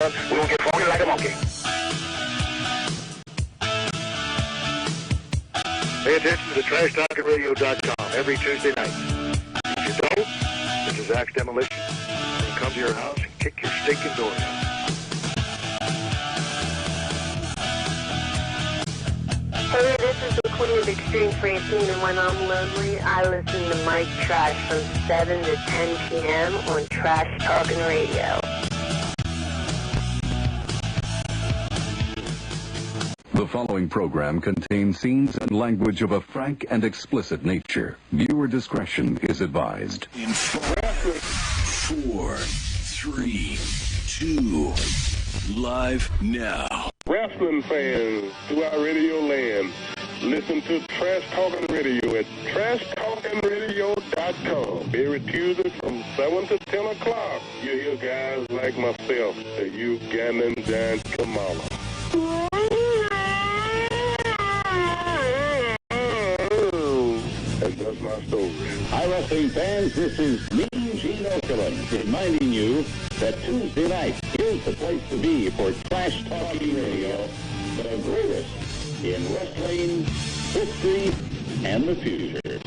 We're gonna get funky like a monkey. Pay attention to the TrashTalkingRadio.com every Tuesday night. If you don't, this is Axe Demolition. We'll come to your house and kick your stinking door down. Hey, this is the Queen of Extreme Francine, and when I'm lonely, I listen to Mike Trash from 7 to 10 p.m. on Trash Talking Radio. The following program contains scenes and language of a frank and explicit nature. Viewer discretion is advised. In 4, 3, 2, live now. Wrestling fans throughout Radio Land, listen to Trash Talking Radio at TrashTalkingRadio.com. Every Tuesday from 7 to 10 o'clock. You hear guys like myself, the Ugandan Giant Kamala. And that's my story. Hi, wrestling fans. This is Mean Gene Okerlund reminding you that Tuesday night is the place to be for Trash Talking Radio, the greatest in wrestling history and the future.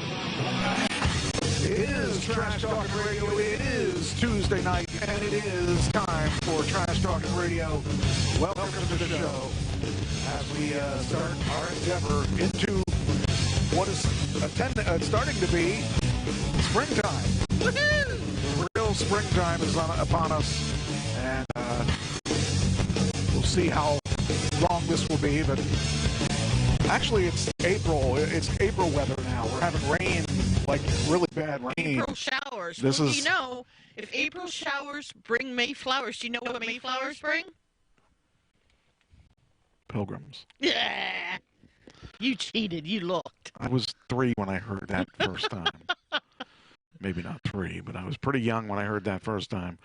It is Trash Talking Radio. It is Tuesday night, and it is time for Trash Talking Radio. Welcome to the show as we start our endeavor into what is starting to be springtime. Woohoo! Real springtime is upon us, and we'll see how long this will be. But actually, it's April. It's April weather now. We're having rain, like really bad rain. April showers. This well, is, you know, if April showers bring May flowers, do you know what May flowers bring? Pilgrims. Yeah. You cheated. You looked. I was 3 when I heard that first time. Maybe not 3, but I was pretty young when I heard that first time.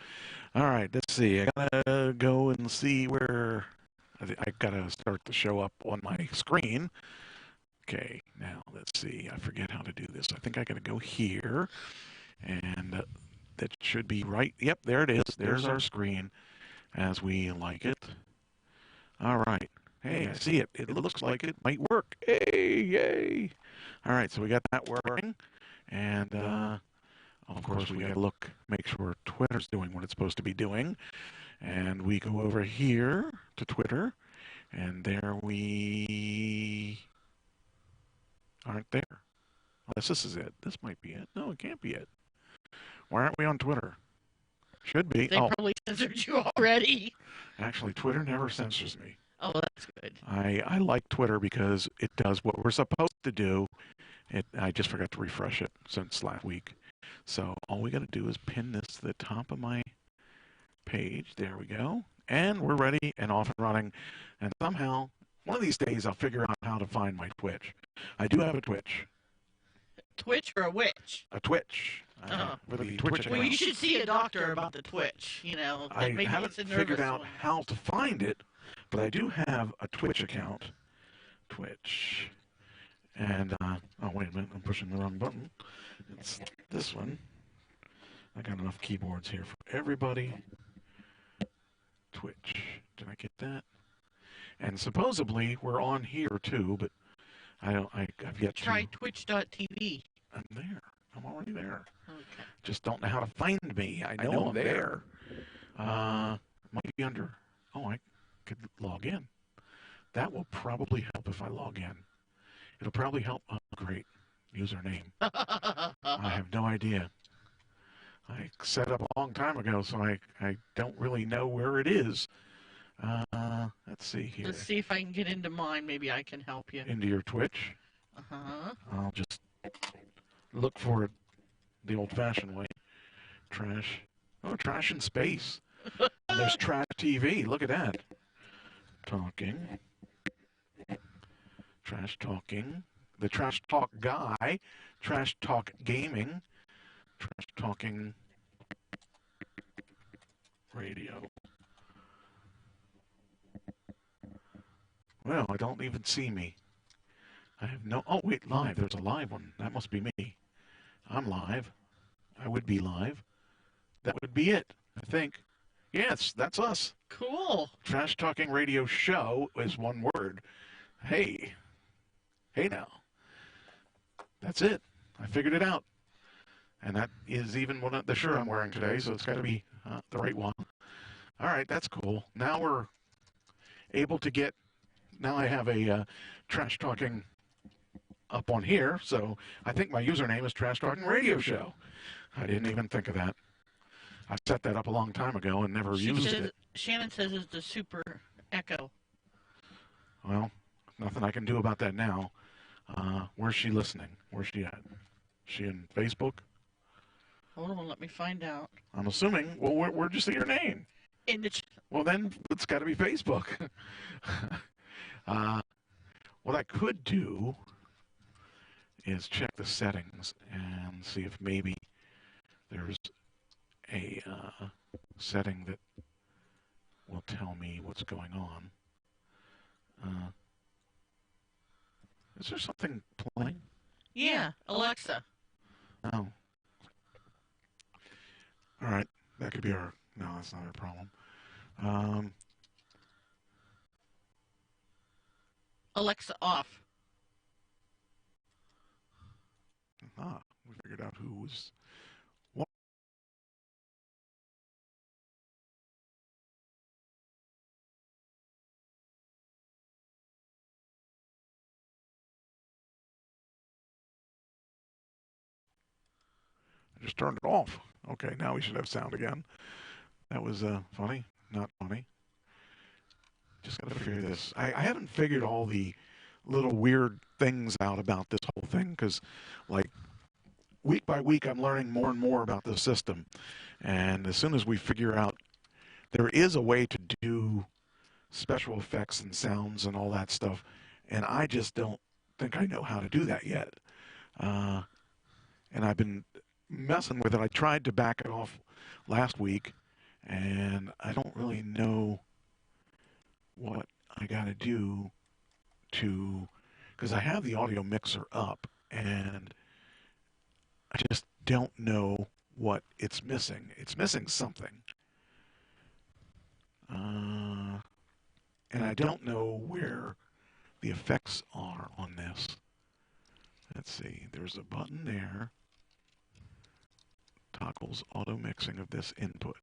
All right, let's see. I gotta go and see where I gotta start the show up on my screen. Okay, now let's see. I forget how to do this. I think I gotta go here, and that should be right. Yep, there it is. There's our screen as we like it. All right. Hey, I see it. It looks like it might work. Hey, yay. All right, so we got that working. And, of course, we got to look, make sure Twitter's doing what it's supposed to be doing. And we go over here to Twitter, and there we aren't there. Unless this is it. This might be it. No, it can't be it. Why aren't we on Twitter? Should be. They probably censored you already. Actually, Twitter never censors me. Oh, that's good. I like Twitter because it does what we're supposed to do. I just forgot to refresh it since last week. So all we got to do is pin this to the top of my page. There we go. And we're ready and off and running. And somehow, one of these days, I'll figure out how to find my Twitch. I do have a Twitch. Twitch or a witch? A Twitch. With a Twitch account. Well, you should see a doctor about the Twitch. You know, I maybe haven't it's a figured nervous out one. how to find it, but I do have a Twitch account. Twitch. And, oh, wait a minute, I'm pushing the wrong button. It's this one. I got enough keyboards here for everybody. Twitch. Did I get that? And supposedly we're on here too, but I've yet to. Try twitch.tv. I'm there. I'm already there. Okay. Just don't know how to find me. I know I'm there. Might be under. Oh, I could log in. That will probably help if I log in. It'll probably help. Oh, great. Username. I have no idea. I set up a long time ago, so I don't really know where it is. Let's see here. Let's see if I can get into mine. Maybe I can help you. Into your Twitch? Uh-huh. I'll just look for it the old-fashioned way. Trash. Oh, Trash in Space. And there's Trash TV. Look at that. Talking. Trash Talking. The Trash Talk Guy. Trash Talk Gaming. Trash Talking Radio. Well, I don't even see me. I have no... Oh, wait, live. There's a live one. That must be me. I'm live. I would be live. That would be it, I think. Yes, that's us. Cool. Trash Talking Radio Show is one word. Hey. Hey now. That's it. I figured it out. And that is even the shirt I'm wearing today, so it's got to be the right one. All right, that's cool. Now we're able to get, now I have a Trash Talking up on here, so I think my username is Trash Talking Radio Show. I didn't even think of that. I set that up a long time ago and never used it. Shannon says it's the Super Echo. Well, nothing I can do about that now. Where's she listening? Where's she at? She in Facebook? Hold on, let me find out. I'm assuming. Well, where'd you see her name? In the Well, then it's got to be Facebook. What I could do is check the settings and see if maybe there's a setting that will tell me what's going on. Is there something playing? Yeah, Alexa. Oh. All right, that could be our. No, that's not our problem. Alexa off. We figured out who was. I just turned it off. Okay, now we should have sound again. That was funny, not funny. Just got to figure this. I haven't figured all the little weird things out about this whole thing because, like, week by week, I'm learning more and more about the system. And as soon as we figure out there is a way to do special effects and sounds and all that stuff, and I just don't think I know how to do that yet. And I've been messing with it. I tried to back it off last week, and I don't really know what I got to do to, because I have the audio mixer up, and I just don't know what it's missing. It's missing something. And I don't know where the effects are on this. Let's see. There's a button there. Toggles auto mixing of this input.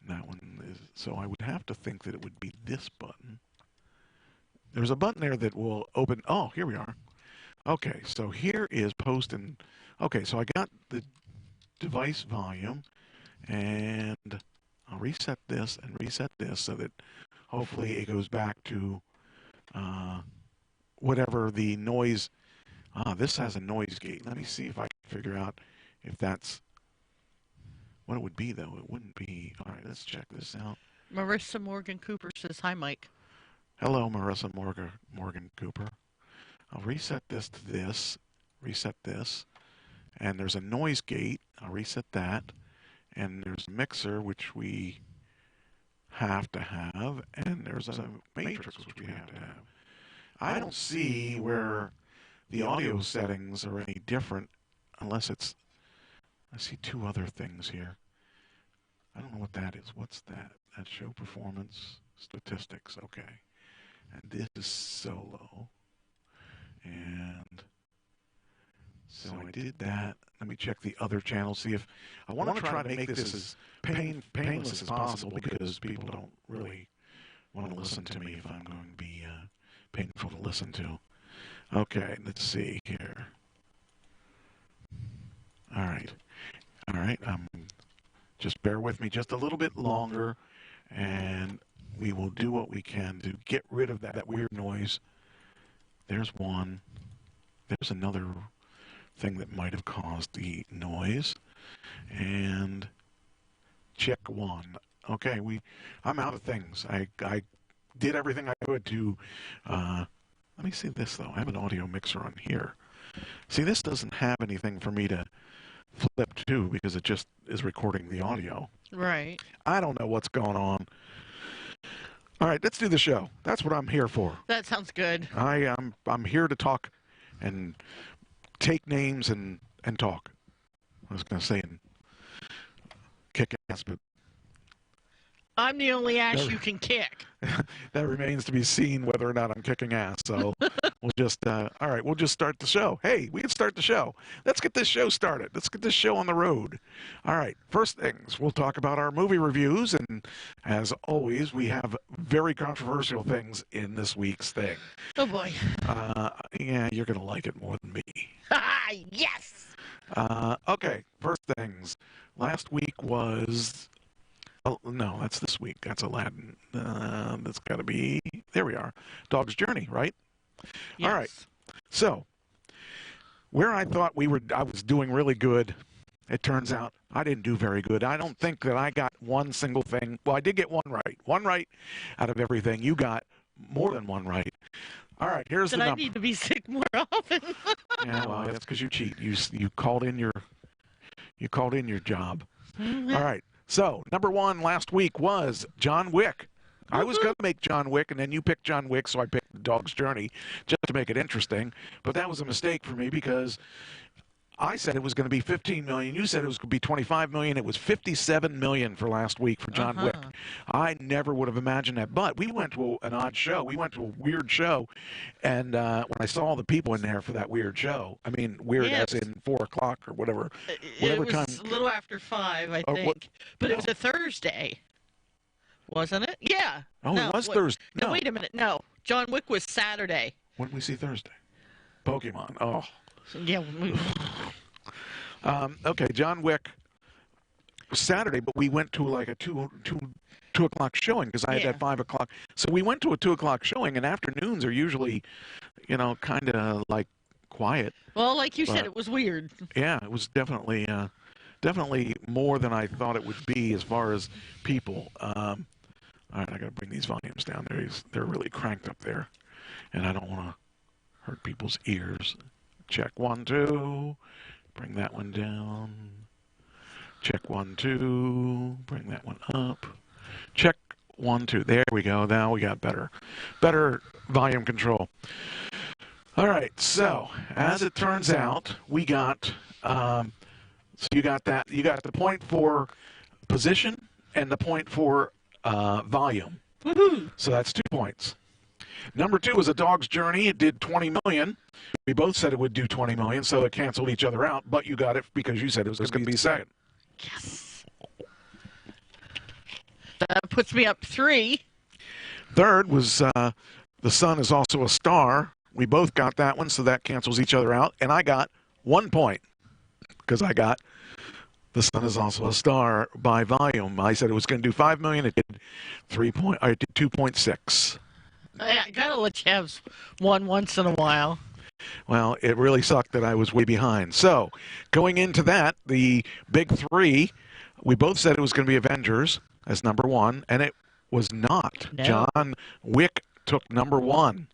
And that one is, so I would have to think that it would be this button. There's a button there that will open. Oh, here we are. Okay, so here is post and. Okay, so I got the device volume, and I'll reset this and reset this so that hopefully it goes back to whatever the noise. This has a noise gate. Let me see if I can figure out if that's what it would be, though. It wouldn't be. All right, let's check this out. Marissa Morgan Cooper says, hi, Mike. Hello, Marissa Morgan Cooper. I'll reset this to this, reset this, and there's a noise gate. I'll reset that, and there's a mixer, which we have to have, and there's a matrix, which we have to have. I don't see where the audio settings are any different, unless it's, I see two other things here. I don't know what that is. What's that? That show performance statistics. Okay. And this is solo. And so I did that. Let me check the other channels, see if I want to try to make this as painless as possible, because people don't really want to listen to me if I'm going to be painful to listen to. Okay, let's see here. All right. Just bear with me just a little bit longer, and we will do what we can to get rid of that weird noise. There's one. There's another thing that might have caused the noise. And check one. Okay, I'm out of things. I did everything I could to. Let me see this, though. I have an audio mixer on here. See, this doesn't have anything for me to flip to because it just is recording the audio. Right. I don't know what's going on. All right, let's do the show. That's what I'm here for. That sounds good. I'm here to talk and take names and talk. I was going to say and kick ass, but I'm the only ass you can kick. That remains to be seen whether or not I'm kicking ass. So we'll just, all right, we'll just start the show. Hey, we can start the show. Let's get this show started. Let's get this show on the road. All right, first things, we'll talk about our movie reviews. And as always, we have very controversial things in this week's thing. Oh, boy. Yeah, you're going to like it more than me. Yes! Okay, first things. Last week was... Oh, no, that's this week. That's Aladdin. That's got to be... There we are. Dog's Journey, right? Yes. All right. So, where I thought I was doing really good, it turns out I didn't do very good. I don't think that I got one single thing. Well, I did get one right. One right out of everything. You got more than one right. All right, here's the number. I need to be sick more often? Yeah, well, that's because you cheat. You called in your job. Mm-hmm. All right. So, number one last week was John Wick. I was going to make John Wick, and then you picked John Wick, so I picked Dog's Journey just to make it interesting. But that was a mistake for me because I said it was going to be $15 million. You said it was going to be $25 million. It was $57 million for last week for John Wick. I never would have imagined that. But we went to an odd show. We went to a weird show. And when I saw all the people in there for that weird show, I mean, weird as in 4 o'clock or whatever. It was time. a little after 5, I think. But it was a Thursday. Wasn't it? Yeah. Oh, no, it was Thursday. No, wait a minute. No. John Wick was Saturday. When did we see Thursday? Pokemon. Oh. Yeah. Okay, John Wick Saturday, but we went to like a 2 o'clock showing because I had that 5 o'clock. So we went to a 2 o'clock showing, and afternoons are usually, kind of like quiet. Well, like you said, it was weird. Yeah, it was definitely more than I thought it would be as far as people. All right, I got to bring these volumes down. They're really cranked up there, and I don't want to hurt people's ears. Check 1, 2. Bring that one down. Check 1, 2. Bring that one up. Check 1, 2. There we go. Now we got better volume control. All right. So as it turns out, we got. So you got that. You got the point for position and the point for volume. Woohoo! So that's 2 points. Number 2 was A Dog's Journey. It did $20 million. We both said it would do $20 million, so it canceled each other out. But you got it because you said it was going to be second. Yes. That puts me up 3. Third was The Sun Is Also a Star. We both got that one, so that cancels each other out. And I got 1 point because I got The Sun Is Also a Star by volume. I said it was going to do $5 million. It did 2.6. I gotta let you have one once in a while. Well, it really sucked that I was way behind. So, going into that, the big 3, we both said it was going to be Avengers as number 1, and it was not. No. John Wick took number 1.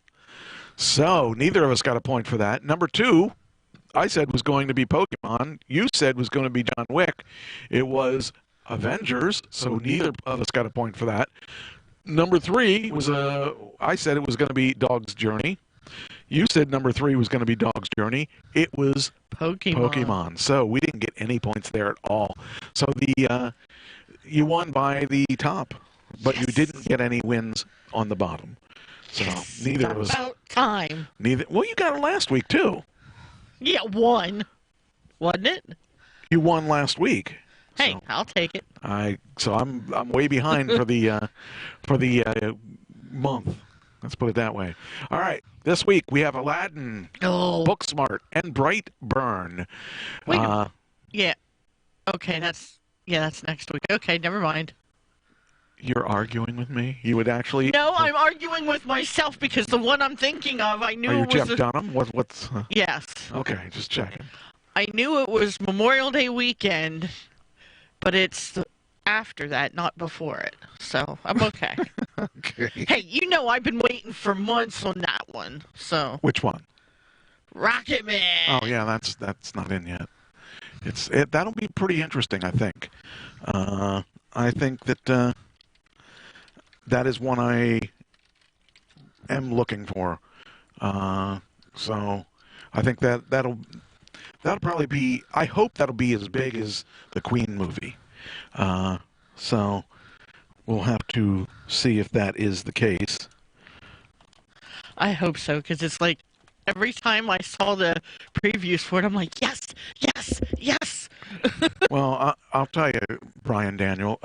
So, neither of us got a point for that. Number 2, I said was going to be Pokemon. You said was going to be John Wick. It was Avengers, so neither of us got a point for that. Number 3 was I said it was going to be Dog's Journey. You said number 3 was going to be Dog's Journey. It was Pokemon. So we didn't get any points there at all. So you won by the top, but you didn't get any wins on the bottom. So neither of us. About time. Well, you got it last week too. Yeah, 1, wasn't it? You won last week. Hey, So I'll take it. So I'm way behind for the month. Let's put it that way. All right. This week we have Aladdin, Booksmart, and Brightburn. Wait. Yeah. Okay, that's next week. Okay, never mind. You're arguing with me? You would actually? No, I'm arguing with myself because the one I'm thinking of, I knew Are you it was. Jeff Dunham? What's? Yes. Okay, just checking. I knew it was Memorial Day weekend, but it's after that, not before it. So I'm okay. Okay. Hey, I've been waiting for months on that one. So. Which one? Rocket Man. Oh yeah, that's not in yet. That'll be pretty interesting, I think. I think that that is one I am looking for. So I think that'll probably be. I hope that'll be as big as the Queen movie. So We'll have to see if that is the case. I hope so, because it's like every time I saw the previews for it, I'm like, yes, yes, yes. Well, I'll tell you, Brian Daniel.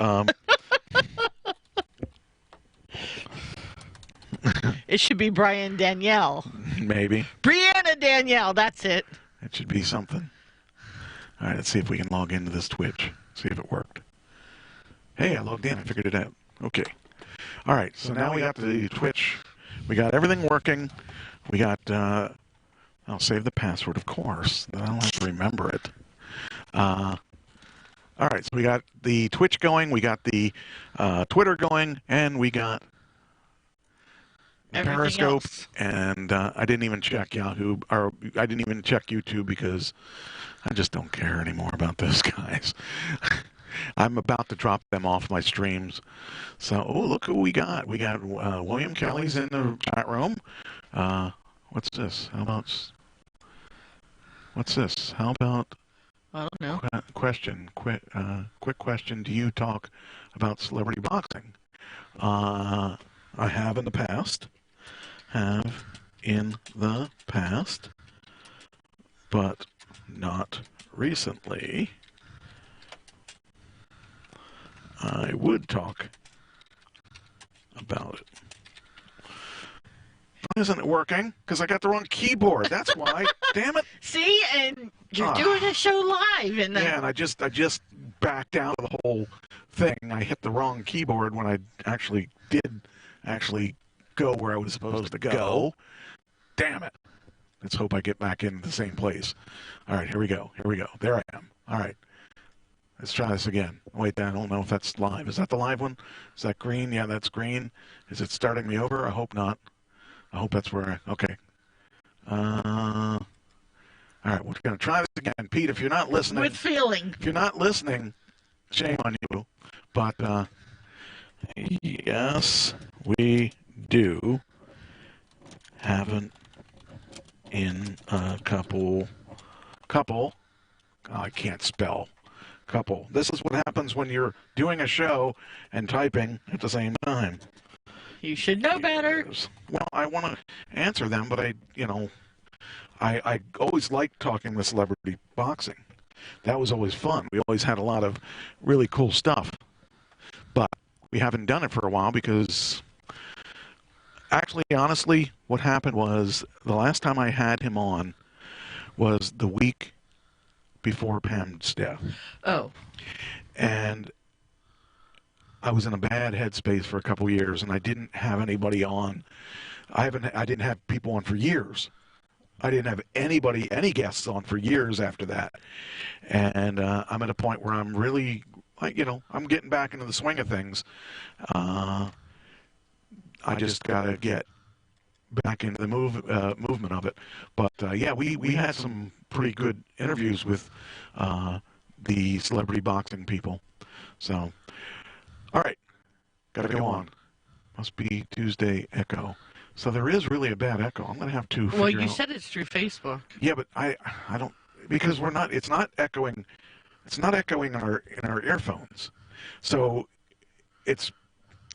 It should be Brian Danielle. Maybe. Brianna Danielle, that's it. It should be something. All right, let's see if we can log into this Twitch. See if it worked. Hey, I logged in. I figured it out. Okay. All right, so now we got the Twitch. We got everything working. We got, I'll save the password, of course. Then I don't have to remember it. All right, so we got the Twitch going. We got the Twitter going. And we got Everything Periscope, else. and I didn't even check Yahoo, or I didn't even check YouTube because I just don't care anymore about those guys. I'm about to drop them off my streams. So, oh, look who we got. We got William Kelly's in the chat room. What's this? What's this? How about I don't know. quick question. Do you talk about celebrity boxing? I have in the past. But not recently. I would talk about it. Why isn't it working? Because I got the wrong keyboard. That's why. Damn it. See, and you're doing a show live. And Yeah, and I just backed out of the whole thing. I hit the wrong keyboard when I actually did go where I was supposed to go. Damn it. Let's hope I get back into the same place. All right, here we go. There I am. All right. Let's try this again. Wait, I don't know if that's live. Is that the live one? Is that green? Yeah, that's green. Is it starting me over? I hope not. I hope that's where okay. All right, we're going to try this again. Pete, if you're not listening. with feeling. If you're not listening, shame on you. But, yes, we do. Haven't in a couple, oh, I can't spell. Couple. This is what happens when you're doing a show and typing at the same time. You should know better. Well, I want to answer them, but I always liked talking with celebrity boxing. That was always fun. We always had a lot of really cool stuff. But we haven't done it for a while because, actually, honestly, what happened was the last time I had him on was the week before Pam's death. Oh. And I was in a bad headspace for a couple years, and I didn't have anybody on. I didn't have people on for years. I didn't have any guests on for years after that. And I'm at a point where I'm really, I'm getting back into the swing of things. I just got to get back into the movement of it. But, yeah, we had some pretty good interviews with the celebrity boxing people. So, all right, got to go on. Must be Tuesday echo. So there is really a bad echo. I'm going to have to figure out. Well, you said it's through Facebook. Yeah, but I don't, because it's not echoing in our earphones. So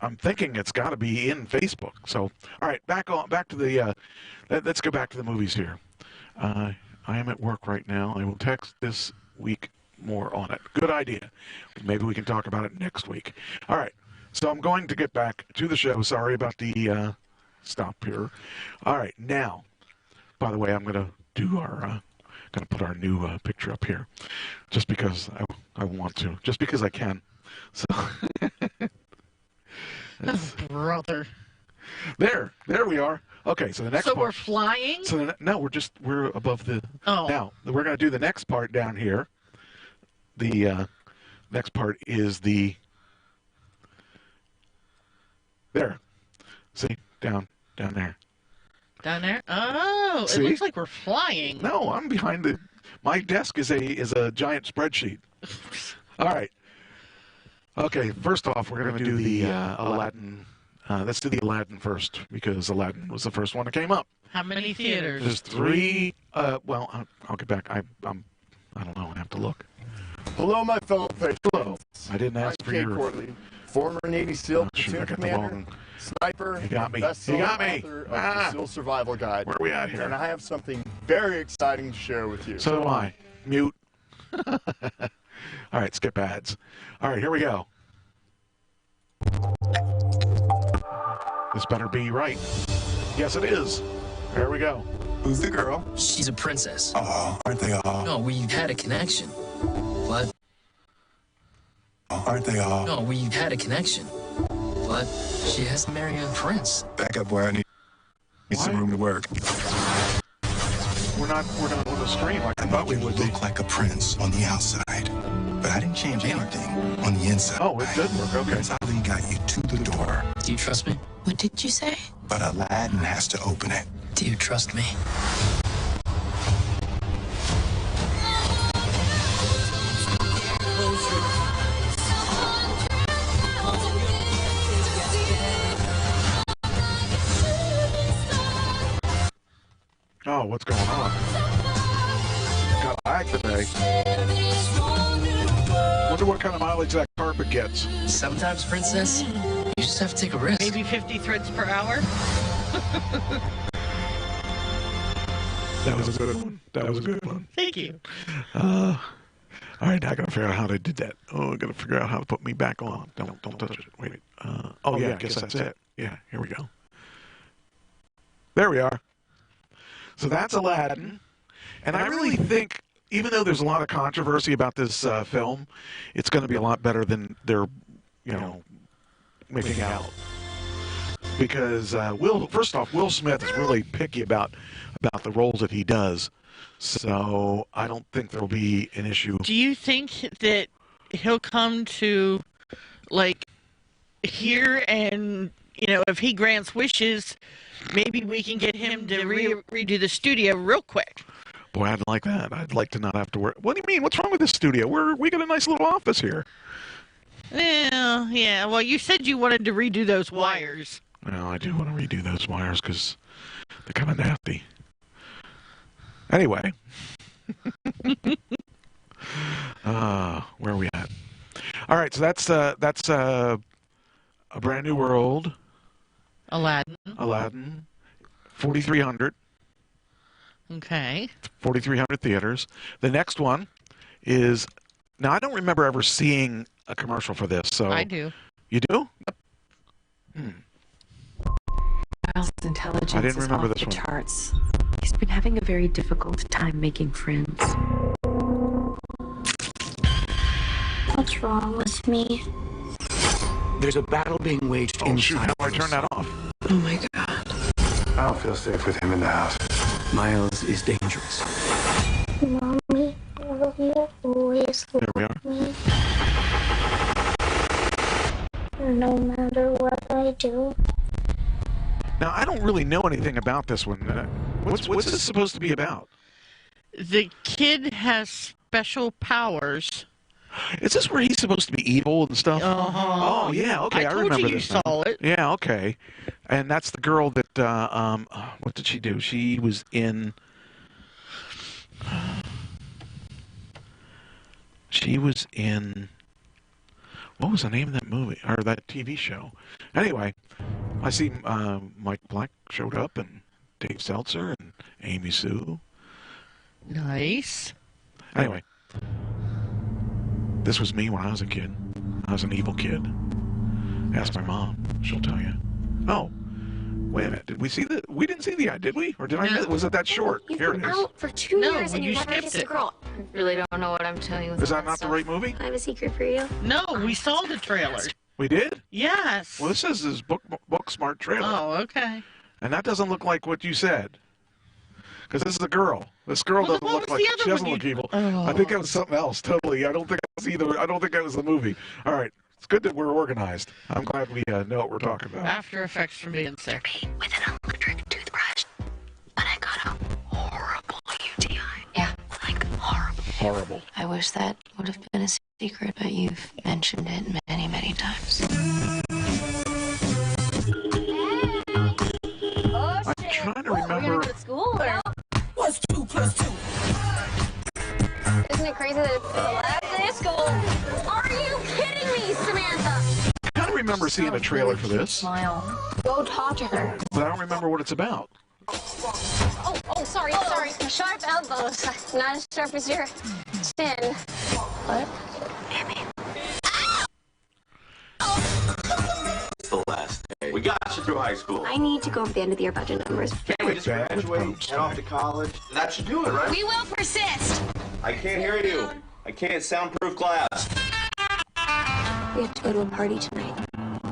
I'm thinking it's got to be in Facebook. So, all right, back to the, let's go back to the movies here. I am at work right now. I will text this week more on it. Good idea. Maybe we can talk about it next week. All right, so I'm going to get back to the show. Sorry about the stop here. All right, now, by the way, I'm going to do going to put our new picture up here just because I want to, just because I can. So, Oh, brother. There we are. Okay, so the next part. So we're flying? So no, we're above the. Oh. Now we're going to do the next part down here. The next part is the. There, see down there. Down there? Oh, See? It looks like we're flying. No, I'm behind the. My desk is a giant spreadsheet. All right. Okay, first off, we're going to do the Aladdin. Let's do the Aladdin first because Aladdin was the first one that came up. How many theaters? There's 3. Well, I'll get back. I don't know. I have to look. Hello, my fellow patrons. Hello. I didn't ask I'm for Kate your. Corley. former Navy SEAL shoot, I platoon got the commander, wrong. sniper, He got me. best-selling He got me. author of the SEAL Survival Guide. Where are we at here? And I have something very exciting to share with you. So do I. Mute. All right, skip ads. All right, here we go. This better be right. Yes, it is. There we go. Who's the girl? She's a princess. Oh, aren't they all? No, we had a connection. But... Aren't they all? No, we had a connection. But she has to marry a prince. Back up where I need some room to work. We're not with a stream like I thought we would look like a prince on the outside. But I didn't change anything on the inside. Oh, it did work. Okay. Prince Ali got you to the door. Do you trust me? What did you say? But Aladdin has to open it. Do you trust me? Oh, what's going on? Got lag today. Wonder what kind of mileage that carpet gets. Sometimes, princess, you just have to take a risk. Maybe 50 threads per hour? That was a good one. That was a good one. Thank you. All right, I gotta figure out how to do that. Oh, I gotta figure out how to put me back on. Don't touch it. Wait. Oh yeah, I guess that's it. Yeah, here we go. There we are. So that's Aladdin, and I really think, even though there's a lot of controversy about this film, it's going to be a lot better than they're, making out. Because first off, Will Smith is really picky about the roles that he does. So I don't think there'll be an issue. Do you think that he'll come to, here and, if he grants wishes, maybe we can get him to redo the studio real quick? Boy, I'd like that. I'd like to not have to work. What do you mean? What's wrong with this studio? We got a nice little office here. Yeah. Well, you said you wanted to redo those wires. Well, I do want to redo those wires because they're kind of nasty. Anyway. Where are we at? All right, so that's A Brand New World. Aladdin. 4,300. Okay. 4,300 theaters. The next one is, now I don't remember ever seeing a commercial for this. So I do. You do? Miles' intelligence I didn't is remember off this the one. charts. He's been having a very difficult time making friends. What's wrong with me? There's a battle being waged inside. Shoot, how do I turn that off? Oh my god. I don't feel safe with him in the house. Miles is dangerous. Mommy, will you always There we are. me? No matter what I do. Now, I don't really know anything about this one. What's this supposed to be about? The kid has special powers. Is this where he's supposed to be evil and stuff? Uh-huh. Oh, yeah, okay, I told remember you this. saw it. Yeah, okay. And that's the girl that, what did she do? She was in... What was the name of that movie, or that TV show? Anyway, I see Mike Black showed up, and Dave Seltzer, and Amy Sue. Nice. Anyway, this was me when I was a kid. I was an evil kid. Ask my mom; she'll tell you. Oh, wait a minute. Did we see the? We didn't see the ad, did we? Or did I miss? Was it that short? You've Here it been is. out for 2 years and you you never skipped kissed a it. girl. I really don't know what I'm telling you. Is that not the right movie? I have a secret for you. No, we saw the trailer. We did? Yes. Well, this says this book smart trailer. Oh, okay. And that doesn't look like what you said. Because this is a girl. This girl Well, doesn't what look was like, the other she doesn't one look you- evil. Oh. I think that was something else, totally. I don't think that was either. I don't think that was the movie. All right. It's good that we're organized. I'm glad we know what we're talking about. After effects from being sick. With an electric toothbrush. But I got a horrible UTI. Yeah, like horrible. Horrible. I wish that would have been a secret, but you've mentioned it many, many times. I'm trying to remember. School or? What's 2 plus 2? Isn't it crazy that it's the last day of school? Are you kidding me, Samantha? Kind seeing a trailer for this. Smile. Go talk to her. But I don't remember what it's about. Sorry. Sharp elbows. Not as sharp as your chin. What? The last day. We got you through high school. I need to go over the end of the year budget numbers. Can't we just graduate, head off to college? That should do it, right? We will persist. I can't hear you. I can't soundproof glass. We have to go to a party tonight.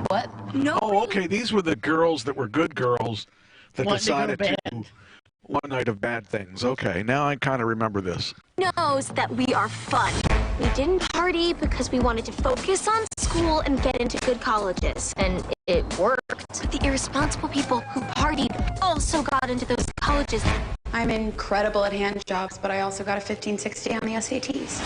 What? No. Oh, okay. These were the girls that were good girls that decided to one night of bad things. Okay, now I kind of remember this. Knows that we are fun. We didn't party because we wanted to focus on school and get into good colleges. And it worked. But the irresponsible people who partied also got into those colleges. I'm incredible at hand jobs, but I also got a 1560 on the SATs.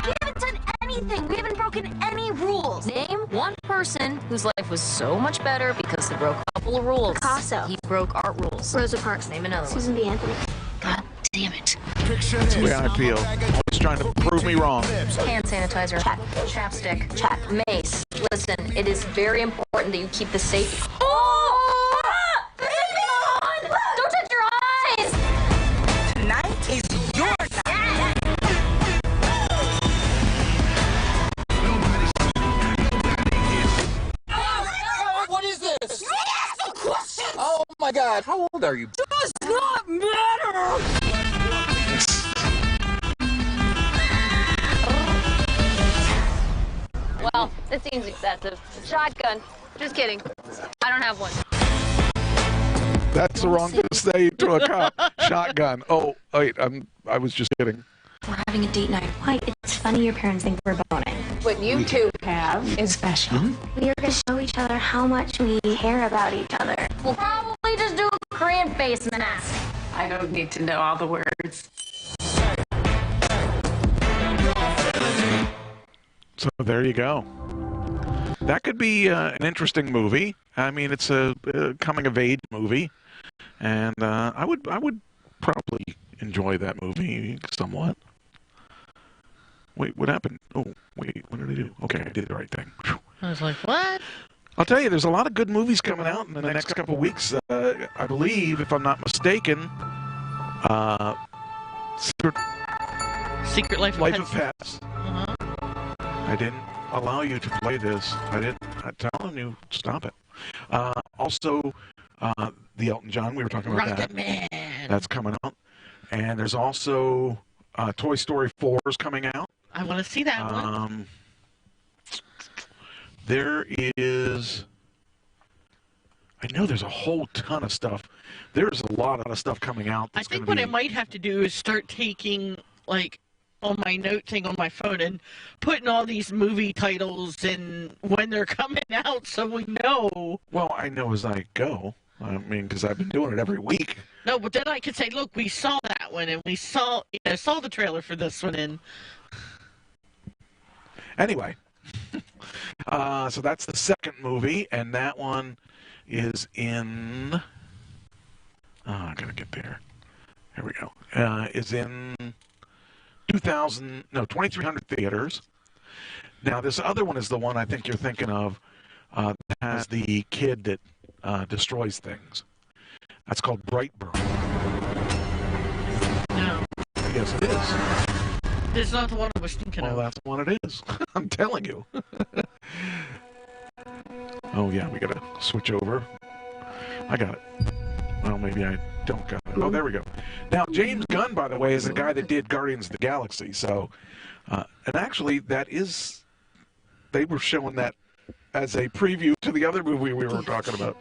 We haven't done anything. We haven't broken any rules. Name one person whose life was so much better because they broke a couple of rules. Picasso. He broke art rules. Rosa Parks. Name another one. Susan B. Anthony. God damn it. That's the way I feel. Always trying to prove me wrong. Hand sanitizer. Check. Chapstick. Check. Mace. Listen, it is very important that you keep the safety. Oh! There's something on! Don't touch your eyes! Tonight is your night. What is this? Ask the question! Oh my God, how old are you? Does not matter! Well, this seems excessive. Shotgun. Just kidding. I don't have one. That's the wrong thing to say to a cop. Shotgun. Oh, wait, I was just kidding. We're having a date night. Why? It's funny your parents think we're boning. What you two have is special. We are going to show each other how much we care about each other. We'll probably just do a Korean face mask. I don't need to know all the words. So there you go. That could be an interesting movie. I mean, it's a coming-of-age movie, and I would probably enjoy that movie somewhat. Wait, what happened? Oh, wait, what did I do? Okay, I did the right thing. Whew. I was like, what? I'll tell you, there's a lot of good movies coming out in the next couple of weeks. I believe, if I'm not mistaken, Secret Life of Pets. I didn't allow you to play this. I'm telling you, stop it. Also, the Elton John, we were talking about Rocket that. Man. That's coming out. And there's also Toy Story 4 is coming out. I want to see that one. There is... I know there's a whole ton of stuff. There's a lot of stuff coming out. I think what I might have to do is start taking, like, on my note thing on my phone and putting all these movie titles and when they're coming out so we know. Well, I know as I go. I mean, because I've been doing it every week. No, but then I could say, look, we saw that one and we saw the trailer for this one. And anyway, so that's the second movie, and that one is in... Oh, I gotta get there. Here we go. Is in 2,300 theaters. Now, this other one is the one I think you're thinking of that has the kid that destroys things. That's called Brightburn. No. Yes, it is. This is not the one I was thinking of. Well, that's the one it is. I'm telling you. Oh, yeah, we gotta switch over. I got it. Well, maybe I don't got it. Oh, there we go. Now, James Gunn, by the way, is the guy that did Guardians of the Galaxy. So, and actually, that is... They were showing that as a preview to the other movie we were talking about.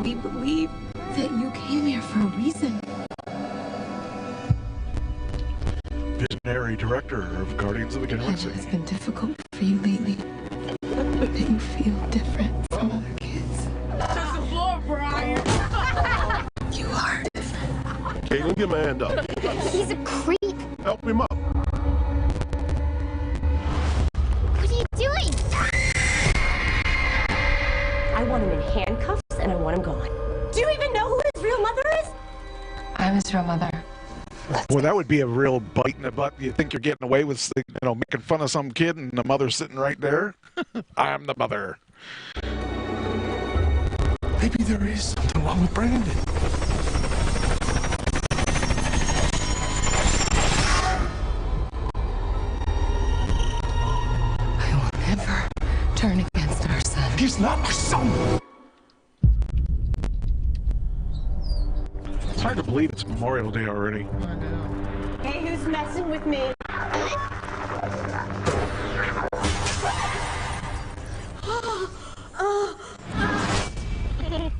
We believe that you came here for a reason. Visionary director of Guardians of the Galaxy. It's been difficult for you lately. That you feel different from other kids. Touch the floor, Brian! You are different. Caitlin, get my hand up. He's a creep. Help him up. What are you doing? I want him in handcuffs and I want him gone. Do you even know who his real mother is? I'm his real mother. Let's Well, that would be a real bite in the butt. You think you're getting away with, making fun of some kid and the mother's sitting right there? I'm the mother. Maybe there is something wrong with Brandon. I will never turn against our son. He's not my son. It's hard to believe it's Memorial Day already. I know. Hey, who's messing with me?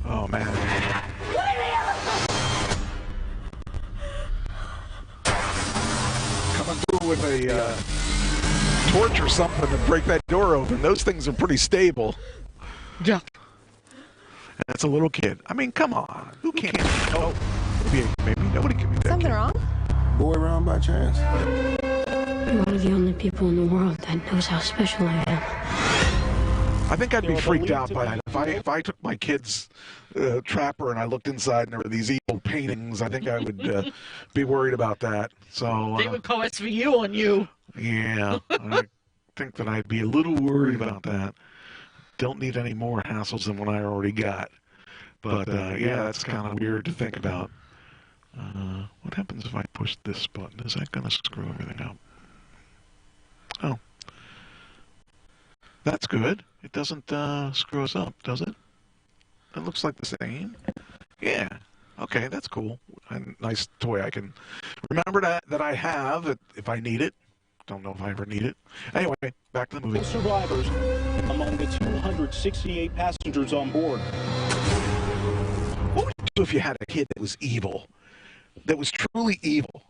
Oh, man. Coming through with a torch or something to break that door open. Those things are pretty stable. Yeah. And it's a little kid. I mean, come on. Who can't? Oh, maybe nobody can be that Something kid. wrong? Boy around by chance. You're one of the only people in the world that knows how special I am. I think I'd be freaked out by that. If I took my kid's trapper and I looked inside and there were these evil paintings, I think I would be worried about that. So They would call SVU on you. yeah, I think that I'd be a little worried about that. Don't need any more hassles than what I already got. But yeah, that's kind of weird to think about. What happens if I push this button? Is that going to screw everything up? Oh. That's good. It doesn't screw us up, does it? It looks like the same. Yeah. Okay, that's cool. A nice toy I can remember that I have if I need it. Don't know if I ever need it. Anyway, back to the movie. Survivors among the 268 passengers on board. What would you do if you had a kid that was evil? That was truly evil?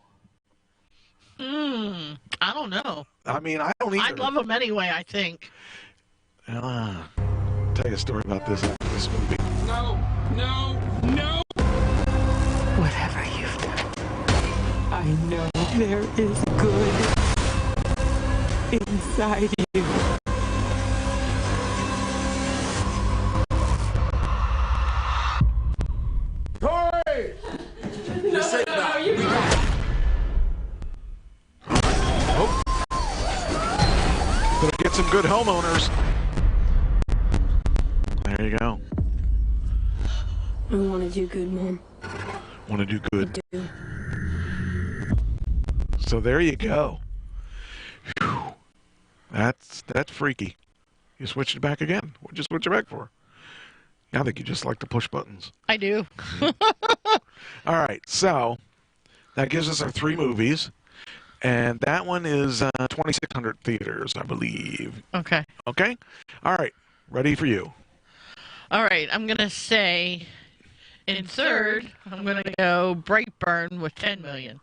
I don't know. I mean, I don't either. I'd love them anyway, I think. Tell you a story about this movie. No, no, no! Whatever you've done, I know there is good inside you. Corey! No, you Gonna get some good homeowners. There you go. I want to do good, Mom. Want to do good. I do. So there you go. Whew. That's freaky. You switched it back again. What'd you switch it back for? I think you just like to push buttons. I do. All right, so that gives us our 3 movies. And that one is 2,600 theaters, I believe. Okay. Okay? All right, ready for you. All right, I'm going to say in third, I'm going to go Brightburn with 10 million.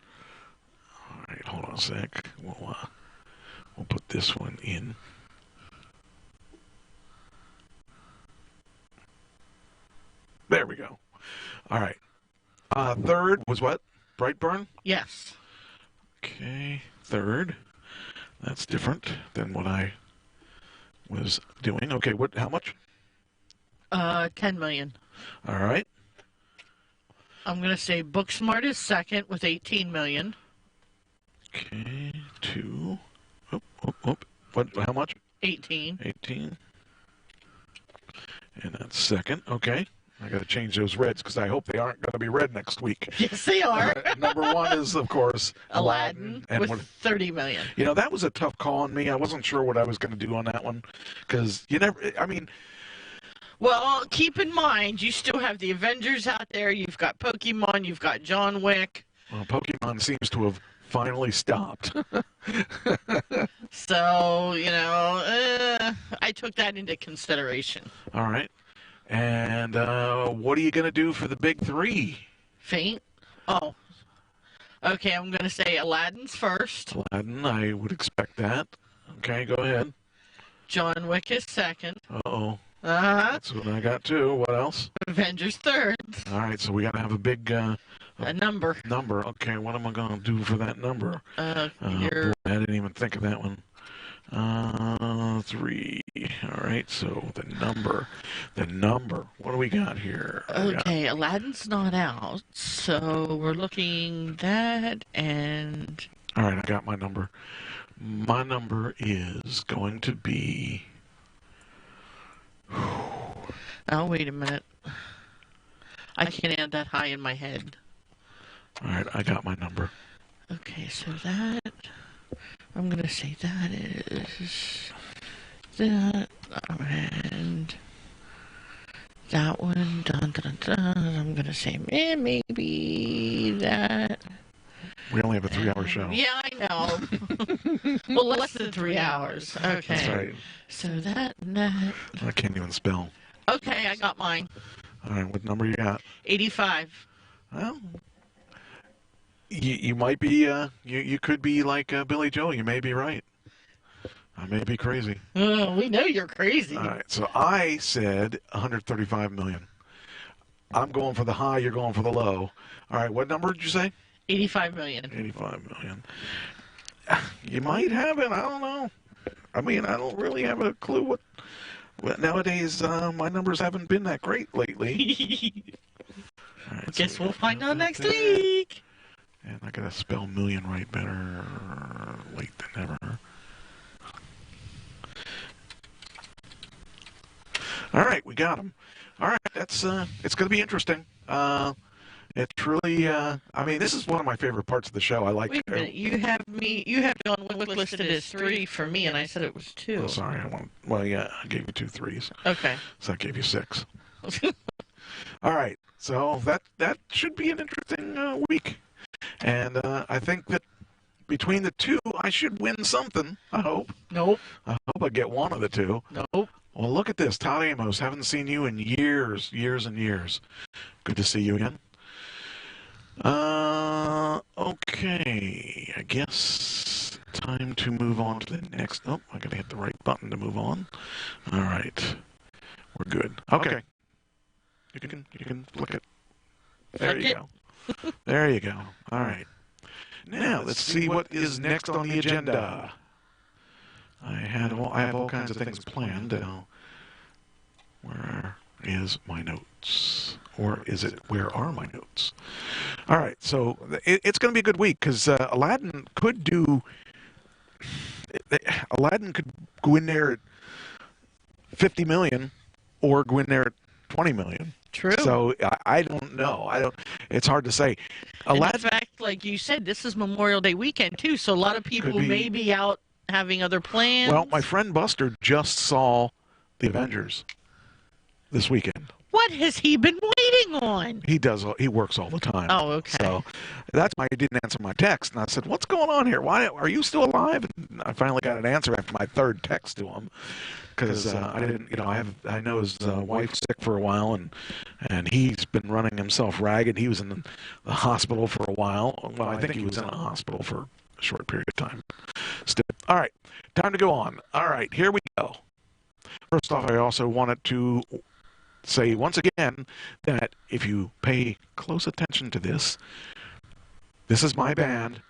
All right, hold on a sec. We'll put this one in. There we go. All right. Third was what? Brightburn? Yes. Okay, third. That's different than what I was doing. Okay, how much? 10 million. All right. I'm going to say Booksmart is second with 18 million. Okay, 2. What? How much? 18. 18. And that's second. Okay. I got to change those reds because I hope they aren't going to be red next week. Yes, they are. Number 1 is, of course, Aladdin and with 30 million. You know, that was a tough call on me. I wasn't sure what I was going to do on that one because you never, I mean. Well, keep in mind, you still have the Avengers out there. You've got Pokemon. You've got John Wick. Well, Pokemon seems to have finally stopped. So, I took that into consideration. All right. And what are you going to do for the big 3? Faint? Oh. Okay, I'm going to say Aladdin's first. Aladdin, I would expect that. Okay, go ahead. John Wick is second. Uh-oh. Uh-huh. That's what I got, too. What else? Avengers third. All right, so we got to have a big... a number. Number. Okay, what am I going to do for that number? Boy, I didn't even think of that one. 3. All right, so the number. What do we got here? Okay, Aladdin's not out, so we're looking that and... All right, I got my number. My number is going to be... Oh, wait a minute. I can't add that high in my head. All right, I got my number. Okay, so that... I'm going to say that is... That... And... That one... Dun, dun, dun, I'm going to say maybe that... We only have a 3-hour show. Yeah, I know. Well, less than 3 hours. Okay. That's right. So that and that... I can't even spell. Okay, I got mine. All right, what number you got? 85. Well, you might be, you could be like Billy Joel. You may be right. I may be crazy. Oh, we know you're crazy. All right, so I said 135 million. I'm going for the high, you're going for the low. All right, what number did you say? 85 million. 85 million. You might have it, I don't know. I mean, I don't really have a clue what nowadays, my numbers haven't been that great lately. All right, Guess we'll find out next week. And I gotta spell million right better late than never. All right, we got them. All right, that's it's gonna be interesting. It's really, I mean, this is one of my favorite parts of the show. I like. Wait a minute, you have John Wick listed as 3 for me, and I said it was 2. Oh, sorry, well, yeah, I gave you 2 3s. Okay. So I gave you 6. All right, so that should be an interesting week, and I think that between the two, I should win something. I hope. Nope. I hope I get one of the two. Nope. Well, look at this, Todd Amos. Haven't seen you in years and years. Good to see you again. Okay, I guess time to move on to the next. Oh, I gotta hit the right button to move on. All right, we're good. Okay, you can flick it. There you go. There you go. All right. Now let's see what is next on the agenda. I have all kinds of things planned. Where is my notes? Or is it, where are my notes? All right, so it's going to be a good week because Aladdin could go in there at 50 million or go in there at 20 million. True. So I don't know. It's hard to say. Aladdin, in fact, like you said, this is Memorial Day weekend too, so a lot of people may be out having other plans. Well, my friend Buster just saw The Avengers this weekend. What has he been waiting on? He works all the time. Oh, okay. So that's why he didn't answer my text. And I said, "What's going on here? Why are you still alive?" And I finally got an answer after my third text to him, because I didn't, I know his wife's sick for a while, and he's been running himself ragged. He was in the hospital for a while. Well, I think he was in a hospital for a short period of time. Still, all right, time to go on. All right, here we go. First off, I also wanted to say once again that if you pay close attention to this is my band,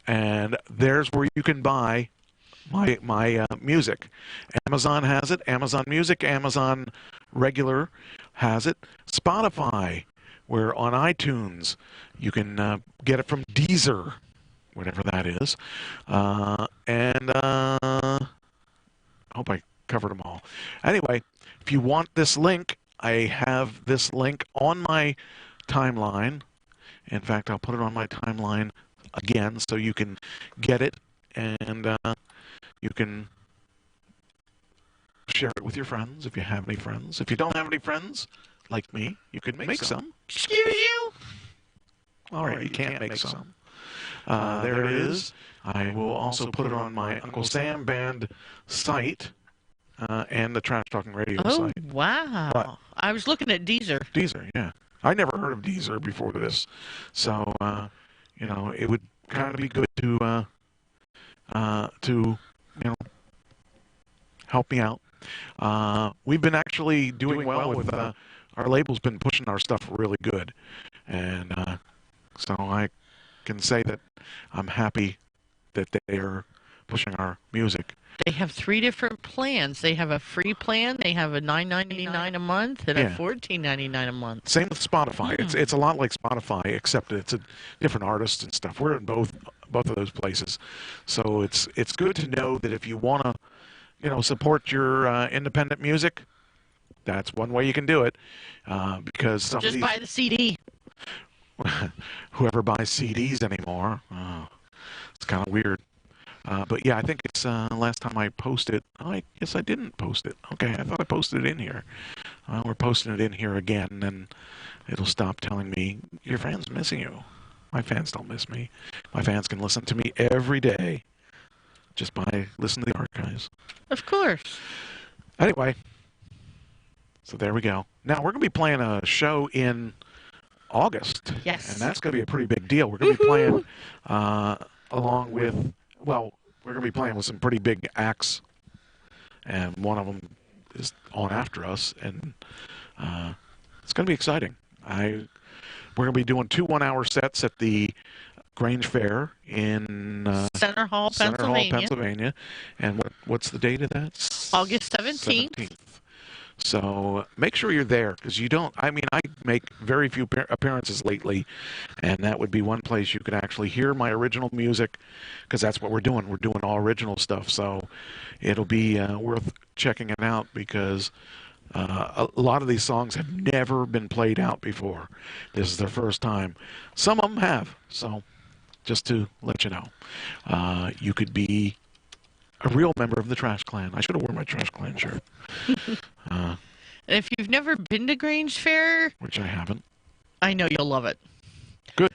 and there's where you can buy my music. Amazon has it, Amazon Music, Amazon Regular has it, Spotify, we're on iTunes, you can get it from Deezer, whatever that is, and I hope I covered them all. Anyway, if you want this link, I have this link on my timeline. In fact, I'll put it on my timeline again so you can get it, and you can share it with your friends if you have any friends. If you don't have any friends, like me, you can make some. Excuse you? All right, you can't make some. There it is. I will also put it on my Uncle Sam Band site. And the Trash Talking Radio site. Oh, wow. But I was looking at Deezer. Deezer, yeah. I never heard of Deezer before this. So, it would kind of be good to help me out. We've been actually doing well with, our label's been pushing our stuff really good. And so I can say that I'm happy that they are pushing our music. They have 3 different plans. They have a free plan, they have a $9.99 a month, and a $14.99 a month. Same with Spotify. It's a lot like Spotify, except it's a different artists and stuff. We're in both of those places, so it's good to know that if you want to, support your independent music, that's one way you can do it. Because some just of these, buy the CD. Whoever buys CDs anymore, it's kind of weird. But yeah, I think it's last time I posted. Oh, I guess I didn't post it. Okay, I thought I posted it in here. We're posting it in here again, and it'll stop telling me your fans missing you. My fans don't miss me. My fans can listen to me every day just by listening to the archives. Of course. Anyway, so there we go. Now we're going to be playing a show in August. Yes. And that's going to be a pretty big deal. We're going to be playing along with, well, we're going to be playing with some pretty big acts. And one of them is on after us. And it's going to be exciting. We're going to be doing 2 one-hour sets at the Grange Fair in Center Hall, Pennsylvania. And what's the date of that? August 17th. So make sure you're there, because I make very few appearances lately, and that would be one place you could actually hear my original music, because that's what we're doing. We're doing all original stuff, so it'll be worth checking it out, because a lot of these songs have never been played out before. This is their first time. Some of them have, so just to let you know. You could be a real member of the Trash Clan. I should have worn my Trash Clan shirt. And if you've never been to Grange Fair, which I haven't, I know you'll love it. Good.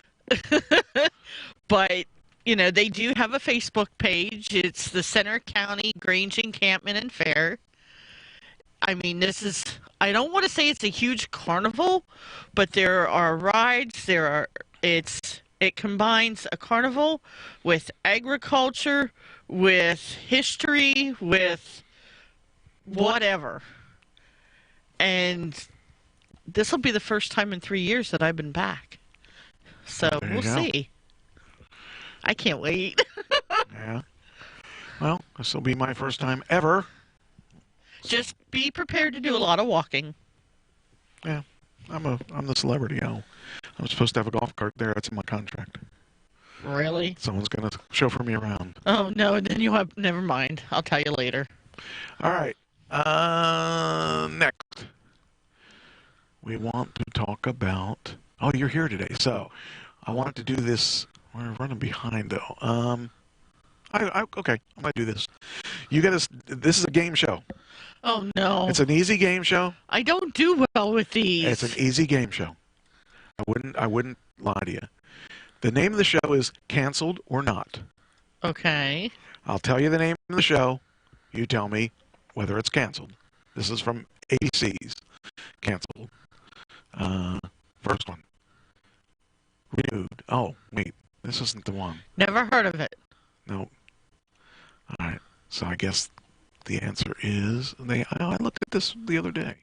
But, they do have a Facebook page. It's the Center County Grange Encampment and Fair. I mean, I don't want to say it's a huge carnival, but there are rides, it combines a carnival with agriculture, with history, with whatever. And this will be the first time in 3 years that I've been back. So we'll see. I can't wait. Yeah. Well, this will be my first time ever. Just be prepared to do a lot of walking. Yeah. I'm the celebrity. I'm supposed to have a golf cart there. That's in my contract. Really? Someone's going to chauffeur me around. Oh, no, then never mind. I'll tell you later. All right. Next. We want to talk about... Oh, you're here today. So, I wanted to do this... We're running behind, though. Okay, I might do this. This is a game show. Oh, no. It's an easy game show. I don't do well with these. It's an easy game show. I wouldn't lie to you. The name of the show is Canceled or Not. Okay. I'll tell you the name of the show. You tell me whether it's canceled. This is from ABC's Canceled. First one. Renewed. Oh, wait. This isn't the one. Never heard of it. No. All right. So I guess the answer is... I looked at this the other day.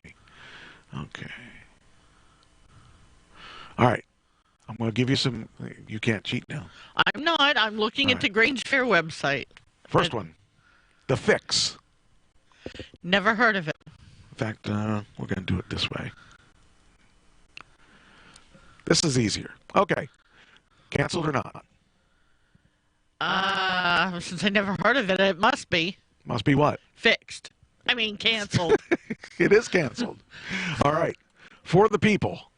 Okay. All right. I'm going to give you some... You can't cheat now. I'm not. I'm looking at the Grange Fair website. First one. The Fix. Never heard of it. In fact, we're going to do it this way. This is easier. Okay. Canceled or not? Since I never heard of it, it must be. Must be what? Fixed. I mean, canceled. It is canceled. All right. For the People.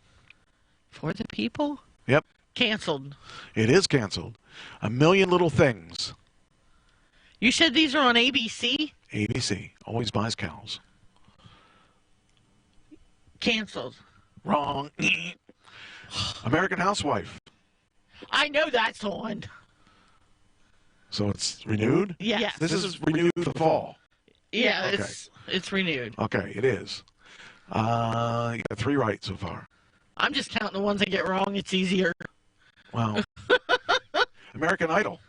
For the People? Yep. Canceled. It is canceled. A Million Little Things. You said these are on ABC? ABC. Always buys cows. Canceled. Wrong. American Housewife. I know that's on. So it's renewed? Yes. This is renewed for the fall. Yeah, Okay. it's renewed. Okay, it is. You got 3 right so far. I'm just counting the ones I get wrong. It's easier. Wow. American Idol.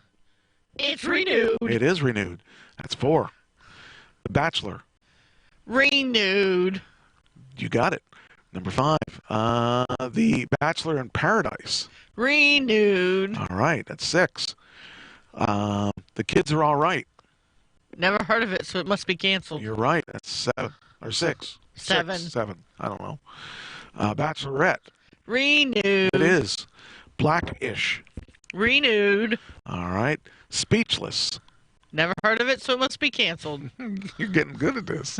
It's renewed. It is renewed. That's 4. The Bachelor. Renewed. You got it. Number 5. The Bachelor in Paradise. Renewed. All right, that's 6. The Kids Are All Right. Never heard of it, so it must be canceled. You're right. That's 7 or 6. 7. 7. I don't know. Bachelorette. Renewed. It is. Blackish. Renewed. All right. Speechless. Never heard of it, so it must be canceled. You're getting good at this.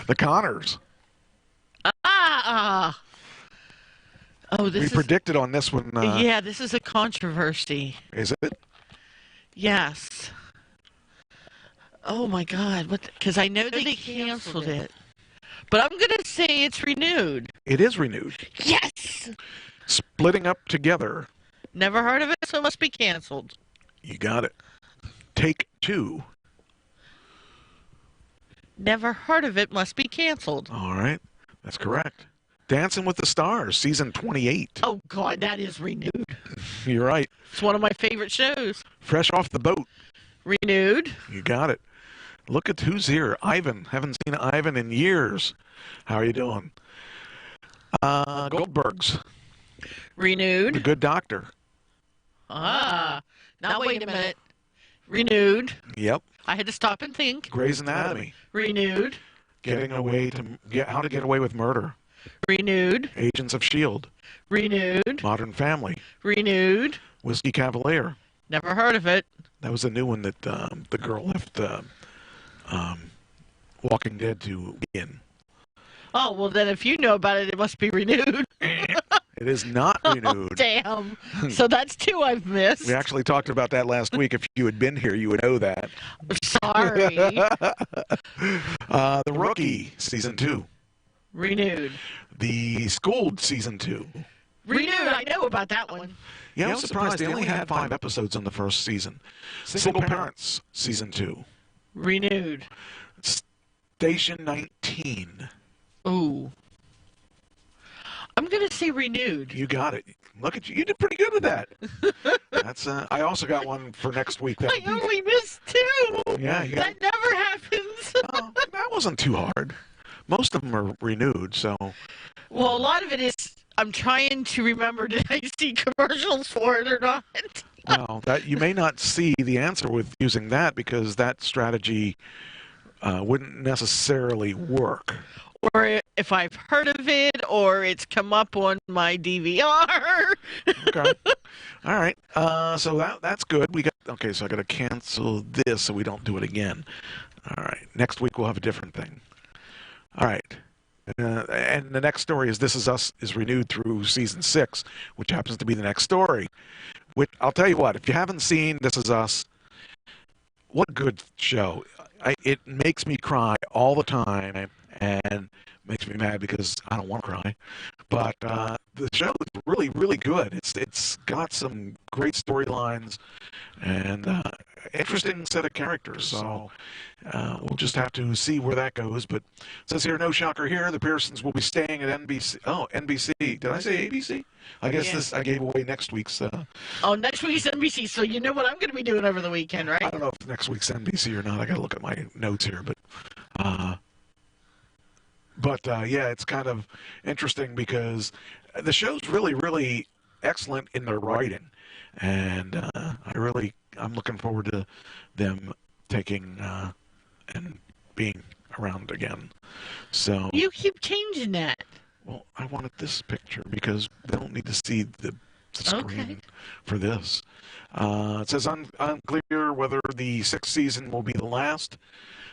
The Connors. Oh, We predicted on this one. Yeah, this is a controversy. Is it? Yes. Oh my God! Because I know they canceled it, but I'm gonna say it's renewed. It is renewed. Yes. Splitting up together. Never heard of it, so it must be canceled. You got it. Take 2. Never heard of it, must be canceled. All right, that's correct. Dancing with the Stars, season 28. Oh God, that is renewed. You're right. It's one of my favorite shows. Fresh Off the Boat. Renewed. You got it. Look at who's here. Ivan. Haven't seen Ivan in years. How are you doing? Goldbergs. Renewed. The Good Doctor. Now wait a minute. Renewed. Yep. I had to stop and think. Grey's Anatomy. Renewed. How to Get Away with Murder. Renewed. Agents of S.H.I.E.L.D. Renewed. Modern Family. Renewed. Whiskey Cavalier. Never heard of it. That was a new one that the girl left Walking Dead to be in. Oh, well then if you know about it, it must be renewed. It is not renewed. Oh, damn. So that's 2 I've missed. We actually talked about that last week. If you had been here, you would know that. Sorry. The Rookie, season 2. Renewed. The Schooled, season 2. Renewed. I know about that one. Yeah, I'm surprised they only had 5 episodes on the first season. Single Parents, season 2. Renewed. Station 19. Ooh. I'm going to say renewed. You got it. Look at you. You did pretty good with that. That's. I also got one for next week. I only missed 2. Yeah. That never happens. That wasn't too hard. Most of them are renewed, so. Well, a lot of it is I'm trying to remember, did I see commercials for it or not? Well, that you may not see the answer with using that because that strategy wouldn't necessarily work. Or if I've heard of it, or it's come up on my DVR. Okay. All right. So that's good. Okay, so I got to cancel this so we don't do it again. All right. Next week we'll have a different thing. All right. And the next story is This Is Us is renewed through season 6, which happens to be the next story. Which I'll tell you what, if you haven't seen This Is Us, what a good show. It makes me cry all the time and makes me mad because I don't want to cry. But the show is really, really good. It's got some great storylines and interesting set of characters. So we'll just have to see where that goes. But it says here, no shocker here, the Pearsons will be staying at NBC. Oh, NBC. Did I say ABC? I guess I gave away next week's. Next week's NBC. So you know what I'm going to be doing over the weekend, right? I don't know if next week's NBC or not. I got to look at my notes here, but. Yeah, it's kind of interesting because the show's really, really excellent in their writing, and I'm looking forward to them taking and being around again. So you keep changing that. Well, I wanted this picture because they don't need to see the screen for this. It says unclear whether the 6th season will be the last.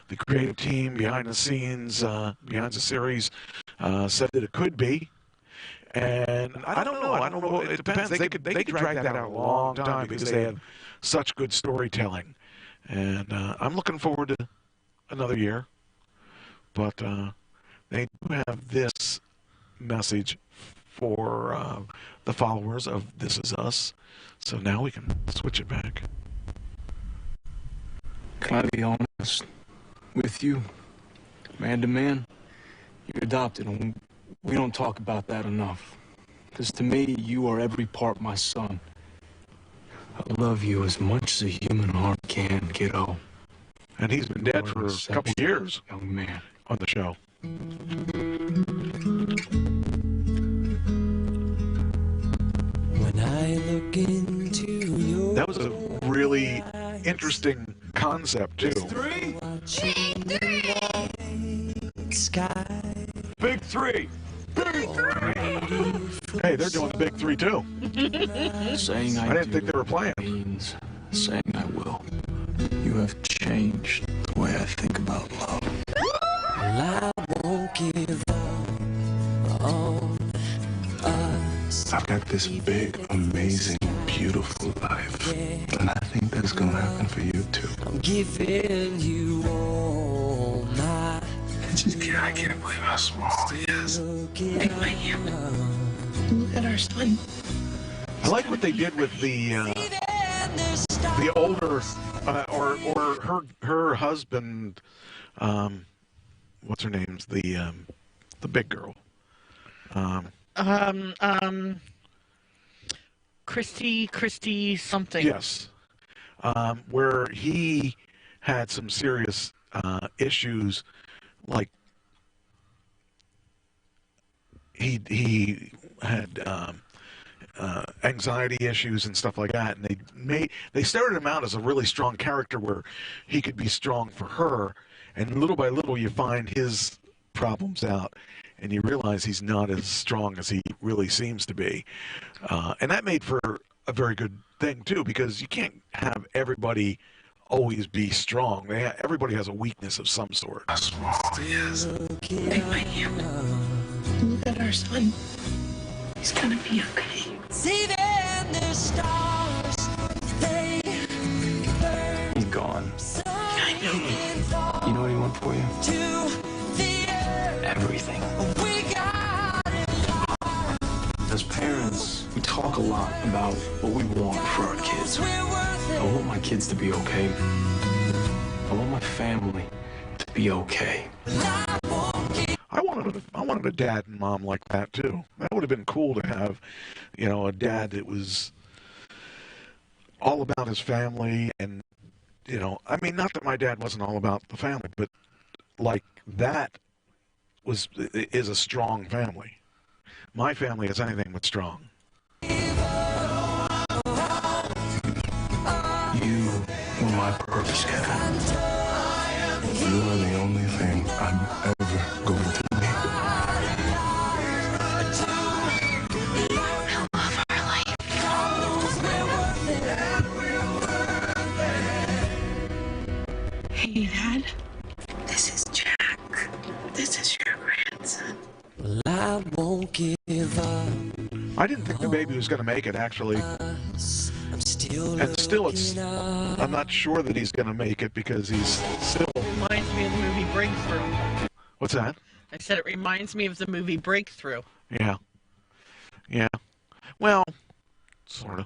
The creative team behind the scenes, behind the series, said that it could be. And I don't know. It depends. They could drag that out a long time because they have such good storytelling. And I'm looking forward to another year. But they do have this message for the followers of This Is Us. So now we can switch it back. Can I be honest with you, man to man? You're adopted, and we don't talk about that enough. Because to me, you are every part my son. I love you as much as a human heart can, kiddo. And he's been dead for a couple years, young man, on the show. When I look into your That was a really interesting concept too. Big three. Hey, they're doing the big three too. Saying I didn't think they were playing. means saying I will. You have changed the way I think about love. I won't give up on us. I've got this big, amazing, beautiful life. And I think that's gonna happen for you too. I'm giving you all my. I can't believe how small he is. Look at our son. I like what they did with the older or her husband. What's her name's the big girl. Christy something. Yes, where he had some serious issues, like he had anxiety issues and stuff like that, and they started him out as a really strong character where he could be strong for her, and little by little you find his problems out, and you realize he's not as strong as he really seems to be, and that made for a very good thing too, because you can't have everybody always be strong. Everybody has a weakness of some sort. How small he is. Look at our son. He's gonna be okay. See then the stars, they burn. He's gone. I know. You know what he want for you? To the earth. Everything. We got it. As parents, we talk a lot about what we want for our kids. I want my kids to be okay. I want my family to be okay. I wanted a dad and mom like that too. That would have been cool to have, a dad that was all about his family, and I mean, not that my dad wasn't all about the family, but like that is a strong family. My family is anything but strong. You were my purpose, Kevin. You are the only thing I'm ever going to need. I love our life. Hey, Dad. This is Jack. This is your grandson. Well, I won't give up. I didn't think the baby was going to make it, actually. And still, I'm not sure that he's going to make it because he's still... Reminds me of the movie Breakthrough. What's that? I said it reminds me of the movie Breakthrough. Yeah. Yeah. Well, sort of.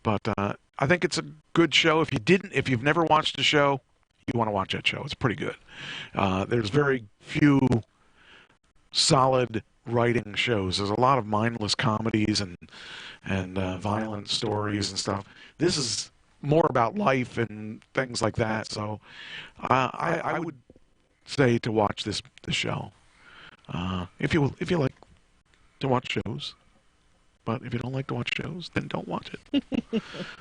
But I think it's a good show. If you've never watched the show, you want to watch that show. It's pretty good. There's very few solid writing shows. There's a lot of mindless comedies and violent stories and stuff. This is more about life and things like that. So I would say to watch this show if you like to watch shows. But if you don't like to watch shows, then don't watch it.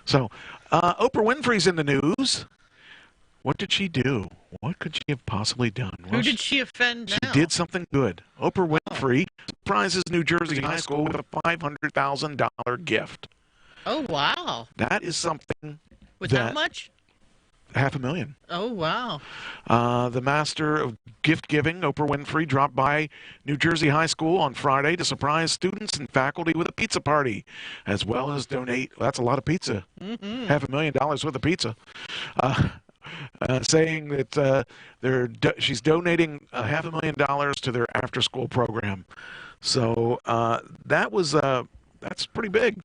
So Oprah Winfrey's in the news. What did she do? What could she have possibly done? Who did she offend now? She did something good. Oprah Winfrey surprises New Jersey High School with a $500,000 gift. Oh, wow. That is something. With how much? $500,000. Oh, wow. The master of gift giving, Oprah Winfrey, dropped by New Jersey High School on Friday to surprise students and faculty with a pizza party, as well as donate. That's a lot of pizza. Mm-hmm. $500,000 worth of pizza. Saying that she's donating $500,000 to their after-school program. So that's pretty big.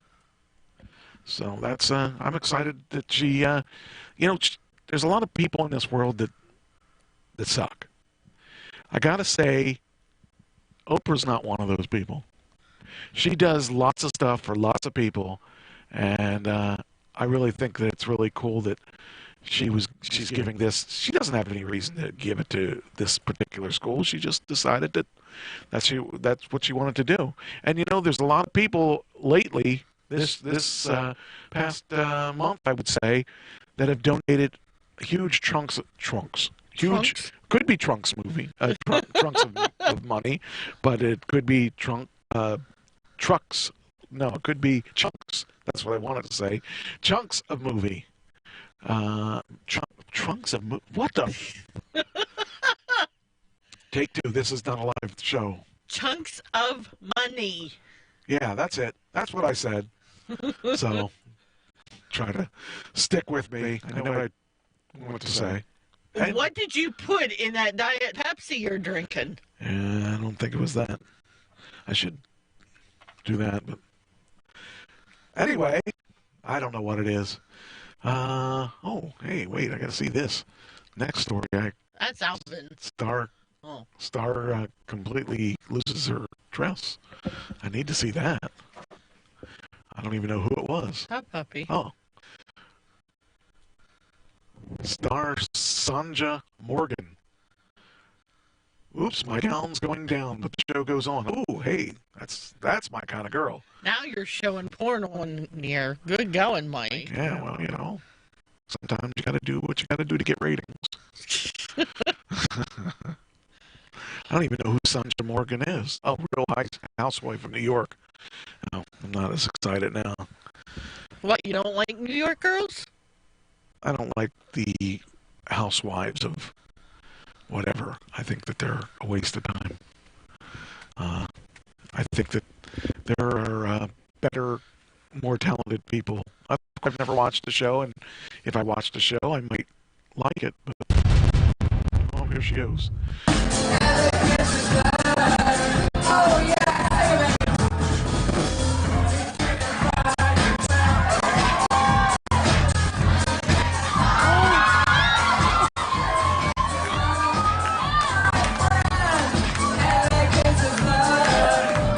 So that's I'm excited that she, there's a lot of people in this world that suck. I gotta say, Oprah's not one of those people. She does lots of stuff for lots of people, and I really think that it's really cool that she's giving this. She doesn't have any reason to give it to this particular school. She just decided that that's what she wanted to do. And there's a lot of people lately, this past month, I would say, that have donated huge trunks. Huge Trunks? could be trunks movie. Trunks of money, but it could be trucks. No, it could be chunks. That's what I wanted to say. Chunks of movie. Trunks of movie. What the? Take two. This is not a live show. Chunks of money. Yeah, that's it. That's what I said. So, try to stick with me. I know what I wanted to say. What did you put in that Diet Pepsi you're drinking? I don't think it was that. I should do that, but anyway, I don't know what it is. Oh, hey, wait, I gotta see this. Next story, That's Alvin. Star completely loses her dress. I need to see that. I don't even know who it was. That puppy. Oh. Star Sanja Morgan. Oops, my gown's going down, but the show goes on. Oh, hey, that's my kind of girl. Now you're showing porn on here. Good going, Mike. Yeah, well, you know, sometimes you got to do what you got to do to get ratings. I don't even know who Sanja Morgan is. Oh, Real Housewife of New York. No, I'm not as excited now. What, you don't like New York girls? I don't like the housewives of whatever. I think that they're a waste of time. I think that there are better, more talented people. I've never watched the show, and if I watched the show, I might like it. But oh, here she goes. Oh, yeah.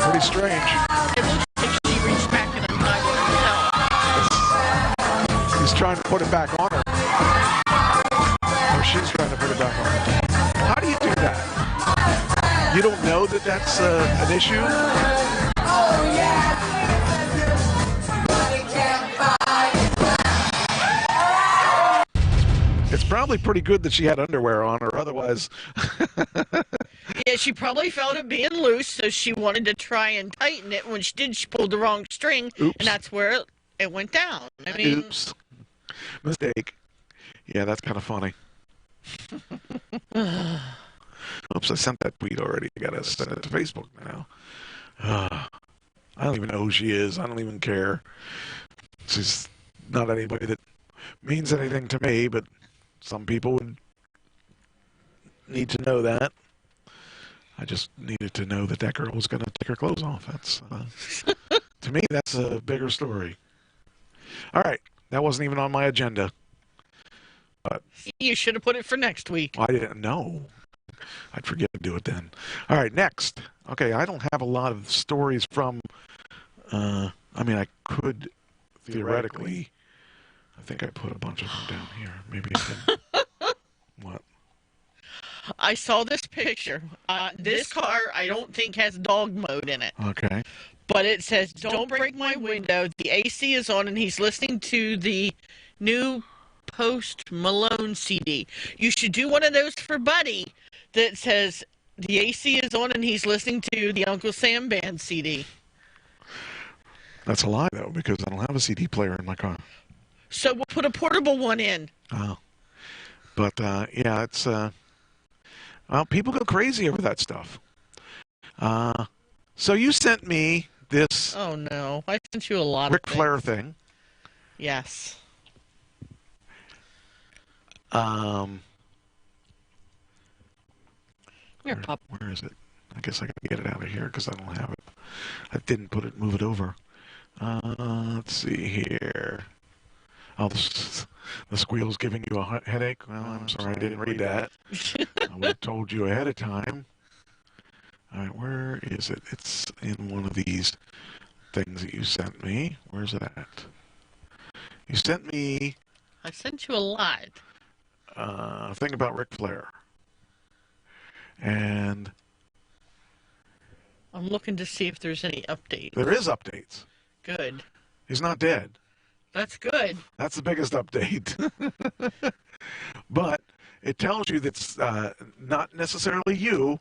Pretty strange. It looks like she reached back in a time herself. He's trying to put it back on her. Or she's trying to put it back on her. How do you do that? You don't know that that's an issue? Oh, yeah. It's probably pretty good that she had underwear on, or otherwise. Yeah, she probably felt it being loose, so she wanted to try and tighten it. When she did, she pulled the wrong string, Oops. and that's where it went down. I mean, Oops. Mistake. Yeah, that's kind of funny. Oops, I sent that tweet already. I gotta send it to Facebook now. I don't even know who she is. I don't even care. She's not anybody that means anything to me, but some people would need to know that. I just needed to know that that girl was going to take her clothes off. That's to me, that's a bigger story. All right, that wasn't even on my agenda. But you should have put it for next week. I didn't know. I'd forget to do it then. All right, next. Okay, I don't have a lot of stories from. I mean, I could theoretically. I think I put a bunch of them down here. Maybe I can. What? I saw this picture. This car, I don't think has dog mode in it. Okay. But it says, "Don't break my window." The AC is on, and he's listening to the new Post Malone CD. You should do one of those for Buddy that says, "The AC is on, and he's listening to the Uncle Sam Band CD." That's a lie, though, because I don't have a CD player in my car. So we'll put a portable one in. Oh. But, yeah, it's, well, people go crazy over that stuff. So you sent me this... Oh, no. I sent you a lot Ric of things. Flair thing. Yes. Your pup. Where is it? I guess I gotta get it out of here because I don't have it. I didn't move it over. Let's see here. Oh, the squeal's giving you a headache? Well, I'm sorry, I didn't read that. I would have told you ahead of time. All right, where is it? It's in one of these things that you sent me. Where's it at? You sent me... I sent you a lot. A thing about Ric Flair. And... I'm looking to see if there's any updates. There is updates. Good. He's not dead. That's good. That's the biggest update. But it tells you that's not necessarily you,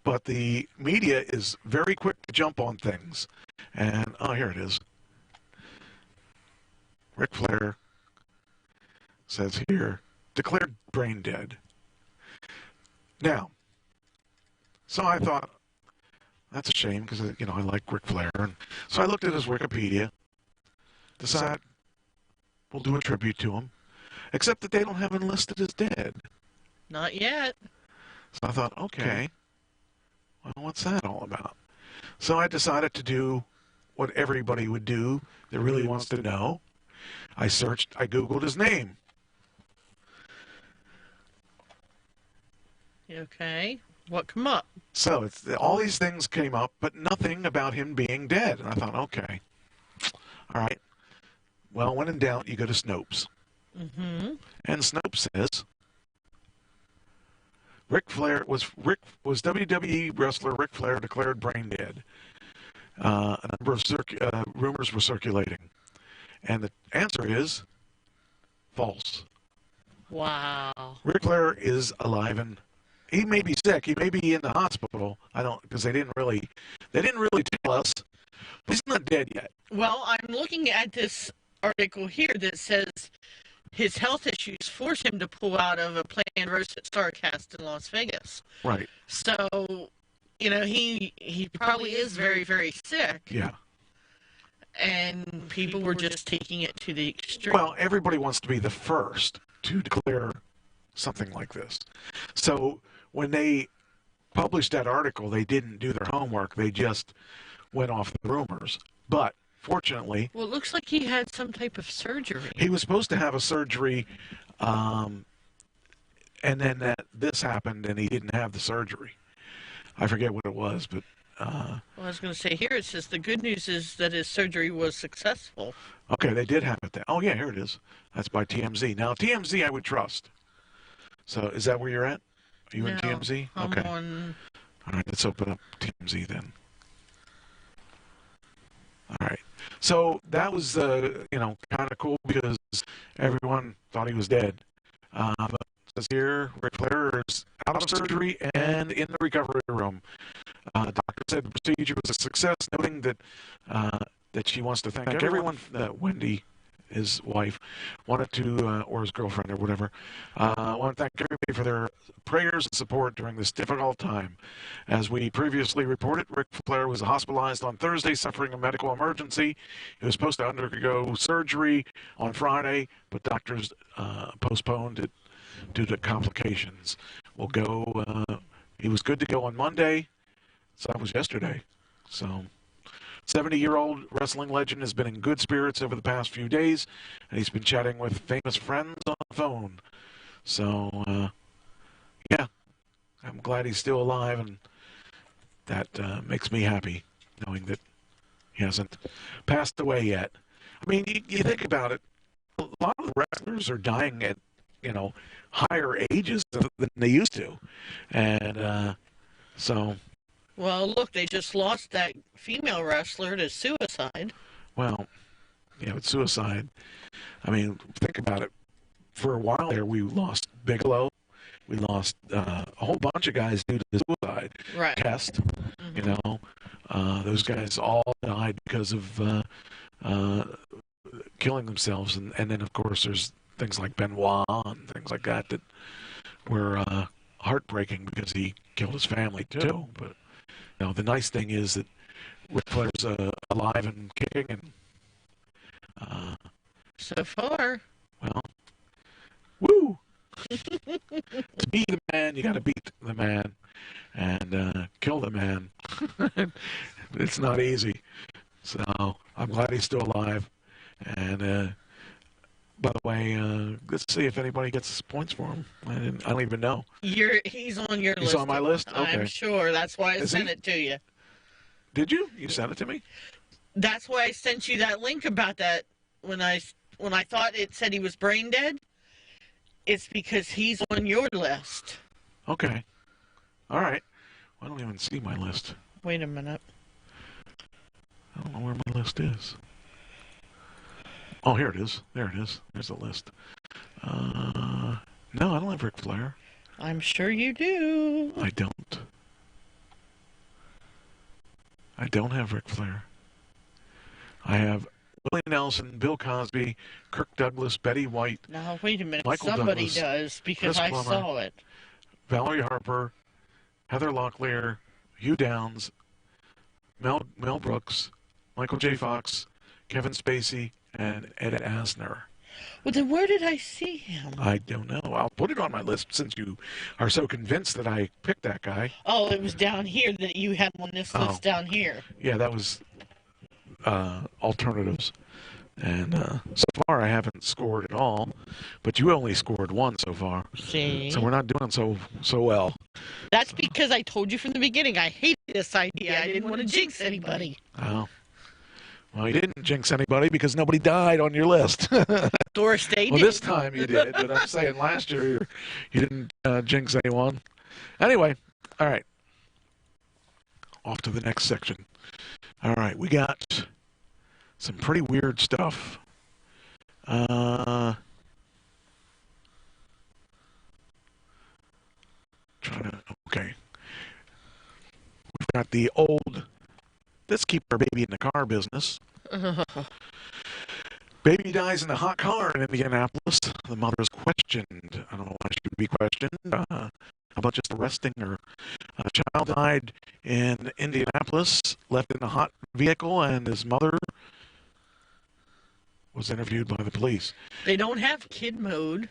but the media is very quick to jump on things. And, oh, here it is. Ric Flair says here, declared brain dead. Now, so I thought, that's a shame because, you know, I like Ric Flair. And so I looked at his Wikipedia, decided we'll do a tribute to him, except that they don't have him listed as dead. Not yet. So I thought, okay, well, what's that all about? So I decided to do what everybody would do that really wants to know. I Googled his name. Okay. What come up? So all these things came up, but nothing about him being dead. And I thought, okay, all right. Well, when in doubt, you go to Snopes. Mm-hmm. And Snopes says Ric Flair was WWE wrestler Ric Flair declared brain dead. A number of rumors were circulating, and the answer is false. Wow. Ric Flair is alive, and he may be sick. He may be in the hospital. I don't, because they didn't really tell us. But he's not dead yet. Well, I'm looking at this article here that says his health issues forced him to pull out of a planned roast at StarCast in Las Vegas. Right. So, you know, he probably is very, very sick. Yeah. And people were just taking it to the extreme. Well, everybody wants to be the first to declare something like this. So when they published that article, they didn't do their homework. They just went off the rumors. But fortunately, well, it looks like he had some type of surgery. He was supposed to have a surgery, and then this happened, and he didn't have the surgery. I forget what it was, but... well, I was going to say, here it says the good news is that his surgery was successful. Okay, they did have it there. Oh, yeah, here it is. That's by TMZ. Now, TMZ I would trust. So, is that where you're at? Are you in TMZ? I'm okay. on... All right, let's open up TMZ then. All right. So that was, you know, kind of cool because everyone thought he was dead. But it says here, Ric Flair is out of surgery and in the recovery room. The doctor said the procedure was a success, noting that that she wants to thank everyone that Wendy, his wife, wanted to, or his girlfriend or whatever, want to thank everybody for their prayers and support during this difficult time. As we previously reported, Ric Flair was hospitalized on Thursday suffering a medical emergency. He was supposed to undergo surgery on Friday, but doctors postponed it due to complications. He was good to go on Monday, so that was yesterday. So 70-year-old wrestling legend has been in good spirits over the past few days, and he's been chatting with famous friends on the phone. So, yeah, I'm glad he's still alive, and that makes me happy, knowing that he hasn't passed away yet. I mean, you think about it, a lot of the wrestlers are dying at, you know, higher ages than they used to. And so... Well, look, they just lost that female wrestler to suicide. Well, yeah, with suicide, I mean, think about it. For a while there, we lost Bigelow. We lost a whole bunch of guys due to suicide. Right. Test, you know, those guys all died because of killing themselves. And then, of course, there's things like Benoit and things like that that were heartbreaking because he killed his family, too. But, you know, the nice thing is that Ric Flair's alive and kicking. And so far. Well, woo! To be the man, you got to beat the man and kill the man. It's not easy. So I'm glad he's still alive. And by the way, let's see if anybody gets points for him. I don't even know. He's on your list. He's on my list? Okay. I'm sure. That's why I sent it to you. Did you? You sent it to me? That's why I sent you that link about that when I thought it said he was brain dead. It's because he's on your list. Okay. All right. I don't even see my list. Wait a minute. I don't know where my list is. Oh, here it is. There it is. There's the list. No, I don't have Ric Flair. I'm sure you do. I don't. I don't have Ric Flair. I have Willie Nelson, Bill Cosby, Kirk Douglas, Betty White. Now, wait a minute. Michael Somebody Douglas, does, because Chris I Plummer, saw it. Valerie Harper, Heather Locklear, Hugh Downs, Mel Brooks, Michael J. Fox, Kevin Spacey, and Ed Asner. Well, then where did I see him? I don't know. I'll put it on my list since you are so convinced that I picked that guy. Oh, it was down here that you had on this list down here. Yeah, that was alternatives. And so far I haven't scored at all, but you only scored one so far. See? So we're not doing so well. That's because I told you from the beginning I hated this idea. I didn't want to jinx anybody. Oh. Well, you didn't jinx anybody because nobody died on your list. Doris Day Well, did. this time you did, but I'm saying last year you didn't jinx anyone. Anyway, all right. Off to the next section. All right, we got some pretty weird stuff. Okay. We've got the old, let's keep our baby in the car business. Baby dies in a hot car in Indianapolis. The mother is questioned. I don't know why she would be questioned. How about just arresting her? A child died in Indianapolis, left in a hot vehicle, and his mother was interviewed by the police. They don't have kid mode.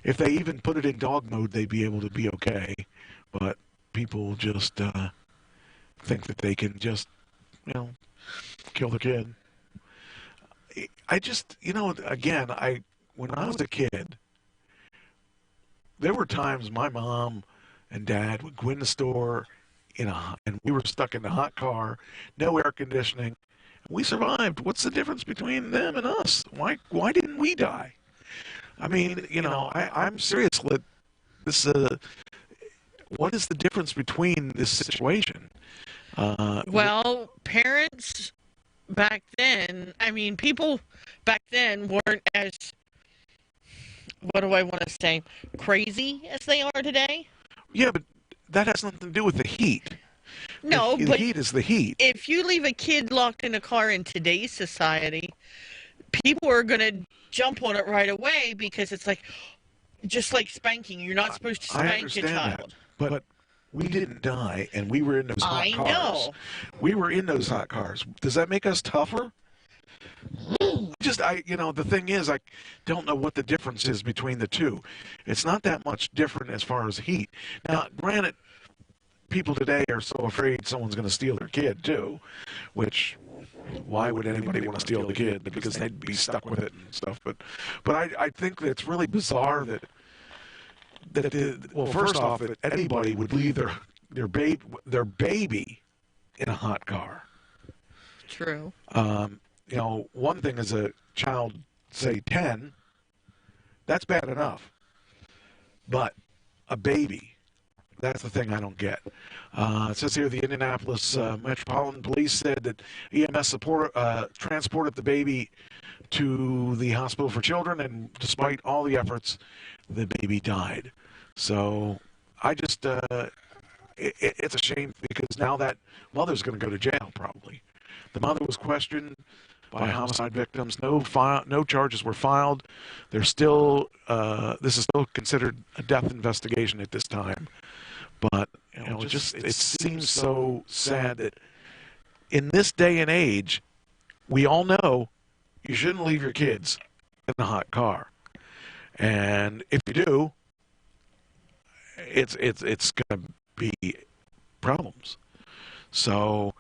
If they even put it in dog mode, they'd be able to be okay. But people just think that they can just, kill the kid. I just, again, when I was a kid, there were times my mom and dad would go in the store and we were stuck in a hot car, no air conditioning. We survived. What's the difference between them and us? Why didn't we die? I mean, I'm serious. What is the difference between this situation? Well, parents back then, people back then weren't as, what do I want to say, crazy as they are today. Yeah, but that has nothing to do with the heat. No, the but heat is the heat. If you leave a kid locked in a car in today's society, people are going to jump on it right away because it's just like spanking. You're not supposed to spank a child. That, but we didn't die, and we were in those hot cars. I know. We were in those hot cars. Does that make us tougher? The thing is, I don't know what the difference is between the two. It's not that much different as far as heat. Now, granted, people today are so afraid someone's going to steal their kid, too, which, why would anybody want to steal the kid? Because they'd be stuck with it and stuff. But I think that it's really bizarre that first off, that anybody would leave their baby in a hot car. True. One thing is a child, say 10, that's bad enough. But a baby, that's the thing I don't get. It says here the Indianapolis Metropolitan Police said that EMS transported the baby to the hospital for children, and despite all the efforts, the baby died. So I just, it's a shame because now that mother's going to go to jail probably. The mother was questioned by homicide victims. No charges were filed. There's still, this is still considered a death investigation at this time. But it seems so sad that in this day and age, we all know you shouldn't leave your kids in a hot car. And if you do, it's going to be problems. So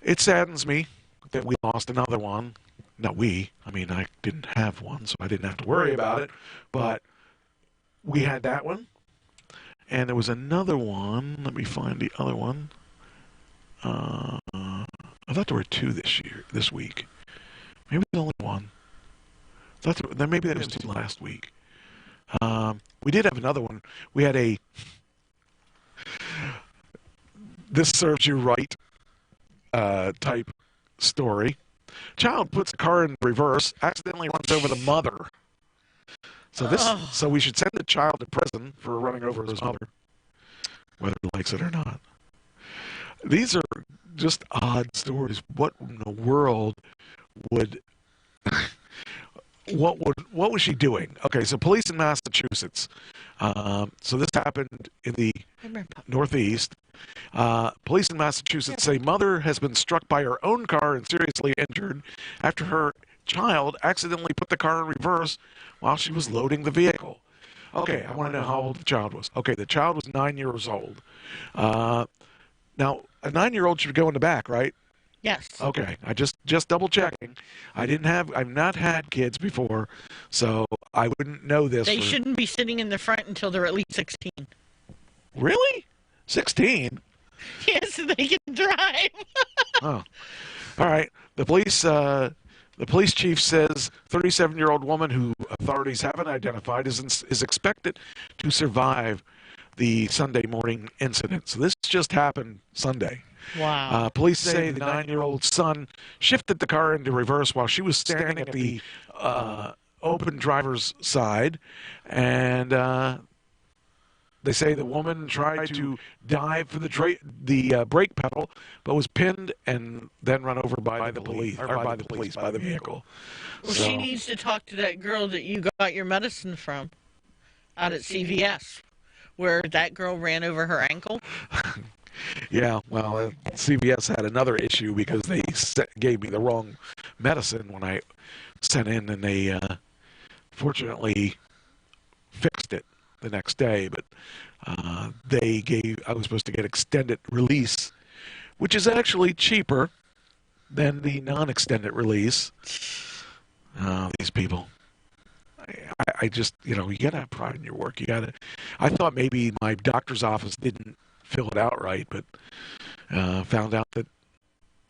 it saddens me that we lost another one. Not we. I didn't have one, so I didn't have to worry about it. But we had that one. And there was another one. Let me find the other one. I thought there were two this week. Maybe there's only one. Maybe there was two last week. We did have another one. We had a this serves you right type story. Child puts a car in reverse, accidentally runs over the mother. So we should send the child to prison for running over his mother, whether he likes it or not. These are just odd stories. What in the world would what was she doing? Okay, so police in Massachusetts. So this happened in the Northeast. Police in Massachusetts say mother has been struck by her own car and seriously injured after her child accidentally put the car in reverse while she was loading the vehicle. Okay, I want to know how old the child was. Okay, the child was 9 years old. Now, a 9-year-old should go in the back, right? Yes. Okay, I just double checking. I've not had kids before, so I wouldn't know this. They shouldn't be sitting in the front until they're at least 16. Really? 16? Yes, they can drive. Oh, all right. The police chief says 37-year-old woman who authorities haven't identified is expected to survive the Sunday morning incident. So this just happened Sunday. Wow. Police say the 9-year-old son shifted the car into reverse while she was standing at the open driver's side, and they say the woman tried to dive for the brake pedal, but was pinned and then run over by the vehicle. Well, she needs to talk to that girl that you got your medicine from out at CVS, where that girl ran over her ankle. Yeah, well, CVS had another issue because they gave me the wrong medicine when I sent in, and they fortunately fixed it the next day. But I was supposed to get extended release, which is actually cheaper than the non-extended release. These people. I just, you gotta have pride in your work. I thought maybe my doctor's office didn't fill it out right, but found out that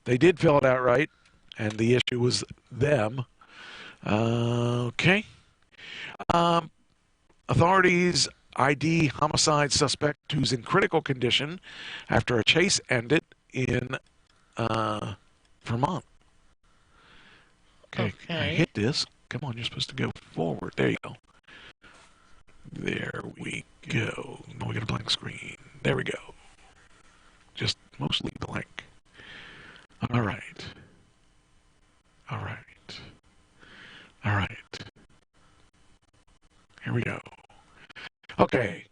they did fill it out right, and the issue was them. Okay. Authorities ID homicide suspect who's in critical condition after a chase ended in Vermont. Okay. I hit this. Come on, you're supposed to go forward. There you go. There we go. No, we got a blank screen. There we go. Just mostly blank. All right. All right. All right. Here we go. Okay.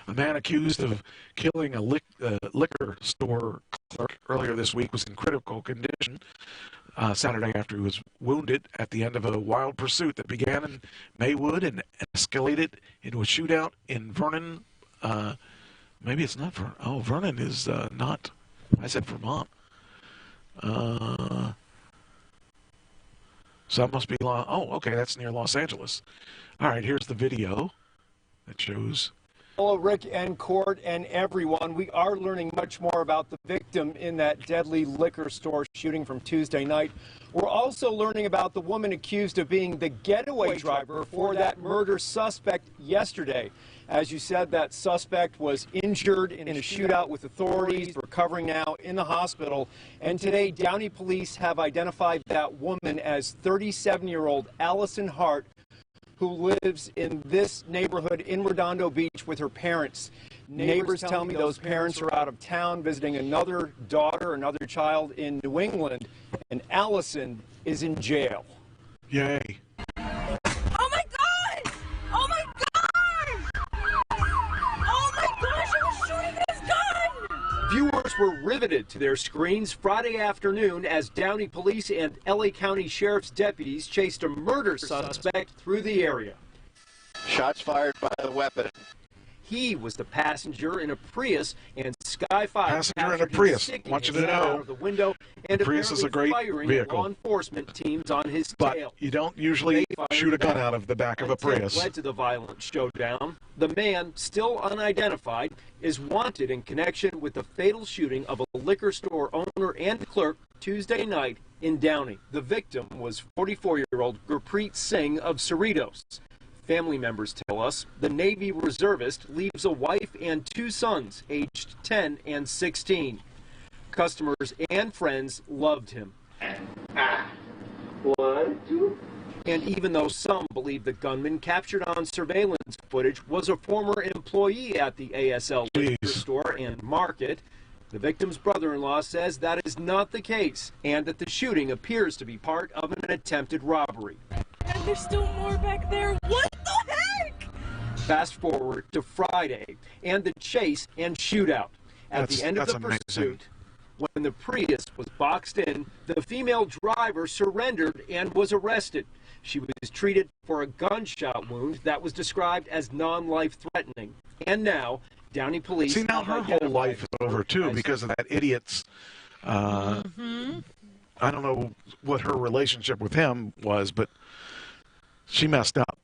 A man accused of killing a liquor store clerk earlier this week was in critical condition Saturday after he was wounded at the end of a wild pursuit that began in Maywood and escalated into a shootout in Vernon. Maybe it's not Vernon. Oh, Vernon is not. I said Vermont. So that must be okay, that's near Los Angeles. All right, here's the video that shows. Hello, Rick and Court and everyone. We are learning much more about the victim in that deadly liquor store shooting from Tuesday night. We're also learning about the woman accused of being the getaway driver for that murder suspect yesterday. As you said, that suspect was injured in a shootout with authorities, recovering now in the hospital. And today, Downey police have identified that woman as 37-year-old Allison Hart, who lives in this neighborhood in Redondo Beach with her parents. Neighbors tell me those parents are out of town visiting another child in New England, and Allison is in jail. Yay. Oh my God! Oh my God! Oh my gosh, he was shooting his gun! Viewers were riveted to their screens Friday afternoon as Downey police and LA County Sheriff's deputies chased a murder suspect through the area. Shots fired by the weapon. He was the passenger in a Prius, and Sky 5 passenger in a Prius. Want you to know, out of the window and Prius is a great vehicle. Law enforcement teams on his tail. But you don't usually shoot a gun out of the back of a Prius. Led to the violent showdown. The man, still unidentified, is wanted in connection with the fatal shooting of a liquor store owner and clerk Tuesday night in Downey. The victim was 44-year-old Gurpreet Singh of Cerritos. Family members tell us the Navy reservist leaves a wife and 2 sons, aged 10 and 16. Customers and friends loved him. 1, 2. And even though some believe the gunman captured on surveillance footage was a former employee at the ASL liquor store and market, the victim's brother-in-law says that is not the case and that the shooting appears to be part of an attempted robbery. And there's still more back there. What the heck? Fast forward to Friday and the chase and shootout. At the end of the pursuit, when the Prius was boxed in, the female driver surrendered and was arrested. She was treated for a gunshot wound that was described as non-life threatening. And now, Downey police... See, now her whole life is over, too, because of that idiot's... I don't know what her relationship with him was, but she messed up.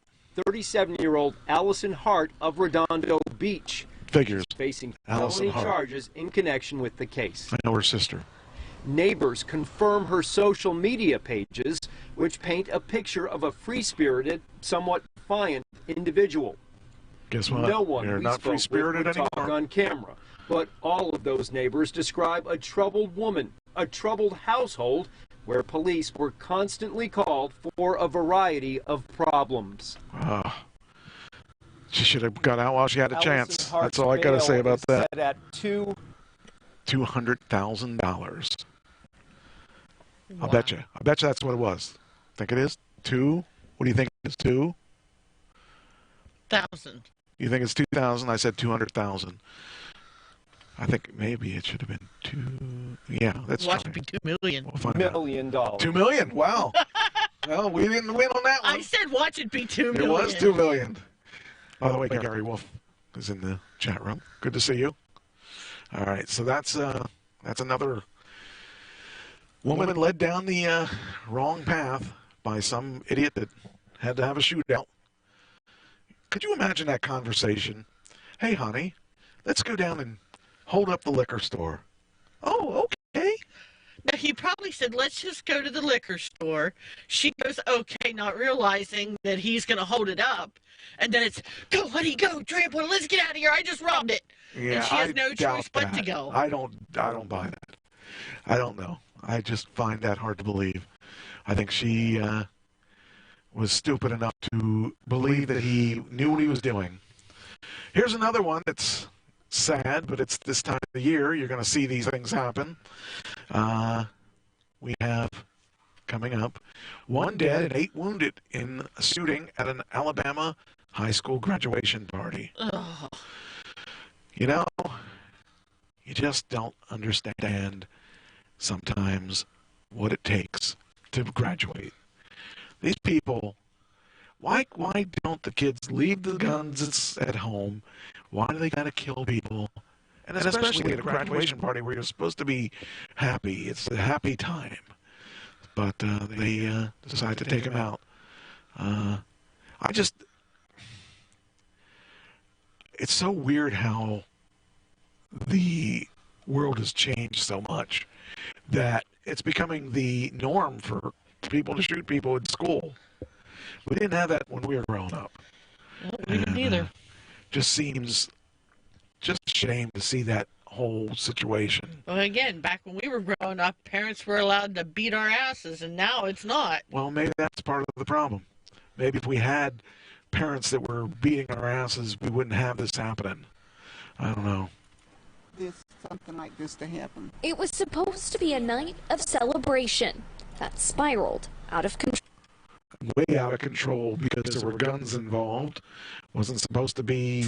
37-year-old Allison Hart of Redondo Beach. Figures. Facing Allison felony Hart. charges in connection with the case. I know her sister. Neighbors confirm her social media pages, which paint a picture of a free-spirited, somewhat defiant individual. Guess what? No one You're we not spoke with free-spirited would talk anymore. on camera, but all of those neighbors describe a troubled woman, a troubled household, where police were constantly called for a variety of problems. She should have got out while she had a Allison chance. Hart's That's all I got to say bail about is that. set at $200,000. I'll bet you. I bet you that's what it was. Think it is? Two? What do you think it is? 1,000. You think it's 2,000? I said 200,000. I think maybe it should have been two. Yeah, that's Watch fine. it be $2 million. We'll find $2 out. million. $2 million. Wow. Well, we didn't win on that one. I said watch it be $2 million. It was $2 million. By the way, Gary Wolf is in the chat room. Good to see you. All right, so that's another woman led down the wrong path by some idiot that had to have a shootout. Could you imagine that conversation? Hey, honey, let's go down and hold up the liquor store. Oh, okay. Now, he probably said, let's just go to the liquor store. She goes, okay, not realizing that he's going to hold it up. And then it's, go, honey, go, trample, let's get out of here. I just robbed it. Yeah, and she has I no doubt choice but to that. go. I don't buy that. I don't know. I just find that hard to believe. I think she was stupid enough to believe that he knew what he was doing. Here's another one that's sad, but it's this time of the year. You're going to see these things happen. We have, coming up, 1 dead and 8 wounded in a shooting at an Alabama high school graduation party. Ugh. You know, you just don't understand sometimes what it takes to graduate. These people, why don't the kids leave the guns at home? Why do they gotta kill people? And especially at a graduation party where you're supposed to be happy. It's a happy time. But they decide to take them out. It's so weird how the world has changed so much that it's becoming the norm for people to shoot people in school. We didn't have that when we were growing up. No, we didn't either. Just seems just a shame to see that whole situation. Well, again, back when we were growing up, parents were allowed to beat our asses, and now it's not. Well, maybe that's part of the problem. Maybe if we had parents that were beating our asses, we wouldn't have this happening. I don't know. Something like this to happen. It was supposed to be a night of celebration that spiraled out of control. Way out of control because there were guns involved. Wasn't supposed to be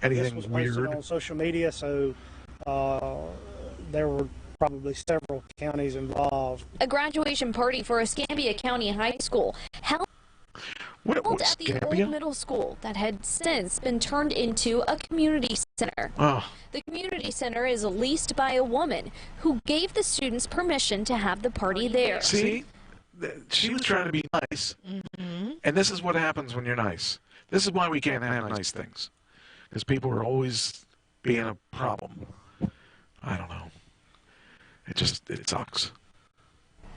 anything this was weird. posted on social media, so there were probably several counties involved. A graduation party for Escambia County High School held at the old middle school that had since been turned into a community center. Oh. The community center is leased by a woman who gave the students permission to have the party there. See, she was trying to be nice, and this is what happens when you're nice. This is why we can't have nice things, because people are always being a problem. I don't know. It sucks.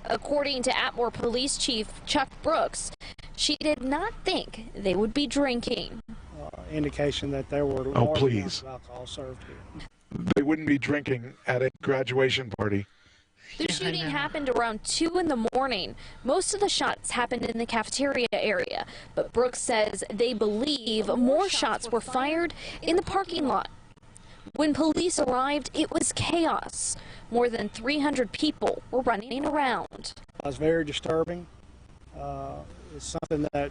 According to Atmore Police Chief Chuck Brooks, she did not think they would be drinking. Indication that there were Oh, large please. amounts of alcohol served here. They wouldn't be drinking at a graduation party. The shooting happened around 2 in the morning. Most of the shots happened in the cafeteria area, but Brooks says they believe more shots were fired in the parking lot. When police arrived, it was chaos. More than 300 people were running around. It was very disturbing. It's something that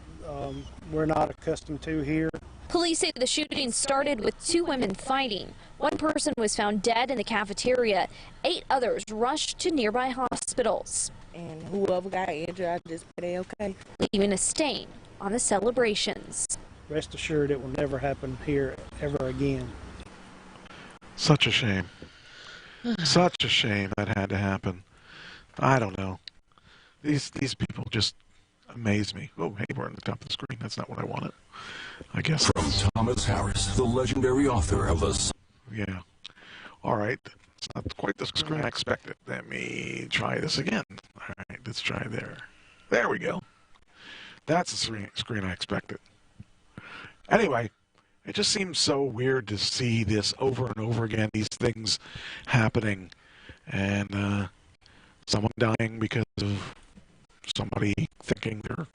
we're not accustomed to here. Police say the shooting started with 2 women fighting. One person was found dead in the cafeteria. 8 others rushed to nearby hospitals. And whoever got injured, I just pray they okay. Leaving a stain on the celebrations. Rest assured it will never happen here ever again. Such a shame. Such a shame that had to happen. I don't know. These people just amaze me. Oh, hey, we're on the top of the screen. That's not what I wanted. I guess. From Thomas Harris, the legendary author of the... Yeah. All right. It's not quite the screen I expected. Let me try this again. All right, let's try there. There we go. That's the screen I expected. Anyway, it just seems so weird to see this over and over again, these things happening, and someone dying because of somebody thinking they're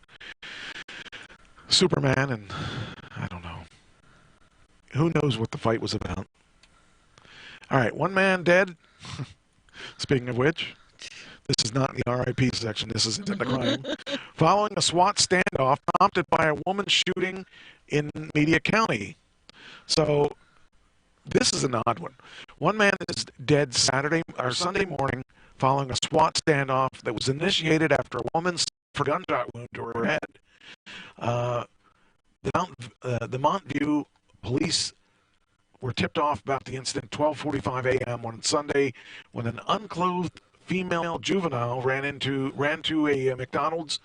Superman, and I don't know. Who knows what the fight was about? All right, 1 man dead. Speaking of which, this is not in the RIP section. This is in the crime. Following a SWAT standoff prompted by a woman shooting in Media County. So this is an odd one. 1 man is dead Sunday morning following a SWAT standoff that was initiated after a woman suffered a gunshot wound to her head. The Montview police were tipped off about the incident 12:45 a.m. on Sunday when an unclothed female juvenile ran to a McDonald's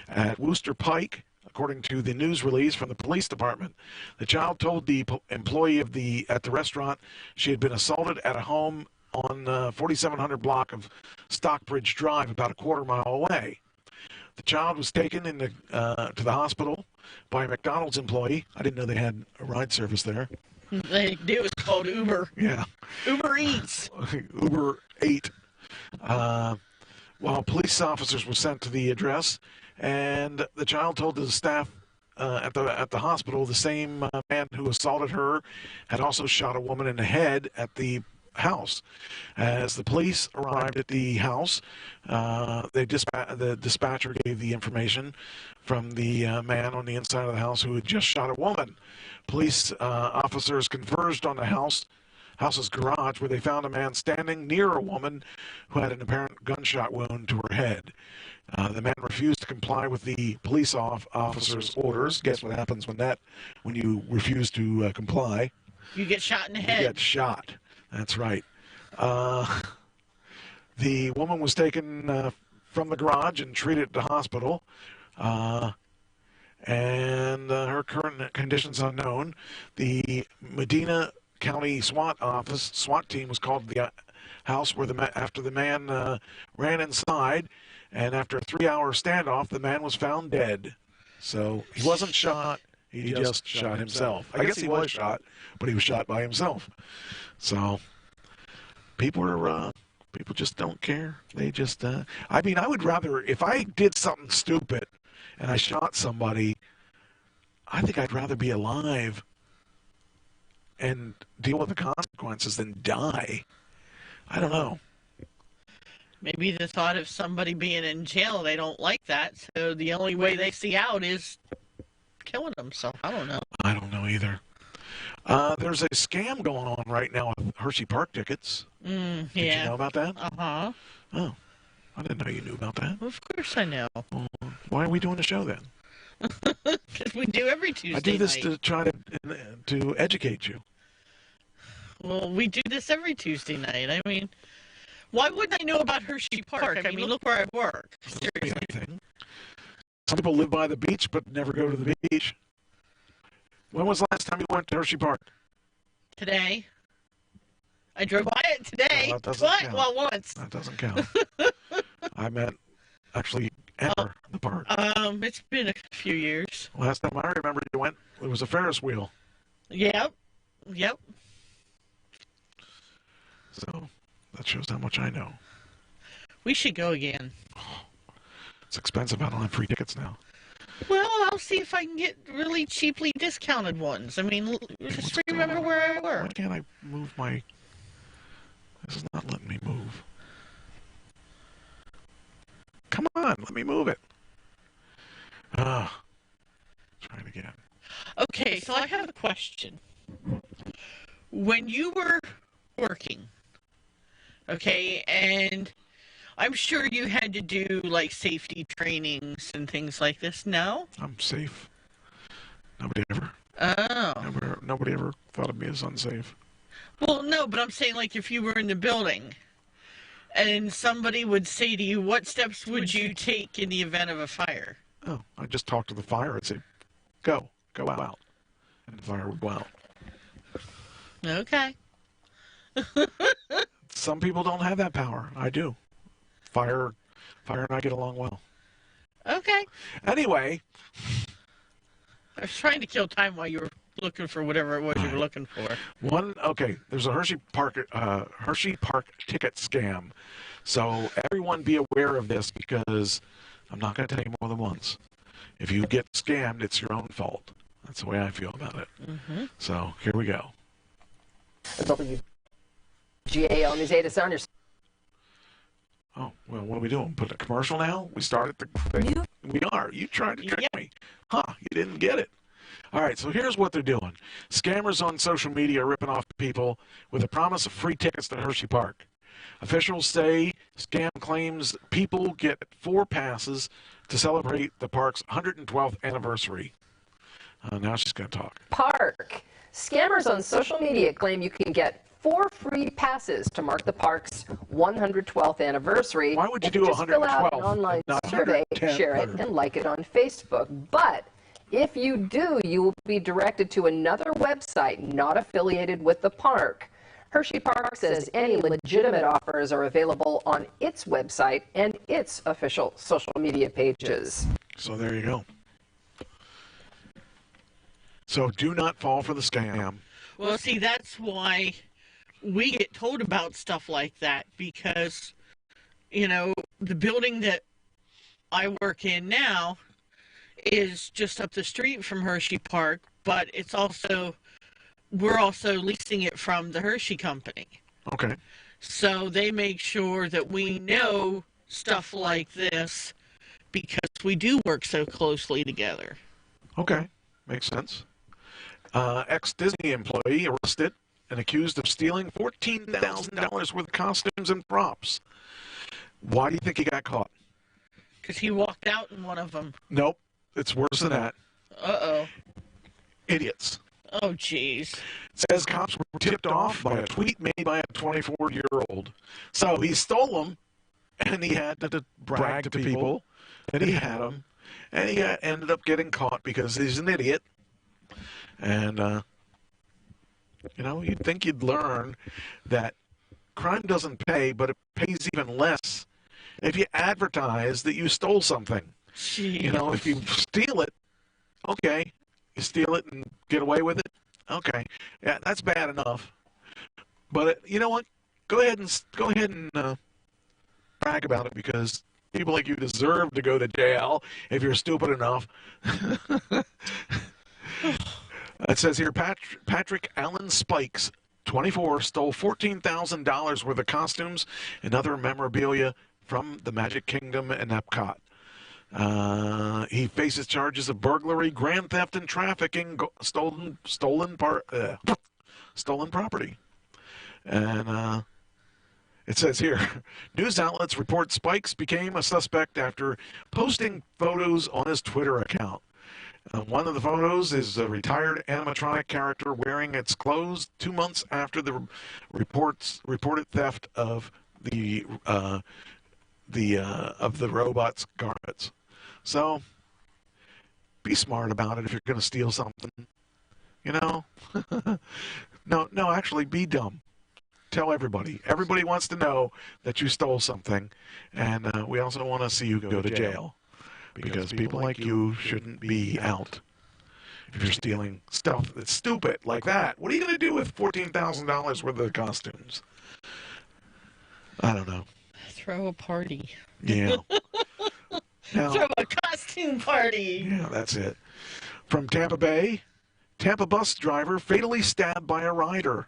at Wooster Pike. According to the news release from the police department, the child told the employee at the restaurant she had been assaulted at a home on 4700 block of Stockbridge Drive, about a quarter-mile away. The child was taken to the hospital by a McDonald's employee. I didn't know they had a ride service there. They do. It's called Uber. Yeah. Uber Eats. Uber 8. While police officers were sent to the address, and the child told the staff at the hospital the same man who assaulted her had also shot a woman in the head at the house. As the police arrived at the house, the dispatcher gave the information from the man on the inside of the house who had just shot a woman. Police officers converged on the house's garage, where they found a man standing near a woman who had an apparent gunshot wound to her head. The man refused to comply with the police officer's orders. Guess what happens when you refuse to comply? You get shot in the head. You get shot. That's right. The woman was taken from the garage and treated at the hospital. And her current conditions unknown. The Medina County SWAT team was called to the house after the man ran inside, and after a 3-hour standoff, the man was found dead. So he wasn't shot; he just shot himself. I guess he was shot, but he was shot by himself. So people just don't care. They just. I mean, I would rather, if I did something stupid and I shot somebody, I think I'd rather be alive and deal with the consequences than die. I don't know. Maybe the thought of somebody being in jail, they don't like that, so the only way they see out is killing themselves. I don't know. I don't know either. There's a scam going on right now with Hershey Park tickets. Did you know about that? Uh-huh. Oh, I didn't know you knew about that. Of course I know. Well, why are we doing the show then? Because we do every Tuesday I do this night. to try to educate you. Well, we do this every Tuesday night. I mean, why wouldn't I know about Hershey Park? I mean, look where I work. Seriously. Some people live by the beach but never go to the beach. When was the last time you went to Hershey Park? Today. I drove by it today. No, that doesn't count. Well, once. That doesn't count. I meant actually enter the park. It's been a few years. Last time I remember you went, it was a Ferris wheel. Yep. So that shows how much I know. We should go again. It's expensive. I don't have free tickets now. Well, I'll see if I can get really cheaply discounted ones. I mean, just remember where I were. Why can't I move my... This is not letting me move. Come on, let me move it. Try it again. Okay, so I have a question. When you were working, okay, and I'm sure you had to do, like, safety trainings and things like this, no? I'm safe. Nobody ever... Oh. Nobody ever thought of me as unsafe. Well, no, but I'm saying, like, if you were in the building and somebody would say to you, what steps would you take in the event of a fire? Oh, I just talk to the fire and say, go out. And the fire would go out. Okay. Some people don't have that power. I do. Fire and I get along well. Okay. Anyway. I was trying to kill time while you were looking for whatever it was you were looking for. Okay, there's a Hershey Park ticket scam. So everyone be aware of this because I'm not going to tell you more than once. If you get scammed, it's your own fault. That's the way I feel about it. Mm-hmm. So here we go. WGAL News 8 is on your... Oh, well, what are we doing? Put a commercial now? We started the thing. We are. You tried to trick me. Huh, you didn't get it. All right, so here's what they're doing. Scammers on social media are ripping off people with a promise of free tickets to Hershey Park. Officials say scam claims people get 4 passes to celebrate the park's 112th anniversary. Now she's going to talk. Park. Scammers on social media claim you can get 4 free passes to mark the park's 112th anniversary. Why would you do just 112? Fill out an online survey, share it, and like it on Facebook. But if you do, you will be directed to another website not affiliated with the park. Hershey Park says any legitimate offers are available on its website and its official social media pages. So there you go. So do not fall for the scam. Well, see, that's why we get told about stuff like that because, you know, the building that I work in now is just up the street from Hershey Park, but it's also, we're also leasing it from the Hershey Company. Okay. So they make sure that we know stuff like this because we do work so closely together. Okay. Makes sense. Ex-Disney employee arrested and accused of stealing $14,000 worth of costumes and props. Why do you think he got caught? Because he walked out in one of them. Nope. It's worse than that. Uh-oh. Idiots. Oh, jeez. Says cops were tipped off by a tweet made by a 24-year-old. So he stole them, and he had to brag to people that he had them, and he ended up getting caught because he's an idiot. And, you know, you'd think you'd learn that crime doesn't pay, but it pays even less if you advertise that you stole something. Jeez. You know, if you steal it, okay, you steal it and get away with it, okay, yeah, that's bad enough. But you know what? Go ahead and brag about it because people like you deserve to go to jail if you're stupid enough. It says here, Patrick Allen Spikes, 24, stole $14,000 worth of costumes and other memorabilia from the Magic Kingdom and Epcot. He faces charges of burglary, grand theft, and trafficking stolen property. And it says here, news outlets report Spikes became a suspect after posting photos on his Twitter account. One of the photos is a retired animatronic character wearing its clothes 2 months after the reported theft of the robot's garments. So be smart about it if you're going to steal something. You know? No, actually be dumb. Tell everybody. Everybody wants to know that you stole something, and we also want to see you go to jail. Because people like you shouldn't be out if you're stealing stuff that's stupid like that. What are you going to do with $14,000 worth of costumes? I don't know. That's throw a party. Yeah. Now, Throw a costume party. yeah, that's it. From Tampa Bay, Tampa bus driver fatally stabbed by a rider.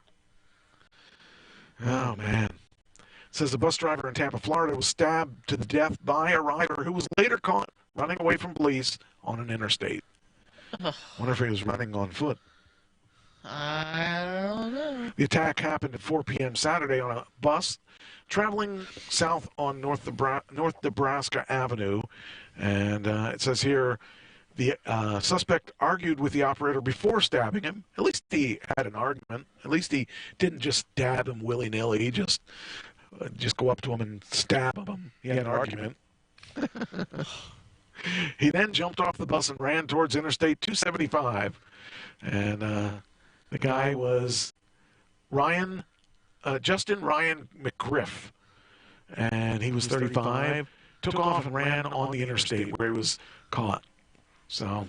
Oh, man. It says the bus driver in Tampa, Florida was stabbed to the death by a rider who was later caught running away from police on an interstate. Wonder if he was running on foot. I don't know. The attack happened at 4 p.m. Saturday on a bus traveling south on North Nebraska Avenue. And it says here the suspect argued with the operator before stabbing him. At least he had an argument. At least he didn't just stab him willy-nilly, just go up to him and stab him. He had an argument. He then jumped off the bus and ran towards Interstate 275. And the guy was Justin Ryan McGriff. And he was 35. Took off and ran on the interstate where he was caught. So,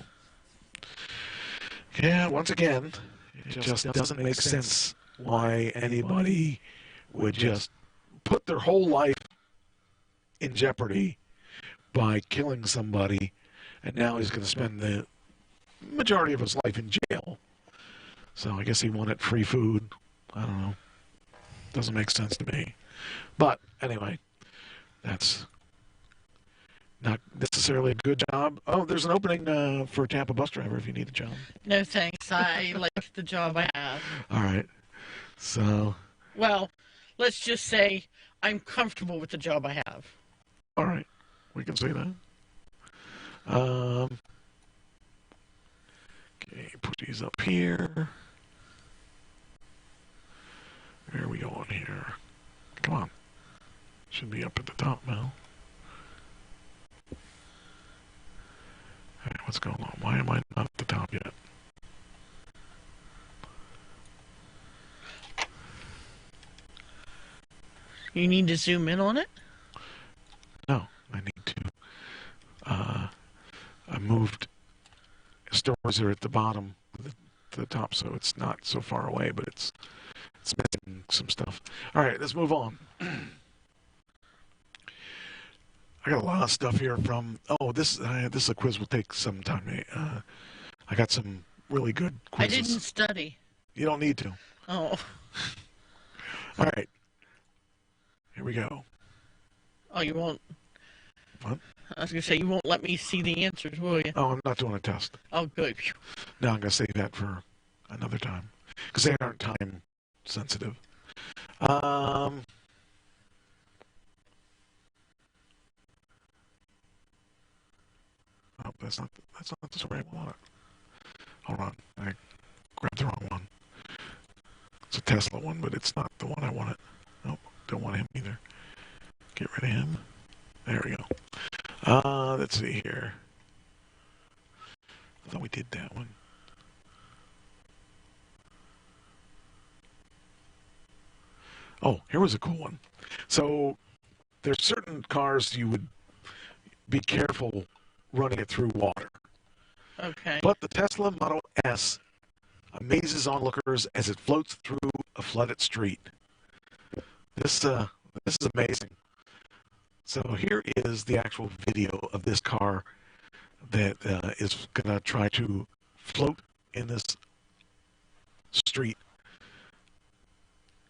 yeah, once again, it just doesn't make sense why anybody would just put their whole life in jeopardy by killing somebody, and now he's going to spend the majority of his life in jail. So I guess he wanted free food. I don't know. Doesn't make sense to me. But anyway, that's not necessarily a good job. Oh, there's an opening for a Tampa bus driver if you need a job. No thanks. I like the job I have. All right. So. Well, let's just say I'm comfortable with the job I have. All right. We can say that. Okay, put these up here. Where are we going here? Come on. Should be up at the top now. All right, what's going on? Why am I not at the top yet? You need to zoom in on it? No, I need to. I moved stores are at the bottom to the top, so it's not so far away, but it's missing some stuff. All right, let's move on. I got a lot of stuff here from. Oh, this is a quiz will take some time. I got some really good quizzes. I didn't study. You don't need to. Oh. All right. Here we go. Oh, you won't. What? I was going to say, you won't let me see the answers, will you? Oh, I'm not doing a test. Oh, good. No, I'm going to save that for another time. Because they aren't time sensitive. Oh, that's not the story I wanted. Hold on. I grabbed the wrong one. It's a Tesla one, but it's not the one I wanted. Nope. Don't want him either. Get rid of him. There we go. Let's see here. I thought we did that one. Oh, here was a cool one. So there's certain cars you would be careful running it through water. Okay. But the Tesla Model S amazes onlookers as it floats through a flooded street. This is amazing. So here is the actual video of this car that is going to try to float in this street.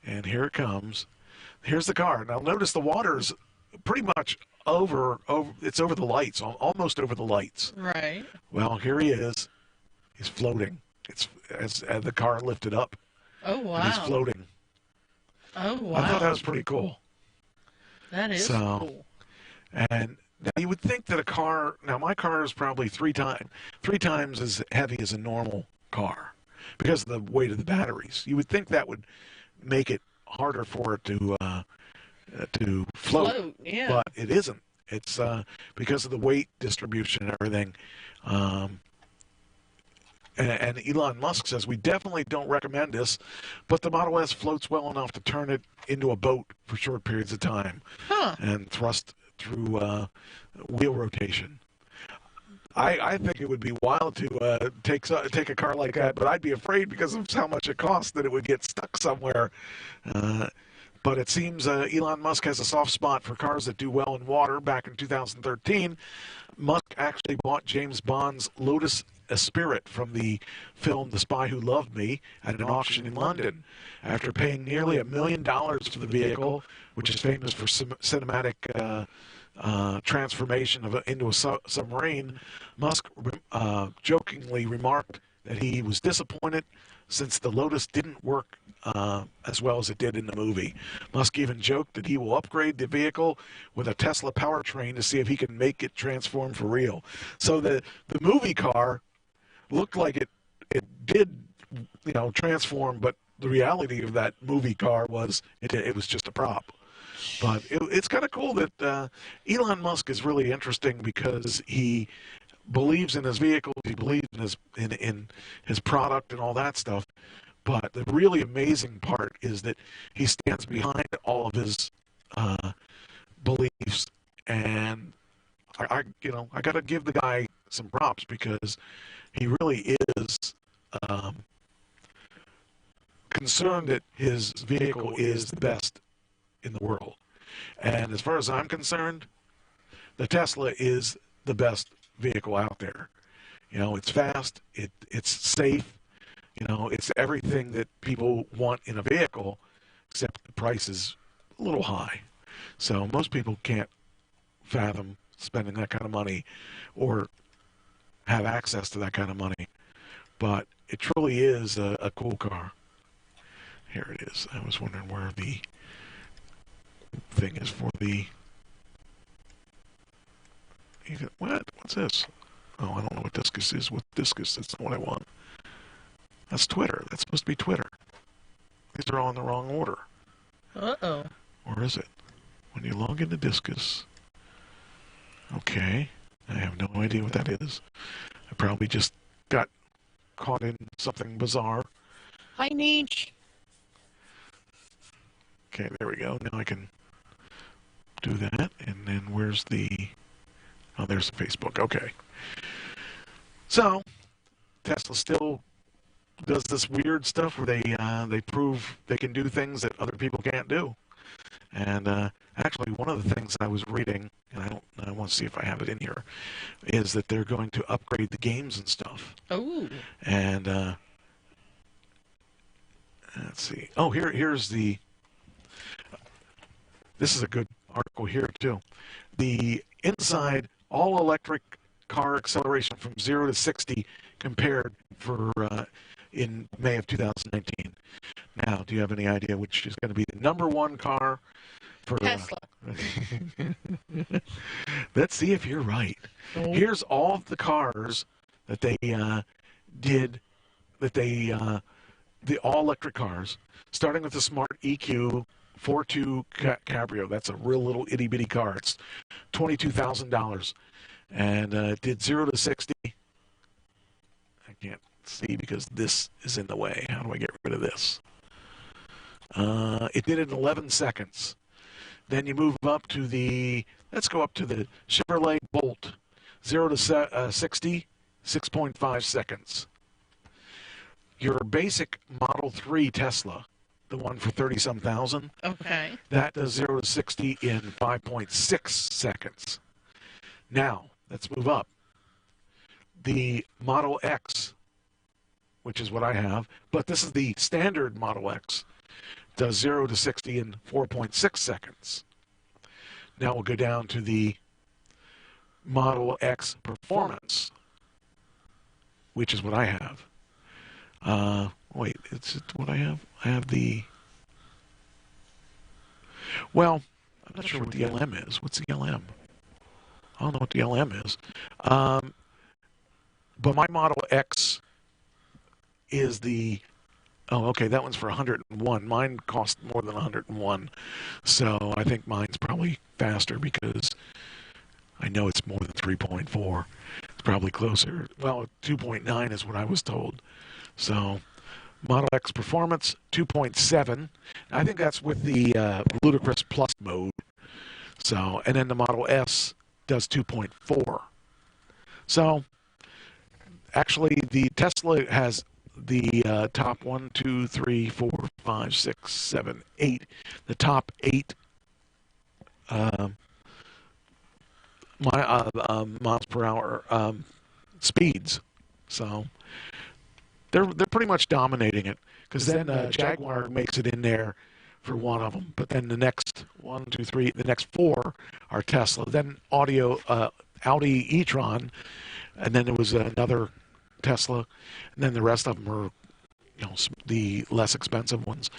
And here it comes. Here's the car. Now notice the water's pretty much over it's over the lights, almost over the lights. Right. Well, here he is. He's floating. It's as the car lifted up. Oh, wow. And he's floating. Oh, wow. I thought that was pretty cool. That is cool. And now you would think that a car, now my car is probably three times as heavy as a normal car because of the weight of the batteries. You would think that would make it harder for it to float, yeah. But it isn't. It's because of the weight distribution and everything. And Elon Musk says, we definitely don't recommend this, but the Model S floats well enough to turn it into a boat for short periods of time and thrust through wheel rotation. I think it would be wild to take a car like that, but I'd be afraid because of how much it costs that it would get stuck somewhere. But it seems Elon Musk has a soft spot for cars that do well in water. Back in 2013, Musk actually bought James Bond's Lotus Esprit from the film The Spy Who Loved Me at an auction in London. After paying nearly $1 million for the vehicle, which is famous for cinematic transformation into a submarine, Musk jokingly remarked that he was disappointed since the Lotus didn't work as well as it did in the movie. Musk even joked that he will upgrade the vehicle with a Tesla powertrain to see if he can make it transform for real. So the movie car looked like it did, transform, but the reality of that movie car was it was just a prop. But it's kind of cool that Elon Musk is really interesting because he believes in his vehicles, he believes in his product and all that stuff. But the really amazing part is that he stands behind all of his beliefs, and I got to give the guy some props because he really is concerned that his vehicle is the best in the world. And as far as I'm concerned, the Tesla is the best vehicle out there. It's fast, it's safe, it's everything that people want in a vehicle, except the price is a little high. So most people can't fathom spending that kind of money or have access to that kind of money. But it truly is a cool car. Here it is. I was wondering where the thing is for the... What? What's this? Oh, I don't know what Discus is. What Discus? That's not what I want. That's Twitter. That's supposed to be Twitter. These are all in the wrong order. Uh-oh. Or is it? When you log into Discus... Okay. I have no idea what that is. I probably just got caught in something bizarre. Hi, Niche. Okay, there we go. Now I can do that. And then where's the... Oh, there's the Facebook. Okay. So, Tesla still does this weird stuff where they prove they can do things that other people can't do. And actually, one of the things I was reading, and I want to see if I have it in here, is that they're going to upgrade the games and stuff. Oh. And let's see. Oh, here's the... This is a good article here, too. The inside all-electric car acceleration from 0 to 60 compared for in May of 2019. Now, do you have any idea which is going to be the number one car for Tesla? Let's see if you're right. Oh. Here's all of the cars that they did, the all-electric cars, starting with the Smart EQ 4.2 Cabrio. That's a real little itty-bitty car. It's $22,000. And it did 0 to 60. I can't see because this is in the way. How do I get rid of this? It did it in 11 seconds. Then you move up to let's go up to the Chevrolet Bolt. 0 to 60, 6.5 seconds. Your basic Model 3 Tesla, the one for 30-some thousand. Okay. That does 0 to 60 in 5.6 seconds. Now, let's move up. The Model X, which is what I have, but this is the standard Model X, does 0 to 60 in 4.6 seconds. Now we'll go down to the Model X Performance, which is what I have. Wait, it's what I have? I have the... Well, I'm not sure what the LM is. What's the LM? I don't know what the LM is. But my Model X is the... Oh, okay, that one's for 101. Mine cost more than 101. So I think mine's probably faster because I know it's more than 3.4. It's probably closer. Well, 2.9 is what I was told. So Model X Performance, 2.7. I think that's with the Ludicrous Plus mode. So, and then the Model S does 2.4. So, actually, the Tesla has the top 1, 2, 3, 4, 5, 6, 7, 8. The top 8 miles per hour speeds. So they're pretty much dominating it, because then Jaguar makes it in there for one of them, but then the next 1, 2, 3, the next 4 are Tesla. Then Audi e-tron, and then there was another Tesla, and then the rest of them are, the less expensive ones.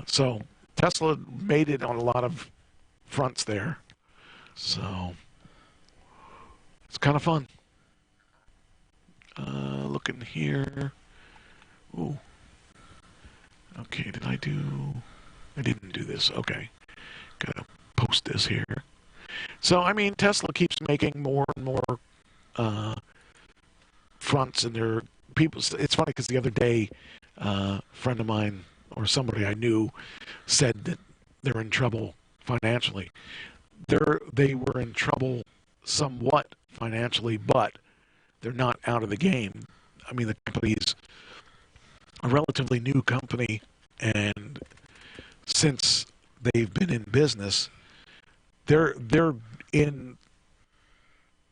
So Tesla made it on a lot of fronts there. So it's kind of fun. Looking here. Ooh. Okay, I didn't do this. Okay. Gotta post this here. So, I mean, Tesla keeps making more and more fronts, and their people. It's funny because the other day, a friend of mine or somebody I knew said that they're in trouble financially. They were in trouble somewhat financially, but they're not out of the game. I mean, the company's a relatively new company, and since they've been in business, they're doing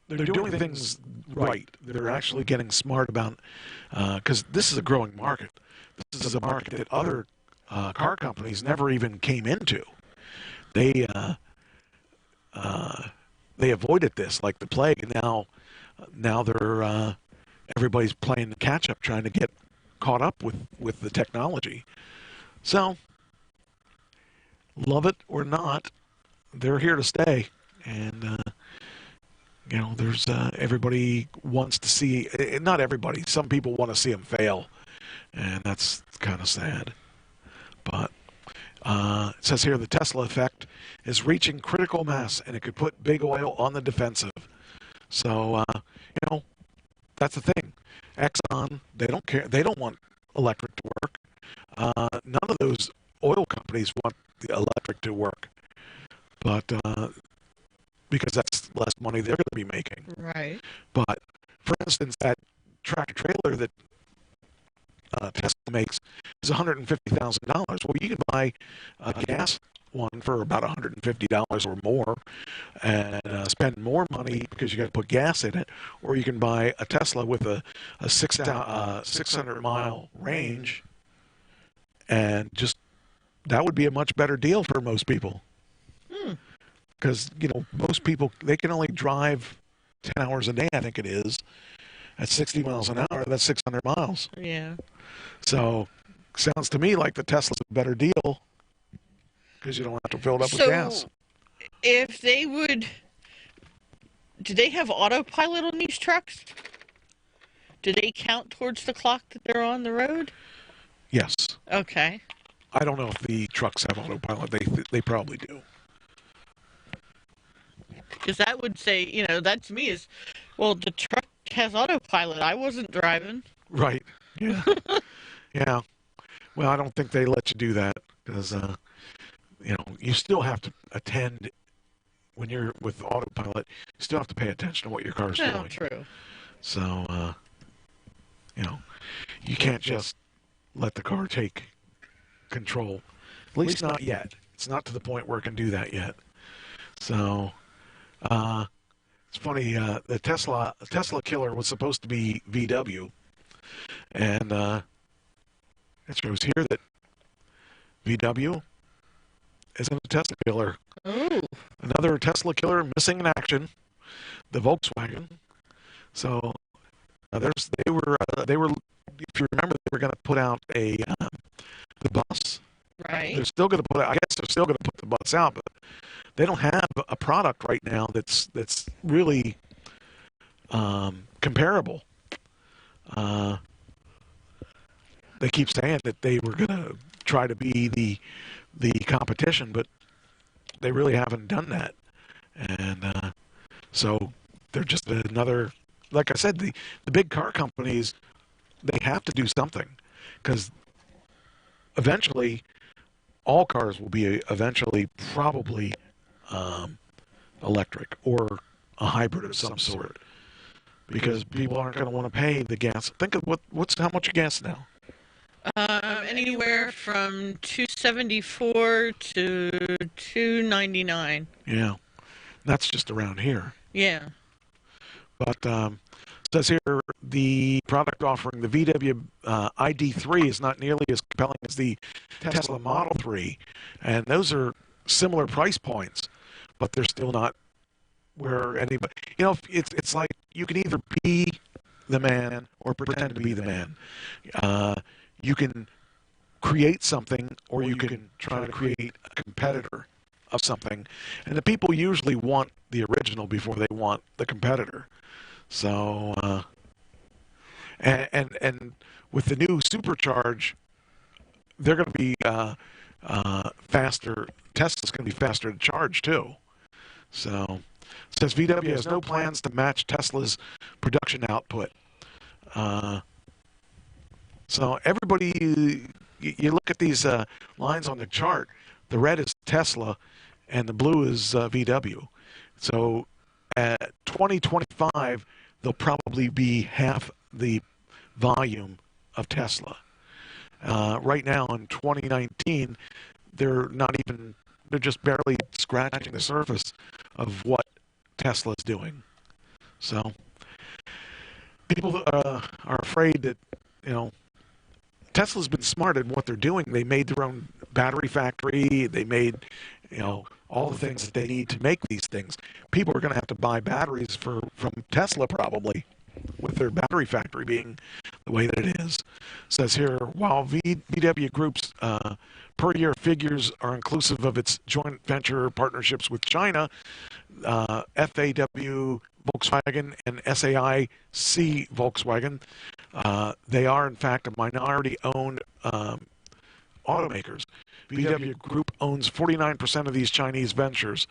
things right. They're actually getting smart about, because this is a growing market. This is a market that other car companies never even came into. They avoided this like the plague, and now they're everybody's playing the catch up, trying to get caught up with the technology. So, love it or not, they're here to stay, and there's everybody wants to see. Not everybody. Some people want to see them fail, and that's kind of sad. But it says here the Tesla effect is reaching critical mass, and it could put big oil on the defensive. So that's the thing. Exxon, they don't care. They don't want electric to work. None of those oil companies want the electric to work, but because that's less money they're going to be making. Right. But for instance, that tractor trailer that Tesla makes is $150,000. Well, you can buy a gas one for about $150 or more, and spend more money because you got to put gas in it, or you can buy a Tesla with a 600-mile range, and just that would be a much better deal for most people. Because most people, they can only drive 10 hours a day, I think it is. At 60 miles an hour, that's 600 miles. Yeah. So, sounds to me like the Tesla's a better deal, because you don't have to fill it up with gas. If they would, do they have autopilot on these trucks? Do they count towards the clock that they're on the road? Yes. Okay. I don't know if the trucks have autopilot. They probably do. Because that would say, that to me is, well, the truck has autopilot. I wasn't driving. Right. Yeah. Yeah. Well, I don't think they let you do that, because, you still have to attend when you're with autopilot. You still have to pay attention to what your car's doing. True. So, you can't just let the car take control. At least not yet. It's not to the point where it can do that yet. So, it's funny. The Tesla killer was supposed to be VW, and it shows here that VW isn't a Tesla killer. Ooh. Another Tesla killer missing in action, the Volkswagen. So they were if you remember, they were going to put out the bus. Right. They're still going to put. I guess they're still going to put the bus out, but they don't have a product right now that's really comparable. They keep saying that they were going to try to be the competition, but they really haven't done that. And so they're just another, like I said, the big car companies, they have to do something, because eventually all cars will be eventually probably electric or a hybrid of some sort, because people aren't going to want to pay the gas. Think of what's how much gas now? Anywhere from $2.74 to $2.99. Yeah, that's just around here. Yeah. But it says here the product offering, the VW ID3, is not nearly as compelling as the Tesla Model 3, and those are similar price points, but they're still not where anybody. You know, it's like you can either be the man or pretend to be the man. You can create something, or you can try to create a competitor of something, and the people usually want the original before they want the competitor. So, and with the new Supercharge, they're going to be faster. Tesla's going to be faster to charge too. So, it says VW has no plans to match Tesla's production output. So everybody, you look at these lines on the chart. The red is Tesla, and the blue is VW. So at 2025, they'll probably be half the volume of Tesla. Right now in 2019, they're just barely scratching the surface of what Tesla's doing. So people are afraid that, you know, Tesla's been smart in what they're doing. They made their own battery factory. They made, you know, all the things that they need to make these things. People are going to have to buy batteries from Tesla probably, with their battery factory being the way that it is. It says here, while VW Group's per year figures are inclusive of its joint venture partnerships with China, FAW Volkswagen and SAIC Volkswagen, they are in fact a minority-owned automakers. VW Group owns 49% of these Chinese ventures,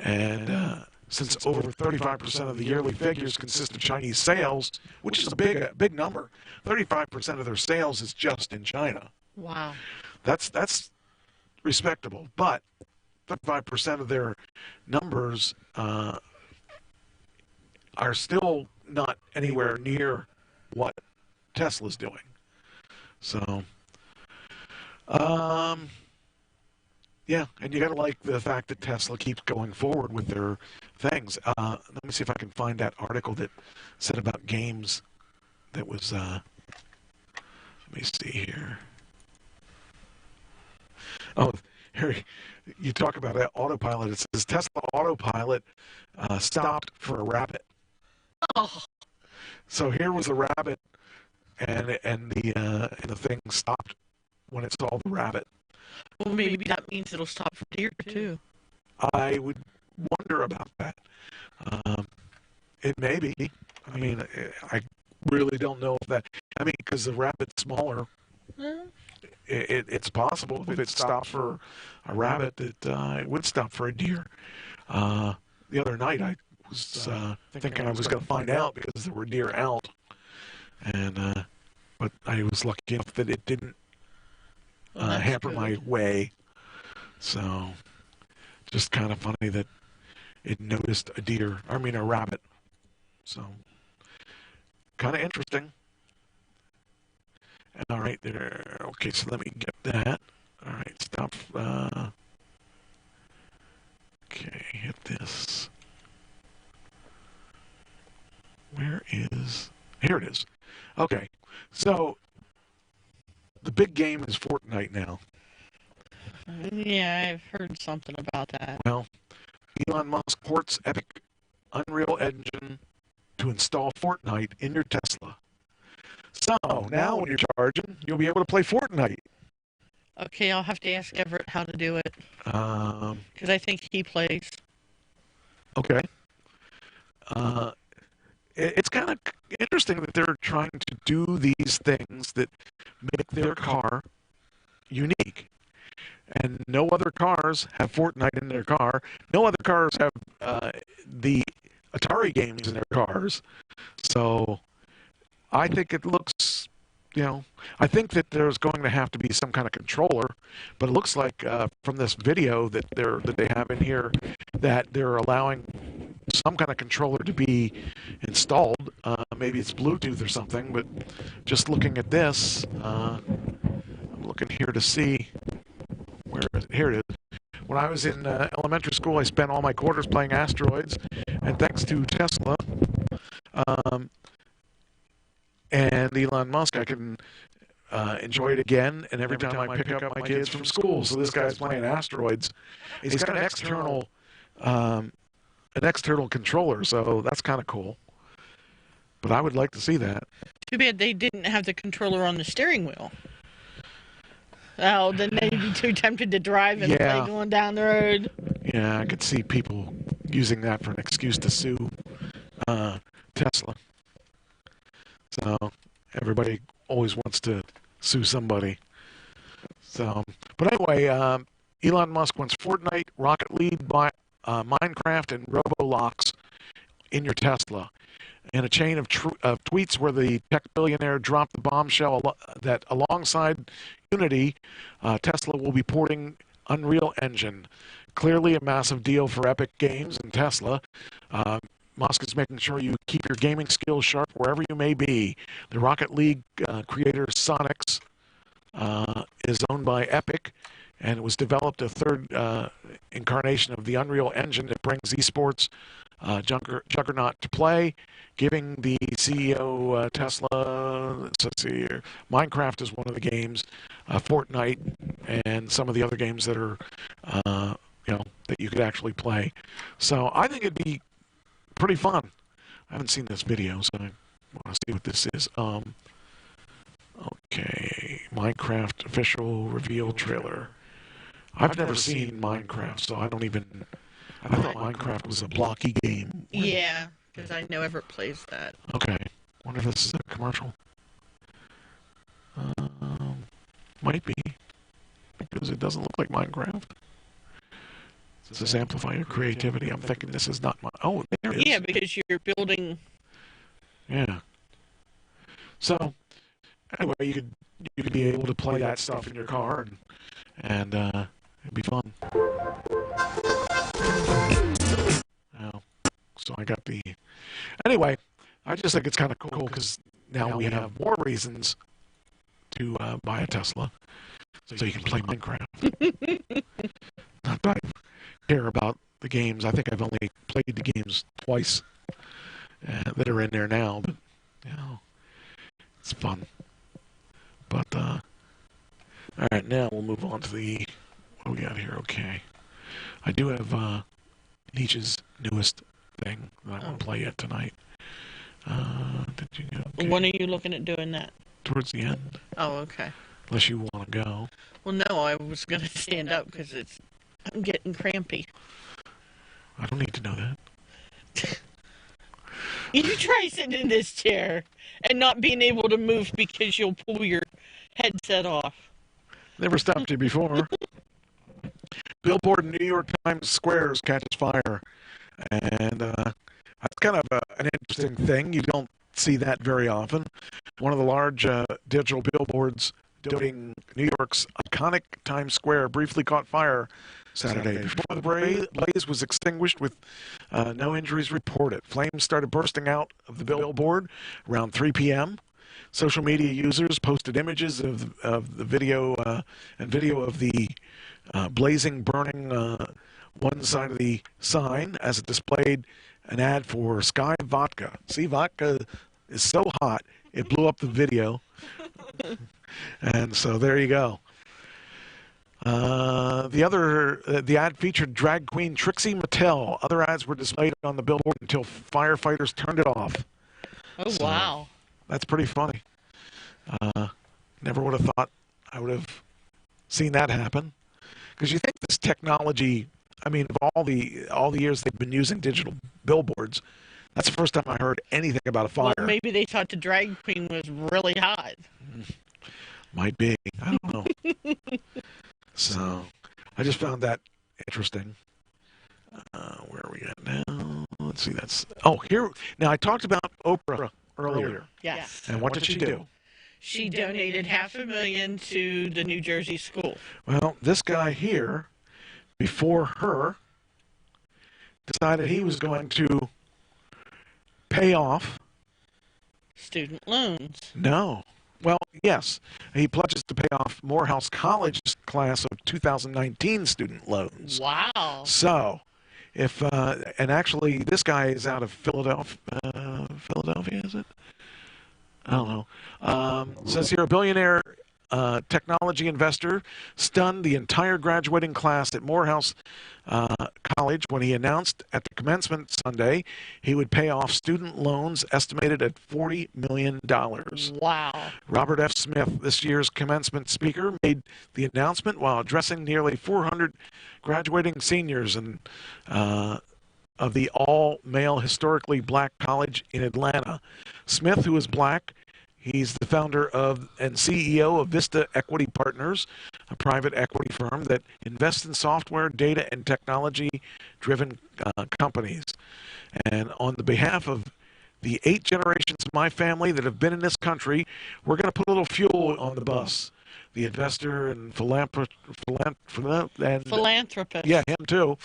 and since over 35% of the yearly figures consist of Chinese sales, which is a big number, 35% of their sales is just in China. Wow. That's respectable, but 35% of their numbers are still not anywhere near what Tesla's doing. So, yeah, and you got to like the fact that Tesla keeps going forward with their things. Let me see if I can find that article that said about games that was, let me see here. Oh, here, you talk about that autopilot. It says Tesla autopilot stopped for a rabbit. Oh. So here was a rabbit, and the thing stopped when it saw the rabbit. Well, maybe that means it'll stop for deer too. I would wonder about that. It may be. I mean, I really don't know if that. I mean, because the rabbit's smaller. It's possible if it stopped for a rabbit that it would stop for a deer. The other night I was thinking I was going to find out because there were deer out, and but I was lucky enough that it didn't hamper my way. So just kind of funny that it noticed a rabbit. So kind of interesting. All right, there. Okay, so let me get that. All right, stop. Okay, hit this. Where is... Here it is. Okay, so the big game is Fortnite now. Yeah, I've heard something about that. Well, Elon Musk ports Epic Unreal Engine to install Fortnite in your Tesla. So now when you're charging, you'll be able to play Fortnite. Okay, I'll have to ask Everett how to do it. Because I think he plays. Okay. It's kind of interesting that they're trying to do these things that make their car unique. And no other cars have Fortnite in their car. No other cars have the Atari games in their cars. So I think it looks, I think that there's going to have to be some kind of controller, but it looks like from this video that they have in here that they're allowing some kind of controller to be installed. Maybe it's Bluetooth or something, but just looking at this, I'm looking here to see, where is it? Here it is. When I was in elementary school, I spent all my quarters playing Asteroids, and thanks to Tesla and Elon Musk, I can enjoy it again, and every time I pick up my kids from school. So this guy's playing Asteroids. He's got an external controller, so that's kind of cool. But I would like to see that. Too bad they didn't have the controller on the steering wheel. Oh, then they'd be too tempted to drive and play going down the road. Yeah, I could see people using that for an excuse to sue Tesla. So everybody always wants to sue somebody. So, but anyway, Elon Musk wants Fortnite, Rocket League, Minecraft, and Roblox in your Tesla. In a chain of tweets where the tech billionaire dropped the bombshell that alongside Unity, Tesla will be porting Unreal Engine. Clearly a massive deal for Epic Games and Tesla. Musk is making sure you keep your gaming skills sharp wherever you may be. The Rocket League creator Sonics is owned by Epic, and it was developed a third incarnation of the Unreal Engine that brings esports juggernaut to play, giving the CEO Tesla, let's see here, Minecraft is one of the games, Fortnite, and some of the other games that are, that you could actually play. So I think it'd be pretty fun. I haven't seen this video, so I want to see what this is. Okay, Minecraft official reveal trailer. I've never seen Minecraft, so I don't even... I thought Minecraft was a blocky game. Yeah, because I know Everett plays that. Okay. Wonder if this is a commercial. Might be. Because it doesn't look like Minecraft. It says amplify your creativity. I'm thinking this is not my... Oh, there it is. Yeah, because you're building... Yeah. So, anyway, you could be able to play that stuff in your car, and it'd be fun. So I got the... Anyway, I just think it's kind of cool because now we have more reasons to buy a Tesla so you can play Minecraft. Not that I care about the games. I think I've only played the games twice that are in there now, but, it's fun. But, all right, now we'll move on to the... What do we got here? Okay. I do have Nietzsche's newest thing that I want to play yet tonight. Okay. When are you looking at doing that? Towards the end. Oh, okay. Unless you want to go. Well, no, I was going to stand up because I'm getting crampy. I don't need to know that. You try sitting in this chair and not being able to move because you'll pull your headset off. Never stopped you before. Billboard in New York Times Squares catches fire. And that's kind of an interesting thing. You don't see that very often. One of the large digital billboards denoting New York's iconic Times Square briefly caught fire Saturday. Before the blaze was extinguished with no injuries reported. Flames started bursting out of the billboard around 3 p.m. Social media users posted images of the video and video of the blazing, burning one side of the sign as it displayed an ad for Sky Vodka. See, vodka is so hot, it blew up the video. And so there you go. The ad featured drag queen Trixie Mattel. Other ads were displayed on the billboard until firefighters turned it off. Oh, so, wow. That's pretty funny. Never would have thought I would have seen that happen. Because you think this technology, I mean, of all the years they've been using digital billboards, that's the first time I heard anything about a fire. Well, maybe they thought the drag queen was really hot. Might be. I don't know. So, I just found that interesting. Where are we at now? Let's see. Here. Now, I talked about Oprah earlier. Yes. And what did she do? She donated $500,000 to the New Jersey school. Well, this guy here, before her, decided he was going to pay off. Student loans. No. Well, yes. He pledges to pay off Morehouse College's class of 2019 student loans. Wow. So, if, and actually, this guy is out of Philadelphia. Philadelphia, is it? I don't know. Says here, a billionaire technology investor stunned the entire graduating class at Morehouse College when he announced at the commencement Sunday he would pay off student loans estimated at $40 million. Wow. Robert F. Smith, this year's commencement speaker, made the announcement while addressing nearly 400 graduating seniors and of the all-male historically black college in Atlanta. Smith, who is black, he's the founder of and CEO of Vista Equity Partners, a private equity firm that invests in software, data, and technology-driven companies. And on the behalf of the 8 generations of my family that have been in this country, we're going to put a little fuel on the bus. The investor and philanthropist, yeah, him too,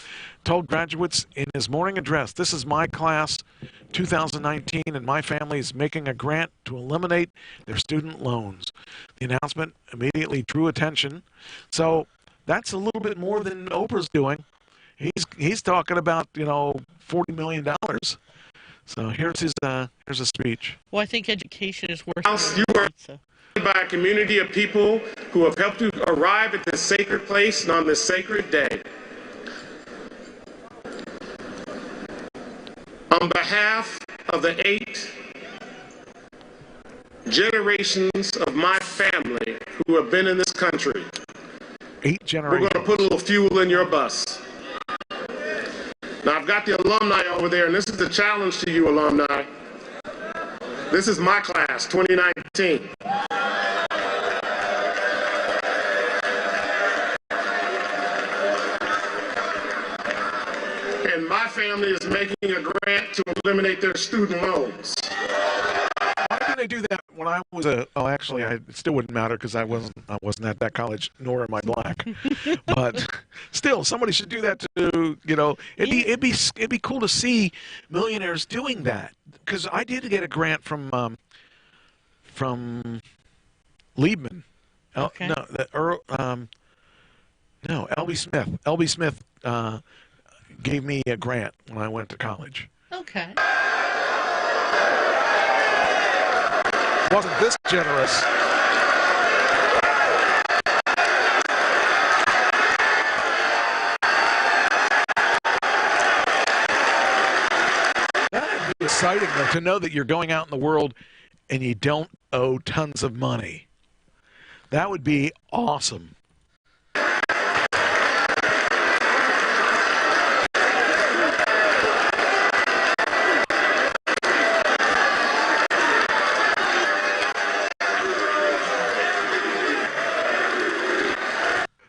told graduates in his morning address, "This is my class 2019, and my family is making a grant to eliminate their student loans." The announcement immediately drew attention. So that's a little bit more than Oprah's doing. He's talking about, $40 million. So here's a speech. Well, I think education is worth You are by a community of people who have helped you arrive at this sacred place and on this sacred day. On behalf of the 8 generations of my family who have been in this country, 8 generations. We're going to put a little fuel in your bus. Now, I've got the alumni over there, and this is the challenge to you, alumni. This is my class, 2019. And my family is making a grant to eliminate their student loans. Why did they do that when I was it still wouldn't matter because I wasn't at that college, nor am I black. But still, somebody should do that to, it'd be cool to see millionaires doing that. Because I did get a grant from Liebman. Okay. L.B. Smith. L.B. Smith gave me a grant when I went to college. Okay. Wasn't this generous. That'd be exciting, though, to know that you're going out in the world and you don't owe tons of money. That would be awesome.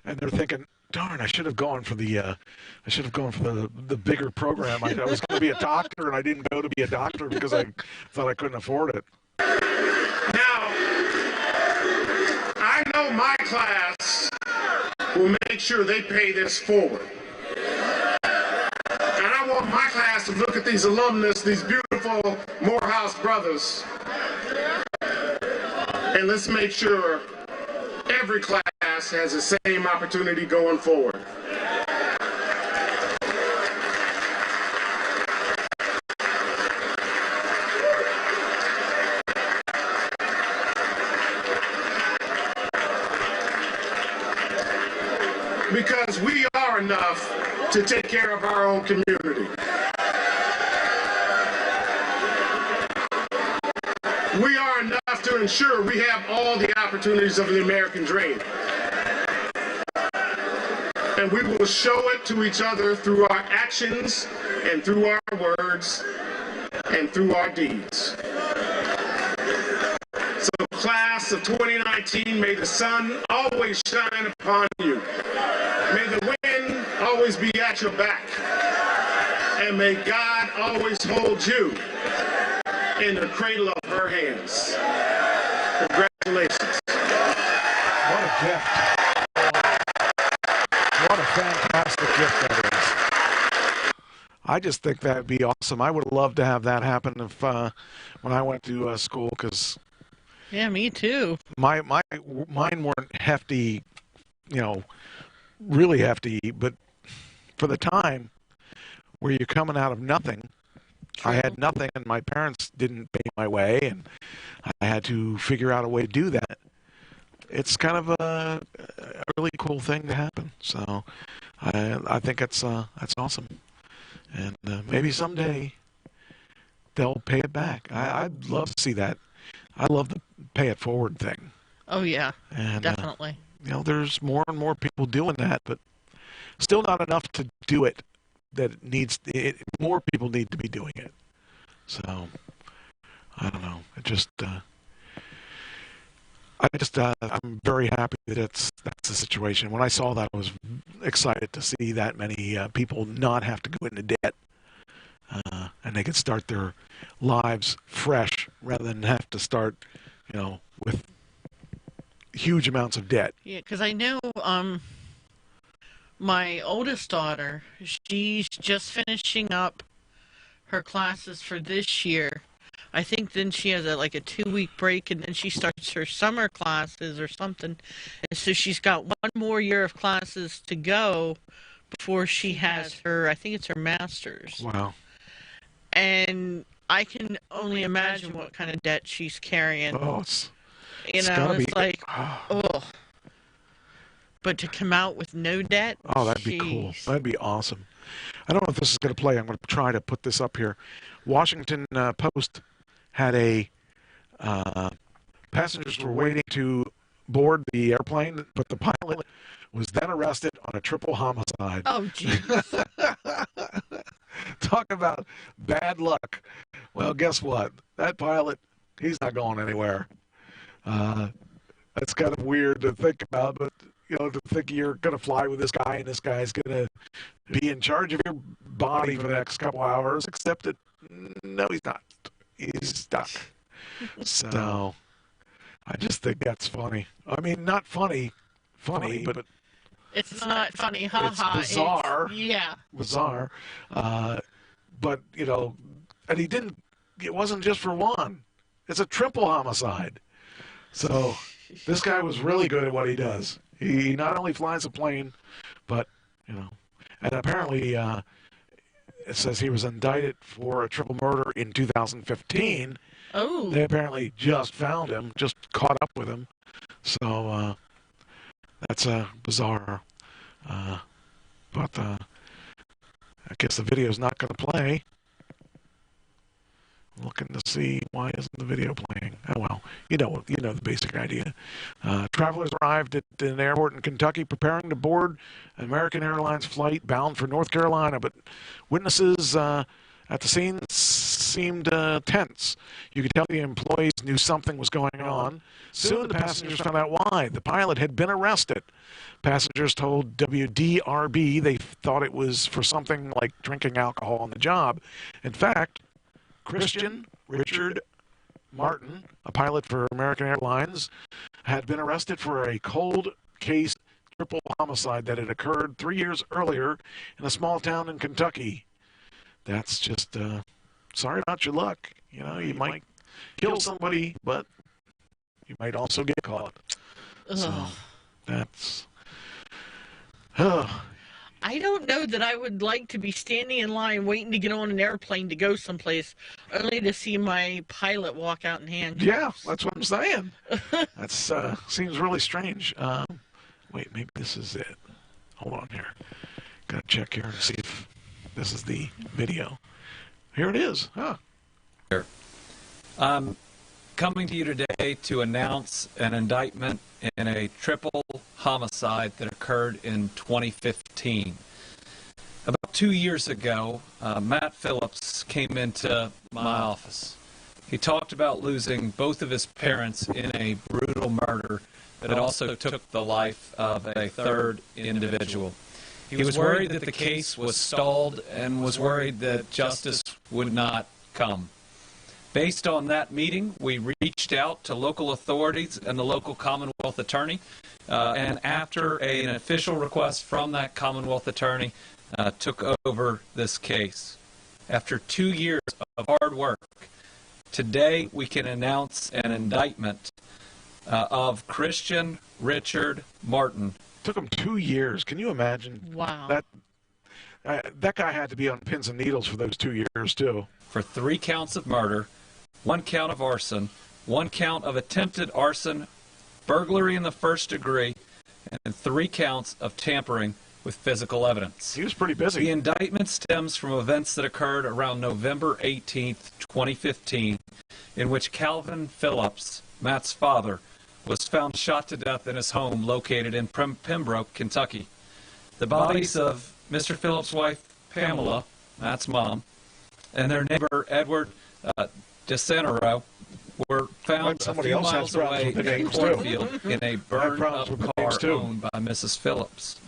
And they're thinking, darn, I should have gone for the bigger program. I was going to be a doctor, and I didn't go to be a doctor because I thought I couldn't afford it. Now, I know my class will make sure they pay this forward. And I want my class to look at these alumnus, these beautiful Morehouse brothers, and let's make sure every class has the same opportunity going forward. Because we are enough to take care of our own community. We are enough to ensure we have all the opportunities of the American dream. And we will show it to each other through our actions and through our words and through our deeds. So class of 2019, may the sun always shine upon you. May the wind always be at your back. And may God always hold you in the cradle of her hands. Congratulations. What a gift. What a fantastic gift that is. I just think that'd be awesome. I would love to have that happen if when I went to school, because Yeah, me too. mine weren't hefty, really hefty, but for the time where you're coming out of nothing, I had nothing, and my parents didn't pay my way, and I had to figure out a way to do that. It's kind of a really cool thing to happen. So I think that's awesome, and maybe someday they'll pay it back. I'd love to see that. I love the pay it forward thing. Oh yeah, And, definitely. There's more and more people doing that, but still not enough to do it. More people need to be doing it. So I don't know. I'm very happy that that's the situation. When I saw that, I was excited to see that many people not have to go into debt, and they could start their lives fresh rather than have to start, with huge amounts of debt. Yeah, because I know my oldest daughter, she's just finishing up her classes for this year. I think then she has a 2-week break, and then she starts her summer classes or something. And so she's got one more year of classes to go before she has her, I think it's her master's. Wow. And I can only imagine what kind of debt she's carrying. Oh, it's gotta be, oh. But to come out with no debt? Oh, that'd be cool. That'd be awesome. I don't know if this is going to play. I'm going to try to put this up here. Washington Post had passengers were waiting to board the airplane, but the pilot was then arrested on a triple homicide. Oh, jeez. Talk about bad luck. Well, guess what? That pilot, he's not going anywhere. That's kind of weird to think about, but to think you're going to fly with this guy and this guy's going to be in charge of your body for the next couple hours, except that, no, he's not. He's stuck. So I just think that's funny. I mean, not funny, but it's not funny, haha. It's bizarre. Yeah. Bizarre. But, and it wasn't just for one. It's a triple homicide. So this guy was really good at what he does. He not only flies a plane, but, and apparently it says he was indicted for a triple murder in 2015. Oh. They apparently just found him, just caught up with him. So that's bizarre. But I guess the video's not going to play. Looking to see why isn't the video playing. Oh well, you know the basic idea. Travelers arrived at an airport in Kentucky preparing to board an American Airlines flight bound for North Carolina, but witnesses at the scene seemed tense. You could tell the employees knew something was going on. Soon the passengers found out why. The pilot had been arrested. Passengers told WDRB they thought it was for something like drinking alcohol on the job. In fact, Christian Richard Martin, a pilot for American Airlines, had been arrested for a cold case triple homicide that had occurred 3 years earlier in a small town in Kentucky. That's just sorry about your luck. You might kill somebody, but you might also get caught. So that's. I don't know that I would like to be standing in line waiting to get on an airplane to go someplace, only to see my pilot walk out in handcuffs. Yeah, that's what I'm saying. That seems really strange. Wait, maybe this is it. Hold on here. Gotta check here and see if this is the video. Here it is. Huh. I'm coming to you today to announce an indictment in a triple homicide that occurred in 2015. About 2 years ago, Matt Phillips came into my office. He talked about losing both of his parents in a brutal murder that also took the life of a third individual. He was worried that the case was stalled and was worried that justice would not come. Based on that meeting, we reached out to local authorities and the local Commonwealth attorney, and after an official request from that Commonwealth attorney, took over this case. After 2 years of hard work, today we can announce an indictment of Christian Richard Martin. Took him 2 years. Can you imagine? Wow. That guy had to be on pins and needles for those 2 years, too. For 3 counts of murder, 1 count of arson, 1 count of attempted arson, burglary in the first degree, and 3 counts of tampering with physical evidence. He was pretty busy. The indictment stems from events that occurred around November 18th, 2015, in which Calvin Phillips, Matt's father, was found shot to death in his home located in Pembroke, Kentucky. The bodies of Mr. Phillips' wife, Pamela, Matt's mom, and their neighbor, Edward DeCenero, were found a few miles away in a cornfield in a burned-up car owned by Mrs. Phillips.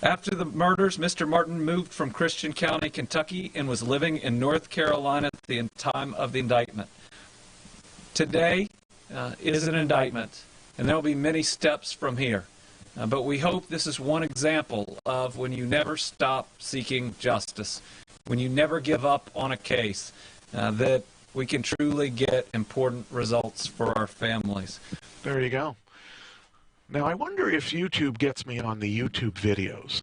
After the murders, Mr. Martin moved from Christian County, Kentucky, and was living in North Carolina at the time of the indictment. Today is an indictment, and there will be many steps from here. But we hope this is one example of when you never stop seeking justice, when you never give up on a case, that we can truly get important results for our families. There you go. Now, I wonder if YouTube gets me on the YouTube videos.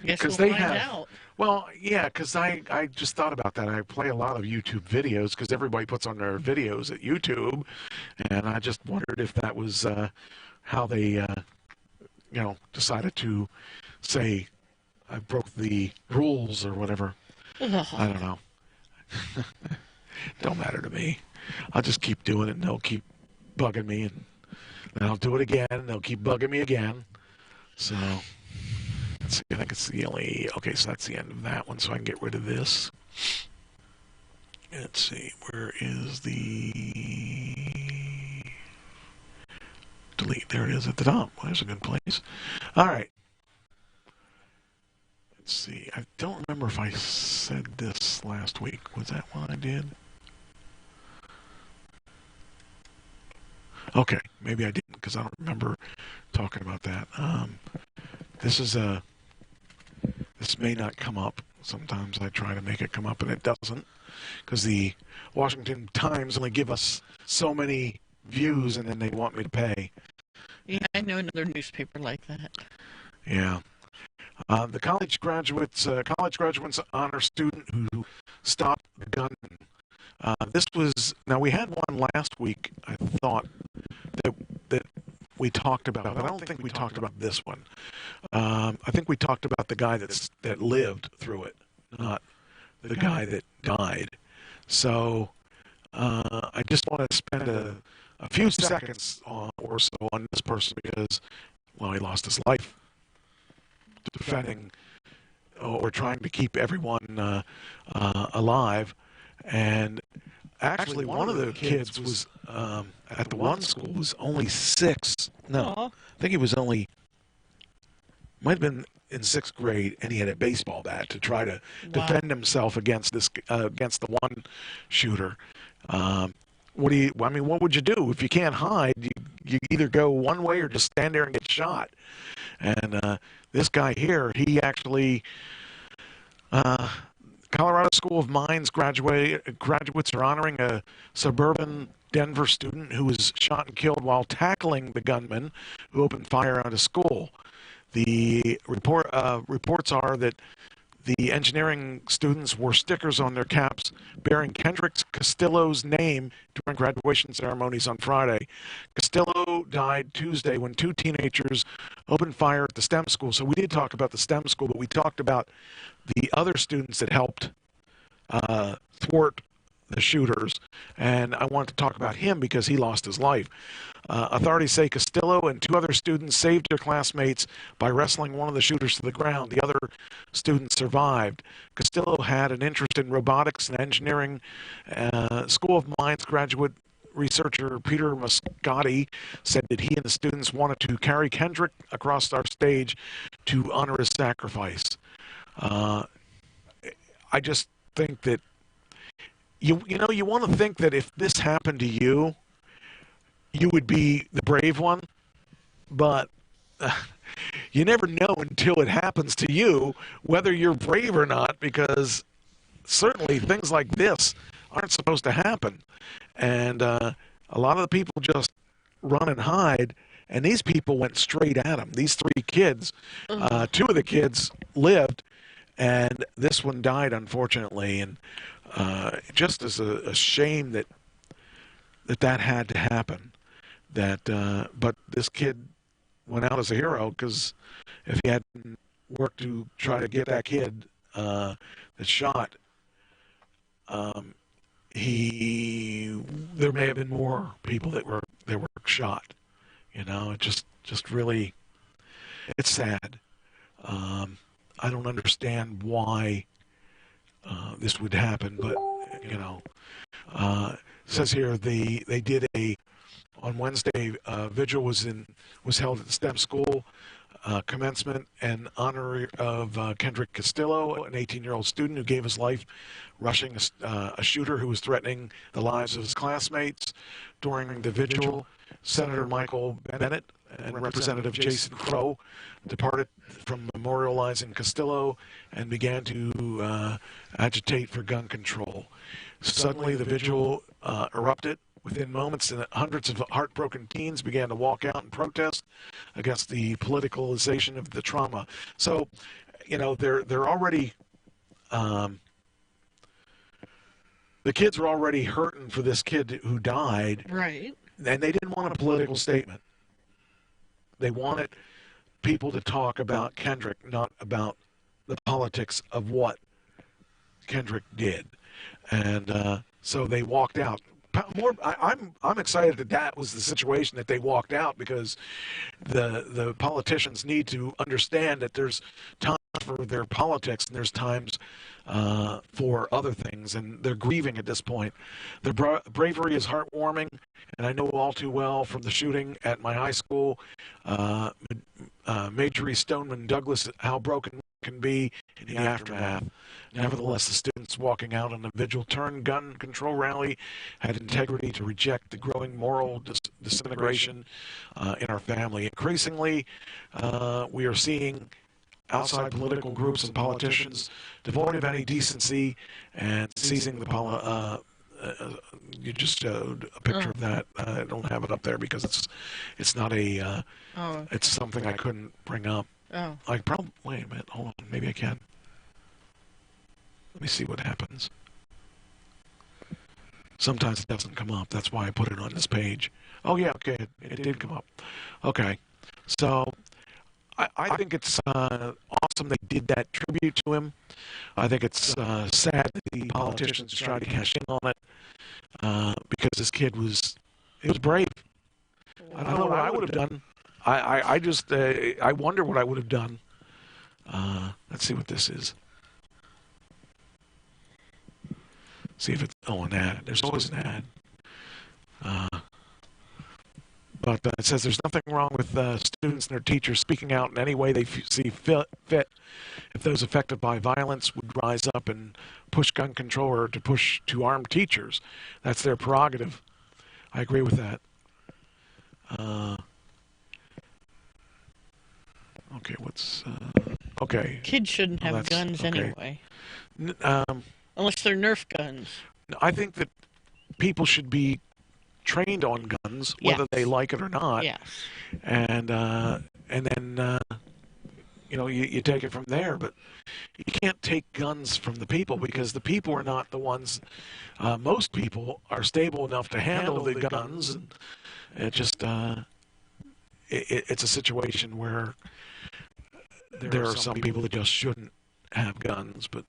Guess we'll find out. Well, yeah, because I just thought about that. I play a lot of YouTube videos because everybody puts on their videos at YouTube, and I just wondered if that was how they, decided to say I broke the rules or whatever. I don't know. Don't matter to me. I'll just keep doing it, and they'll keep bugging me, and then I'll do it again, and they'll keep bugging me again. So, let's see, I think it's the only... Okay, so that's the end of that one, so I can get rid of this. Let's see, where is the... Delete, there it is at the top. Well, there's a good place. All right. Let's see, I don't remember if I said this last week. Was that what I did? Okay, maybe I didn't because I don't remember talking about that. This may not come up. Sometimes I try to make it come up and it doesn't because the Washington Times only give us so many views and then they want me to pay. Yeah, I know another newspaper like that. Yeah. The college graduates honor student who stopped the gunman. This was, now we had one last week, I thought, that we talked about. I don't think we talked about this one. I think we talked about the guy that lived through it, not the guy that died. So I just want to spend a few seconds or so on this person because, well, he lost his life defending or trying to keep everyone alive. And actually, one of the kids was at the one school was only 6. No, I think he was only, might have been in 6th grade, and he had a baseball bat to try to defend himself against this against the one shooter. What would you do if you can't hide? You either go one way or just stand there and get shot. And this guy here, he actually. Colorado School of Mines graduates are honoring a suburban Denver student who was shot and killed while tackling the gunman who opened fire on a school. The reports are that the engineering students wore stickers on their caps bearing Kendrick Castillo's name during graduation ceremonies on Friday. Castillo died Tuesday when 2 teenagers opened fire at the STEM school. So we did talk about the STEM school, but we talked about the other students that helped thwart the shooters, and I wanted to talk about him because he lost his life. Authorities say Castillo and 2 other students saved their classmates by wrestling one of the shooters to the ground. The other students survived. Castillo had an interest in robotics and engineering. School of Mines graduate researcher Peter Muscati said that he and the students wanted to carry Kendrick across our stage to honor his sacrifice. I just think that you want to think that if this happened to you, you would be the brave one, but you never know until it happens to you whether you're brave or not, because certainly things like this aren't supposed to happen. And a lot of the people just run and hide, and these people went straight at them. These 3 kids, 2 of the kids lived, and this one died, unfortunately. And just as a shame that had to happen. But this kid went out as a hero, because if he hadn't worked to try to get that kid that shot, there may have been more people that were shot. You know, it just really, it's sad. I don't understand why this would happen, but you know, it says here they did on Wednesday. Vigil was held at the STEM school commencement in honor of Kendrick Castillo, an 18-year-old student who gave his life rushing a shooter who was threatening the lives of his classmates. During the vigil, Senator Michael Bennett and Representative Jason Crow departed from memorializing Castillo and began to agitate for gun control. Suddenly, the vigil erupted. Within moments, hundreds of heartbroken teens began to walk out and protest against the politicalization of the trauma. So, you know, they're already, the kids were already hurting for this kid who died. Right. And they didn't want a political statement. They wanted people to talk about Kendrick, not about the politics of what Kendrick did. And so they walked out. I'm excited that was the situation, that they walked out, because the politicians need to understand that there's time for their politics and there's times for other things, and they're grieving at this point. Their bravery is heartwarming, and I know all too well from the shooting at my high school, Marjorie Stoneman Douglas, how broken can be in the aftermath. Nevertheless, the students walking out on the vigil turned gun control rally had integrity to reject the growing moral disintegration in our family. Increasingly, we are seeing outside political groups and politicians devoid of any decency and seizing the you just showed a picture of that. I don't have it up there because it's not a it's something I couldn't bring up. Oh. I probably, wait a minute, hold on, maybe I can. Let me see what happens. Sometimes it doesn't come up. That's why I put it on this page. Oh yeah, okay, it did come up. Okay, so I think it's awesome they did that tribute to him. I think it's sad that the politicians tried to cash in on it because this kid was brave. I don't know what I would have done. I just I wonder what I would have done. Let's see what this is. See if it's an ad. There's always an ad. But it says there's nothing wrong with students and their teachers speaking out in any way they see fit. If those affected by violence would rise up and push gun control or to push to arm teachers, that's their prerogative. I agree with that. Okay, what's okay? Kids shouldn't have guns anyway. Unless they're Nerf guns. I think that people should be trained on guns, whether they like it or not. Yes. And then you know, you take it from there. But you can't take guns from the people, because the people are not the ones. Most people are stable enough to handle the guns, and it just it's a situation where there are some people that just shouldn't have guns, but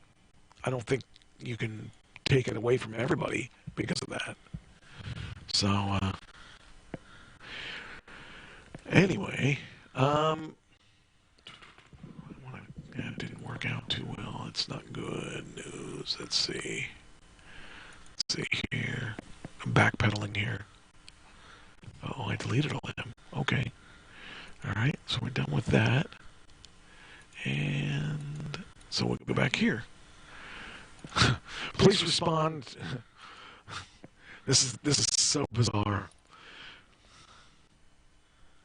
I don't think you can take it away from everybody because of that. So, anyway, it didn't work out too well. It's not good news. Let's see. Let's see here. I'm backpedaling here. Oh, I deleted all of them. Okay. All right, so we're done with that. And so we'll go back here. Please respond. This is so bizarre.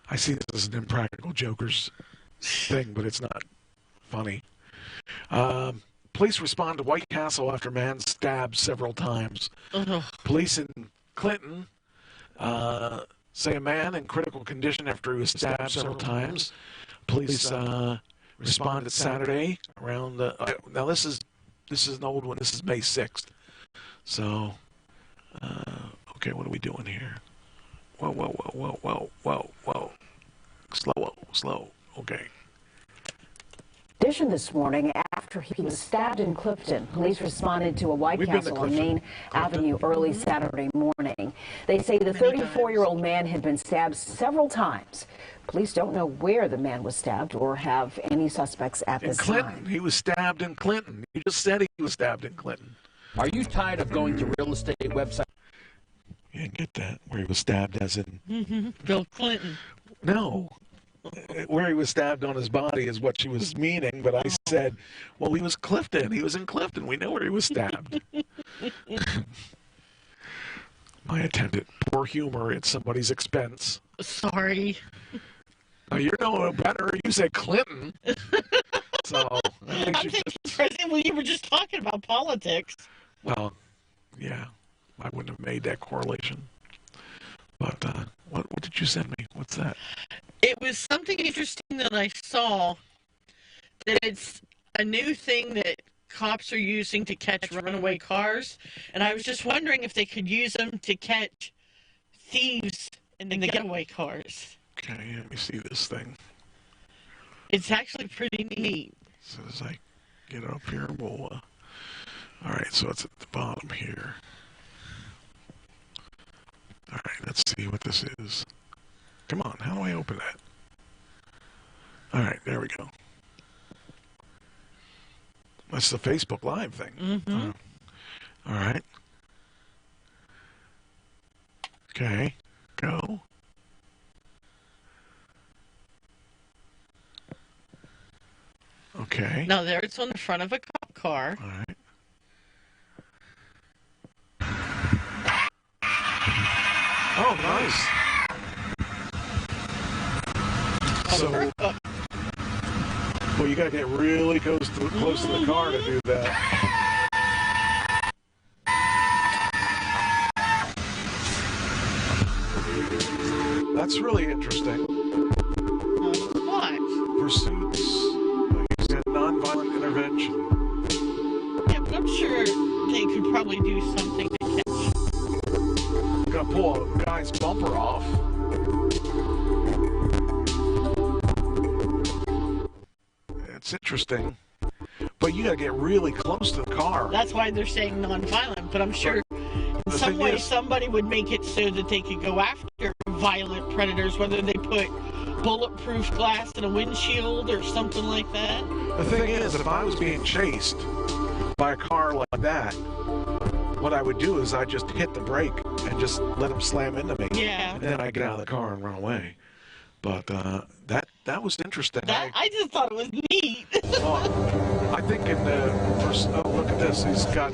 I see this as an Impractical Jokers thing, but it's not funny. Police respond to White Castle after man stabbed several times. Police in Clinton say a man in critical condition after he was stabbed several times. Police responded Saturday around now this is an old one. This is May 6th. So, okay, what are we doing here? Whoa. Slow. Okay. Addition this morning after he was stabbed in Clifton. Police responded to a White Castle on Main Avenue early Saturday morning. They say the 34-year-old man had been stabbed several times. Police don't know where the man was stabbed or have any suspects at this Clinton. time. He was stabbed in Clinton. You just said he was stabbed in Clinton. Are you tired of going to real estate websites? You didn't get that, where he was stabbed as in... Bill Clinton. No. Where he was stabbed on his body is what she was meaning, but I said, well, he was Clifton. He was in Clifton. We know where he was stabbed. My attendant. Poor humor at somebody's expense. Sorry. Now, you're no better. You said Clinton. So, I'm thinking, President, well, you were just talking about politics. Well, yeah. I wouldn't have made that correlation. But what did you send me? What's that? It was something interesting that I saw, that it's a new thing that cops are using to catch runaway cars, and I was just wondering if they could use them to catch thieves in the getaway cars. Okay, let me see this thing. It's actually pretty neat. As soon as I get it up here, we'll... all right, so it's at the bottom here. All right, let's see what this is. Come on, how do I open that? All right, there we go. That's the Facebook Live thing. Mm-hmm. All right. Okay, go. Okay. Now there it's on the front of a cop car. All right. Oh, nice. So, well, you gotta get really close to the car to do that. That's really interesting. What? Pursuits using nonviolent intervention. Yeah, but I'm sure they could probably do something to catch. Gonna pull a guy's bumper off. It's interesting, but you gotta get really close to the car. That's why they're saying non-violent, but I'm sure in some way somebody would make it so that they could go after violent predators, whether they put bulletproof glass in a windshield or something like that. The thing is, if I was being chased by a car like that, what I would do is I'd just hit the brake and just let him slam into me. Yeah. And then I'd get out of the car and run away. But that was interesting. I just thought it was neat. I think in the first... Oh, look at this. He's got...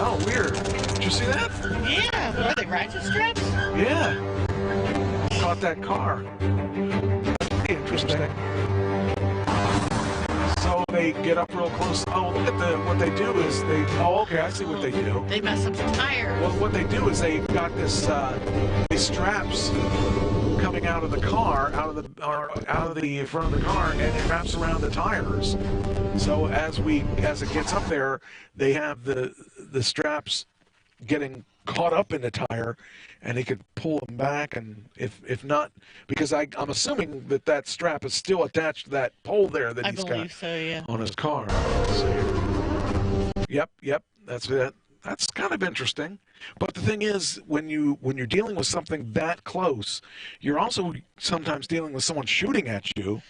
Oh, weird. Did you see that? Yeah. Are they ratchet straps? Yeah. Caught that car. Interesting. So they get up real close. Oh, look at what they do is they... Oh, okay, I see what they do. They mess up the tire. Well, what they do is they've got this these straps coming out of the car, out of the front of the car, and it wraps around the tires. So as it gets up there, they have the straps getting caught up in the tire, and he could pull them back. And if not, because I'm assuming that strap is still attached to that pole there that he's got on his car. Yep, that's it. That's kind of interesting. But the thing is, when you're dealing with something that close, you're also sometimes dealing with someone shooting at you.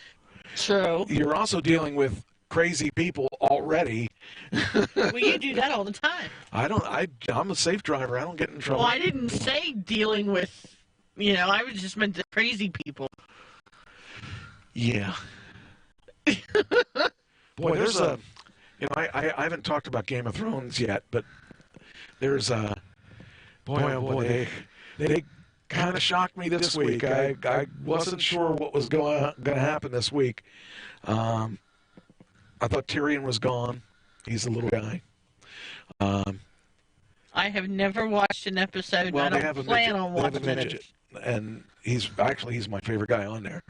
True. You're also dealing with crazy people already. Well, you do that all the time. I'm a safe driver. I don't get in trouble. Well, I didn't say dealing with, I was just meant the crazy people. Yeah. Boy, there's a... I haven't talked about Game of Thrones yet, but there's a... Boy, oh boy, they kind of shocked me this week. I wasn't sure what was going to happen this week. I thought Tyrion was gone. He's the little guy. I have never watched an episode. Well, I don't plan on watching it. And he's my favorite guy on there.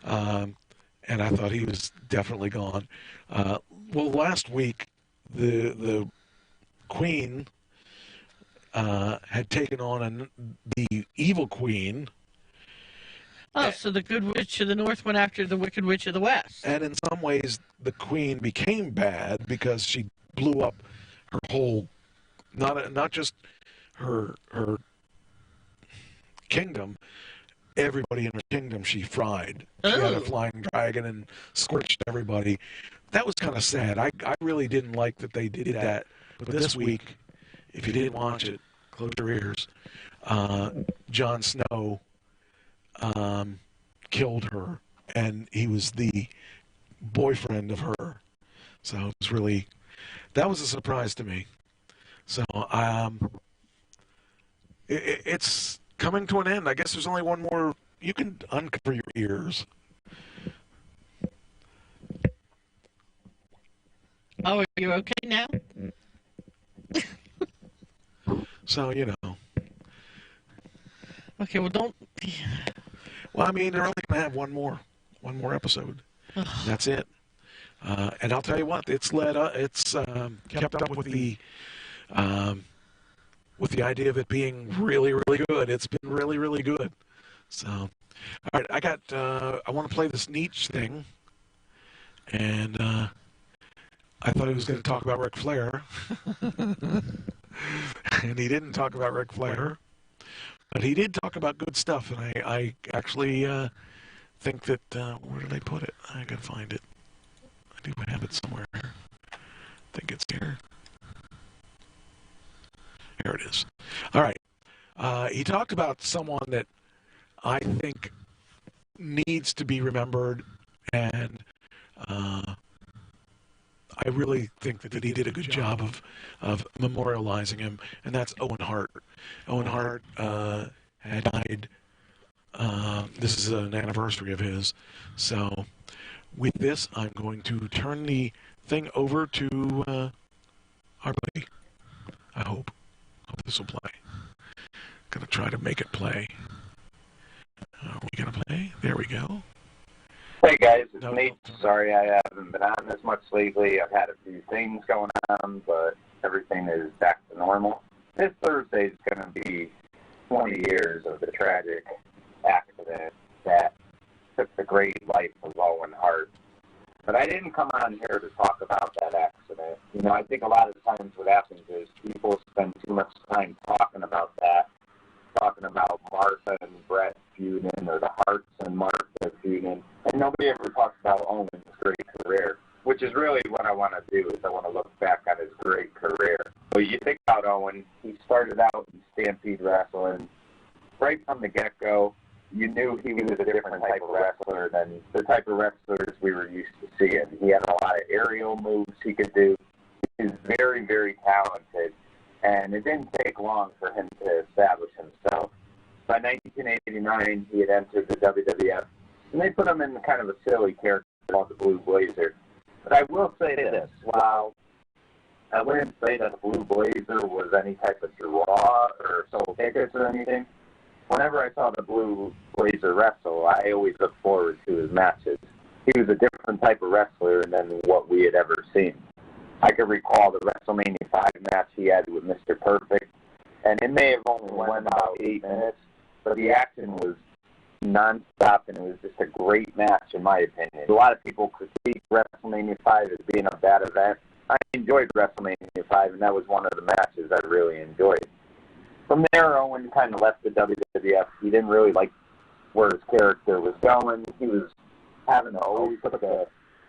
And I thought he was definitely gone. Well, last week the Queen had taken on the evil Queen. Oh, so the good witch of the north went after the wicked witch of the west. And in some ways, the Queen became bad because she blew up her whole, not just her kingdom, everybody in her kingdom she fried. She had a flying dragon and scorched everybody. That was kind of sad. I really didn't like that they did that. But this week, if you didn't watch it, close your ears. Jon Snow killed her, and he was the boyfriend of her. So it was really, that was a surprise to me. So it's coming to an end. I guess there's only one more. You can uncover your ears. Oh, are you okay now? So, you know. Okay, well, don't. Well, I mean, they're only going to have one more episode. That's it. And I'll tell you what, it's kept up with the idea of it being really, really good. It's been really, really good. So, all right, I want to play this niche thing, and I thought he was going to talk about Ric Flair, and he didn't talk about Ric Flair, but he did talk about good stuff, and I actually think that, where did I put it? I got to find it. I do have it somewhere. I think it's here. Here it is. All right. He talked about someone that I think needs to be remembered, and I really think that he did a good job of memorializing him, and that's Owen Hart. Owen Hart had died. This is an anniversary of his. So with this, I'm going to turn the thing over to our buddy. I hope this will play. Gonna try to make it play. Are we gonna play? There we go. Hey guys, it's Nate. Sorry I haven't been on this much lately. I've had a few things going on, but everything is back to normal. This Thursday is going to be 20 years of the tragic accident that took the great life of Owen Hart. But I didn't come on here to talk about that accident. You know, I think a lot of times what happens is people spend too much time talking about that, talking about Martha and Brett feuding, or the Harts and Martha feuding, and nobody ever talks about Owen's great career, which is really what I want to do, is I want to look back on his great career. So you think about Owen, he started out in Stampede Wrestling. Right from the get-go, you knew he was a different type of wrestler than the type of wrestlers we were used to seeing. He had a lot of aerial moves he could do. He was very, very talented, and it didn't take long for him to establish himself. By 1989, he had entered the WWF, and they put him in kind of a silly character called the Blue Blazer. But I will say this, while I wouldn't say that the Blue Blazer was any type of draw or sold tickets or anything, whenever I saw the Blue Blazer wrestle, I always looked forward to his matches. He was a different type of wrestler than what we had ever seen. I could recall the WrestleMania 5 match he had with Mr. Perfect, and it may have only went about 8 minutes, but the action was non-stop, and it was just a great match, in my opinion. A lot of people critique WrestleMania 5 as being a bad event. I enjoyed WrestleMania 5, and that was one of the matches I really enjoyed. From there, Owen kind of left the WWF. He didn't really like where his character was going. He was having to always put the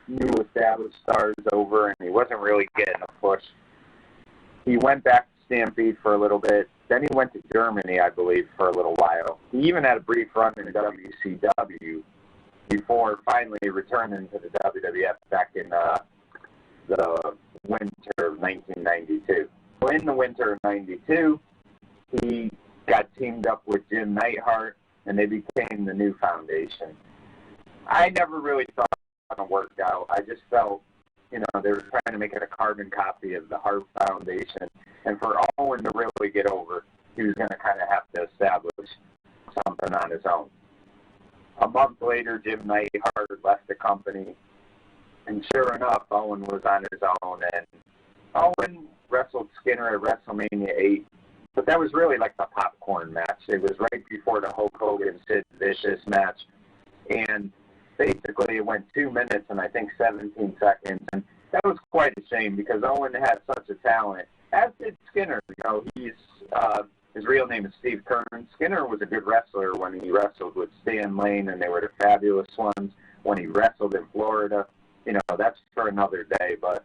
new established stars over, and he wasn't really getting a push. He went back to Stampede for a little bit. Then he went to Germany, I believe, for a little while. He even had a brief run in WCW before finally returning to the WWF back in the winter of 1992. So in the winter of 92, he got teamed up with Jim Neidhart, and they became the new foundation. I never really thought it was going to work out. I just felt, you know, they were trying to make it a carbon copy of the Hart Foundation. And for Owen to really get over, he was going to kind of have to establish something on his own. A month later, Jim Neidhart left the company. And sure enough, Owen was on his own. And Owen wrestled Skinner at WrestleMania 8. But that was really like the popcorn match. It was right before the Hulk Hogan-Sid Vicious match. And basically it went 2 minutes and I think 17 seconds. And that was quite a shame because Owen had such a talent, as did Skinner. You know, his real name is Steve Kearns. Skinner was a good wrestler when he wrestled with Stan Lane, and they were the Fabulous Ones. When he wrestled in Florida, you know, that's for another day. But,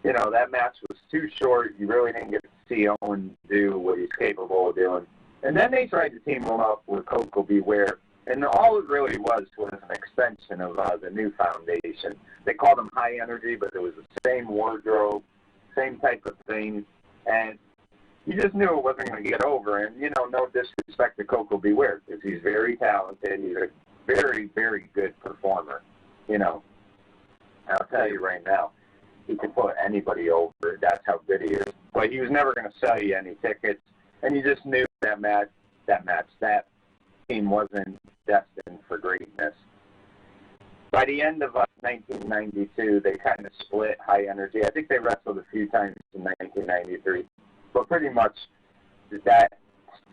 you know, that match was too short. You really didn't get to see Owen do what he's capable of doing. And then they tried to team him up with Koko B. Ware. And all it really was an extension of the new foundation. They called him High Energy, but it was the same wardrobe, same type of thing. And you just knew it wasn't going to get over. And, you know, no disrespect to Koko B. Ware, because he's very talented. He's a very, very good performer. You know, I'll tell you right now, he could put anybody over. That's how good he is. But he was never going to sell you any tickets. And you just knew that team wasn't destined for greatness. By the end of 1992, they kind of split High Energy. I think they wrestled a few times in 1993. But pretty much that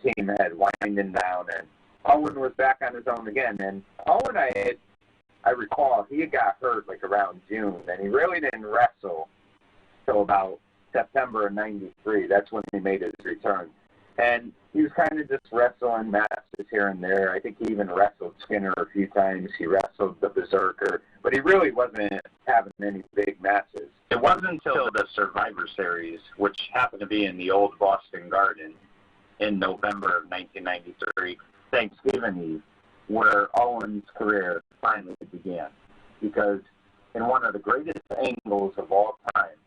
team had winding down, and Owen was back on his own again. And Owen, I recall, he got hurt like around June, and he really didn't wrestle till about September of 93. That's when he made his return. And he was kind of just wrestling matches here and there. I think he even wrestled Skinner a few times. He wrestled the Berserker, but he really wasn't having any big matches. It wasn't until the Survivor Series, which happened to be in the old Boston Garden in November of 1993, Thanksgiving Eve, where Owen's career finally began. Because in one of the greatest angles of all time,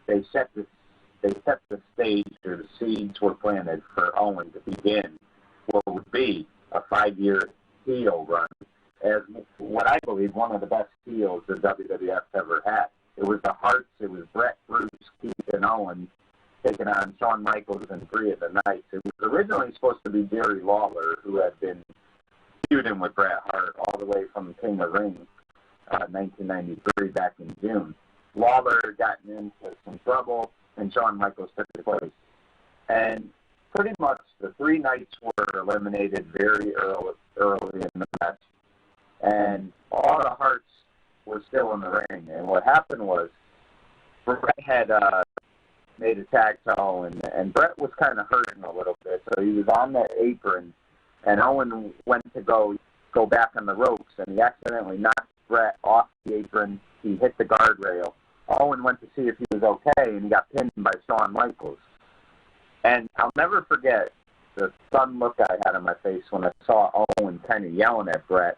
they set the stage, or the seeds were planted for Owen to begin what would be a 5-year heel run as what I believe one of the best heels the WWF ever had. It was the Harts, it was Brett, Bruce, Keith, and Owen taking on Shawn Michaels and 3 of the Knights. It was originally supposed to be Jerry Lawler, who had been feuding with Bret Hart all the way from King of Ring, 1993, back in June. Lawler got into some trouble, and Shawn Michaels took his place. And pretty much the 3 Knights were eliminated very early in the match. And all the Harts were still in the ring. And what happened was Bret had made a tag to Owen, and Bret was kind of hurting a little bit. So he was on that apron, and Owen went to go back on the ropes, and he accidentally knocked Bret off the apron. He hit the guardrail. Owen went to see if he was okay, and he got pinned by Shawn Michaels. And I'll never forget the stunned look I had on my face when I saw Owen kind of yelling at Bret,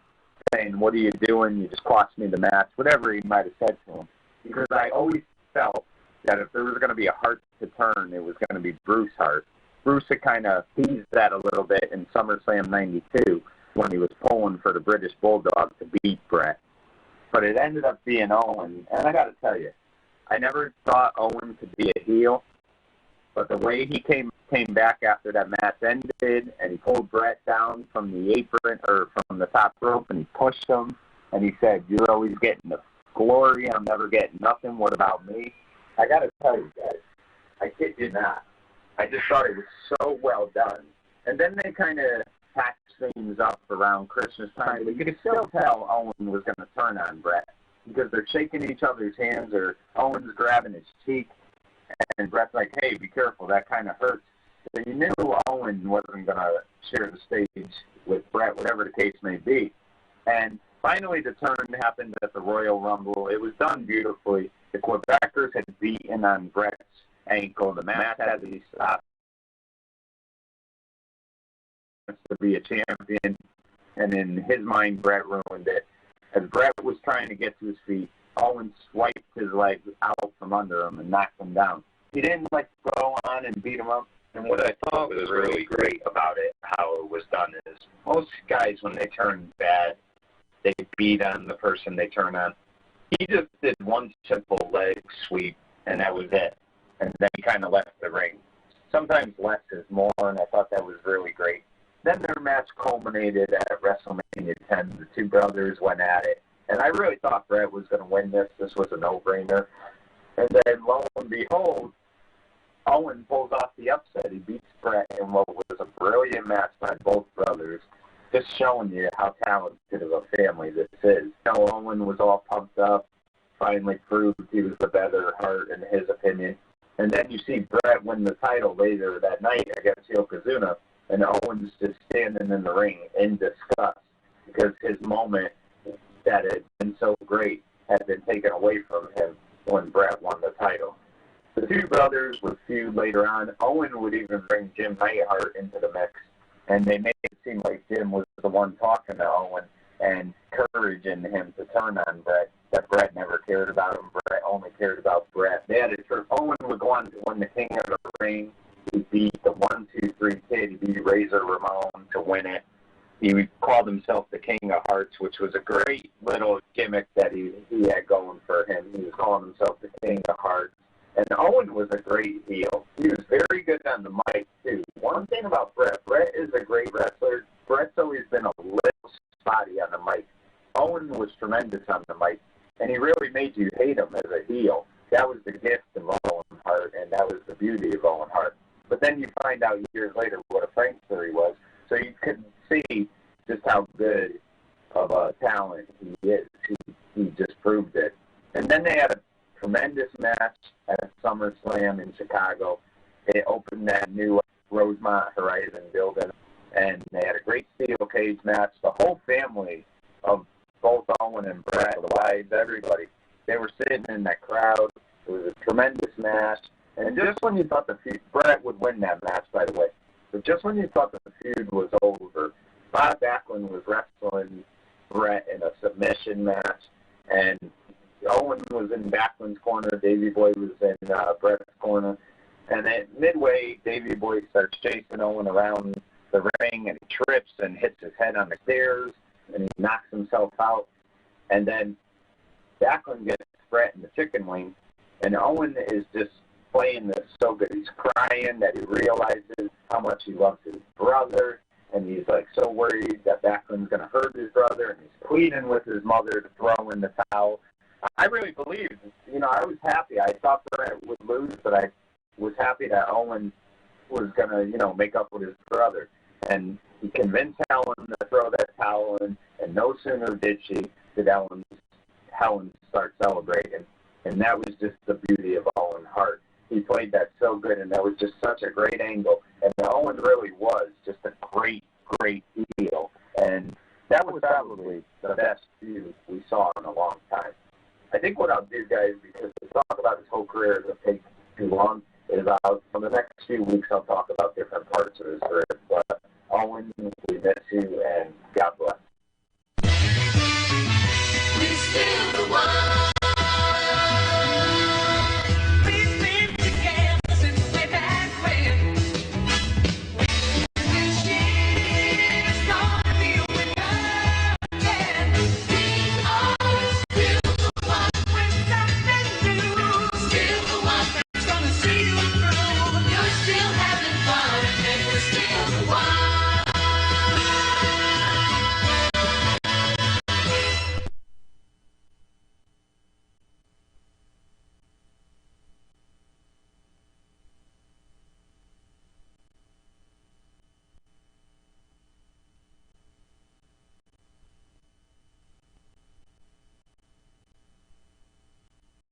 saying, "What are you doing? You just cost me the match," whatever he might have said to him. Because I always felt that if there was going to be a Hart to turn, it was going to be Bruce Hart. Bruce had kind of teased that a little bit in SummerSlam 92 when he was pulling for the British Bulldog to beat Bret. But it ended up being Owen, and I got to tell you, I never thought Owen could be a heel, but the way he came back after that match ended, and he pulled Bret down from the apron, or from the top rope, and he pushed him, and he said, "You're always getting the glory, I'm never getting nothing, what about me?" I got to tell you guys, I kid you not, I just thought it was so well done. And then they kind of patched things up around Christmas time, but you could still tell Owen was going to turn on Bret, because they're shaking each other's hands, or Owen's grabbing his cheek, and Bret's like, "Hey, be careful, that kind of hurts." So you knew Owen wasn't going to share the stage with Bret, whatever the case may be. And finally, the turn happened at the Royal Rumble. It was done beautifully. The Quebecers had beaten on Bret's ankle. The match had to be stopped to be a champion, and in his mind, Bret ruined it. As Bret was trying to get to his feet, Owen swiped his leg out from under him and knocked him down. He didn't go on and beat him up. And what I thought was really great about it, how it was done, is most guys, when they turn bad, they beat on the person they turn on. He just did one simple leg sweep, and that was it. And then he kind of left the ring. Sometimes less is more, and I thought that was really great. Then their match culminated at WrestleMania 10. The two brothers went at it. And I really thought Bret was going to win this. This was a no-brainer. And then, lo and behold, Owen pulls off the upset. He beats Bret in what was a brilliant match by both brothers, just showing you how talented of a family this is. You know, Owen was all pumped up, finally proved he was the better Hart in his opinion. And then you see Bret win the title later that night against Yokozuna, and Owen's just standing in the ring in disgust because his moment that had been so great had been taken away from him when Bret won the title. The two brothers would feud later on. Owen would even bring Jim Neidhart into the mix, and they made it seem like Jim was the one talking to Owen and encouraging him to turn on Bret, that Bret never cared about him. Bret only cared about Bret. They had a turn. Owen was the one to win the King of the Ring. He beat the 1-2-3 Kid. He beat Razor Ramon to win it. He called himself the King of Hearts, which was a great little gimmick that he had going for him. He was calling himself the King of Hearts. And Owen was a great heel. He was very good on the mic, too. One thing about Bret, Bret is a great wrestler. Bret's always been a little spotty on the mic. Owen was tremendous on the mic, and he really made you hate him as a heel. That was the gift of Owen Hart, and that was the beauty of Owen Hart. But then you find out years later what a prankster he was, so you could see just how good of a talent he is. He just proved it. And then they had a tremendous match at SummerSlam in Chicago. It opened that new Rosemont Horizon building, and they had a great steel cage match. The whole family of both Owen and Bret, the wives, everybody, they were sitting in that crowd. It was a tremendous match. And just when you thought the feud, Bret would win that match, by the way, but just when you thought the feud was over, Bob Backlund was wrestling Bret in a submission match, and Owen was in Backlund's corner, Davey Boy was in Bret's corner, and then midway, Davey Boy starts chasing Owen around the ring, and he trips and hits his head on the stairs, and he knocks himself out, and then Backlund gets Bret in the chicken wing, and Owen is just playing this so good. He's crying that he realizes how much he loves his brother, and he's like so worried that Backlund's going to hurt his brother, and he's pleading with his mother to throw in the towel. I really believed, I was happy. I thought Bret would lose, but I was happy that Owen was going to, make up with his brother. And he convinced Helen to throw that towel in, and no sooner did Helen start celebrating. And that was just the beauty of Owen Hart. He played that so good, and that was just such a great angle. And Owen really was just a great, great heel. And that was probably the best feud we saw in a long time. I think what I'll do, guys, because to talk about his whole career doesn't take too long, is for the next few weeks I'll talk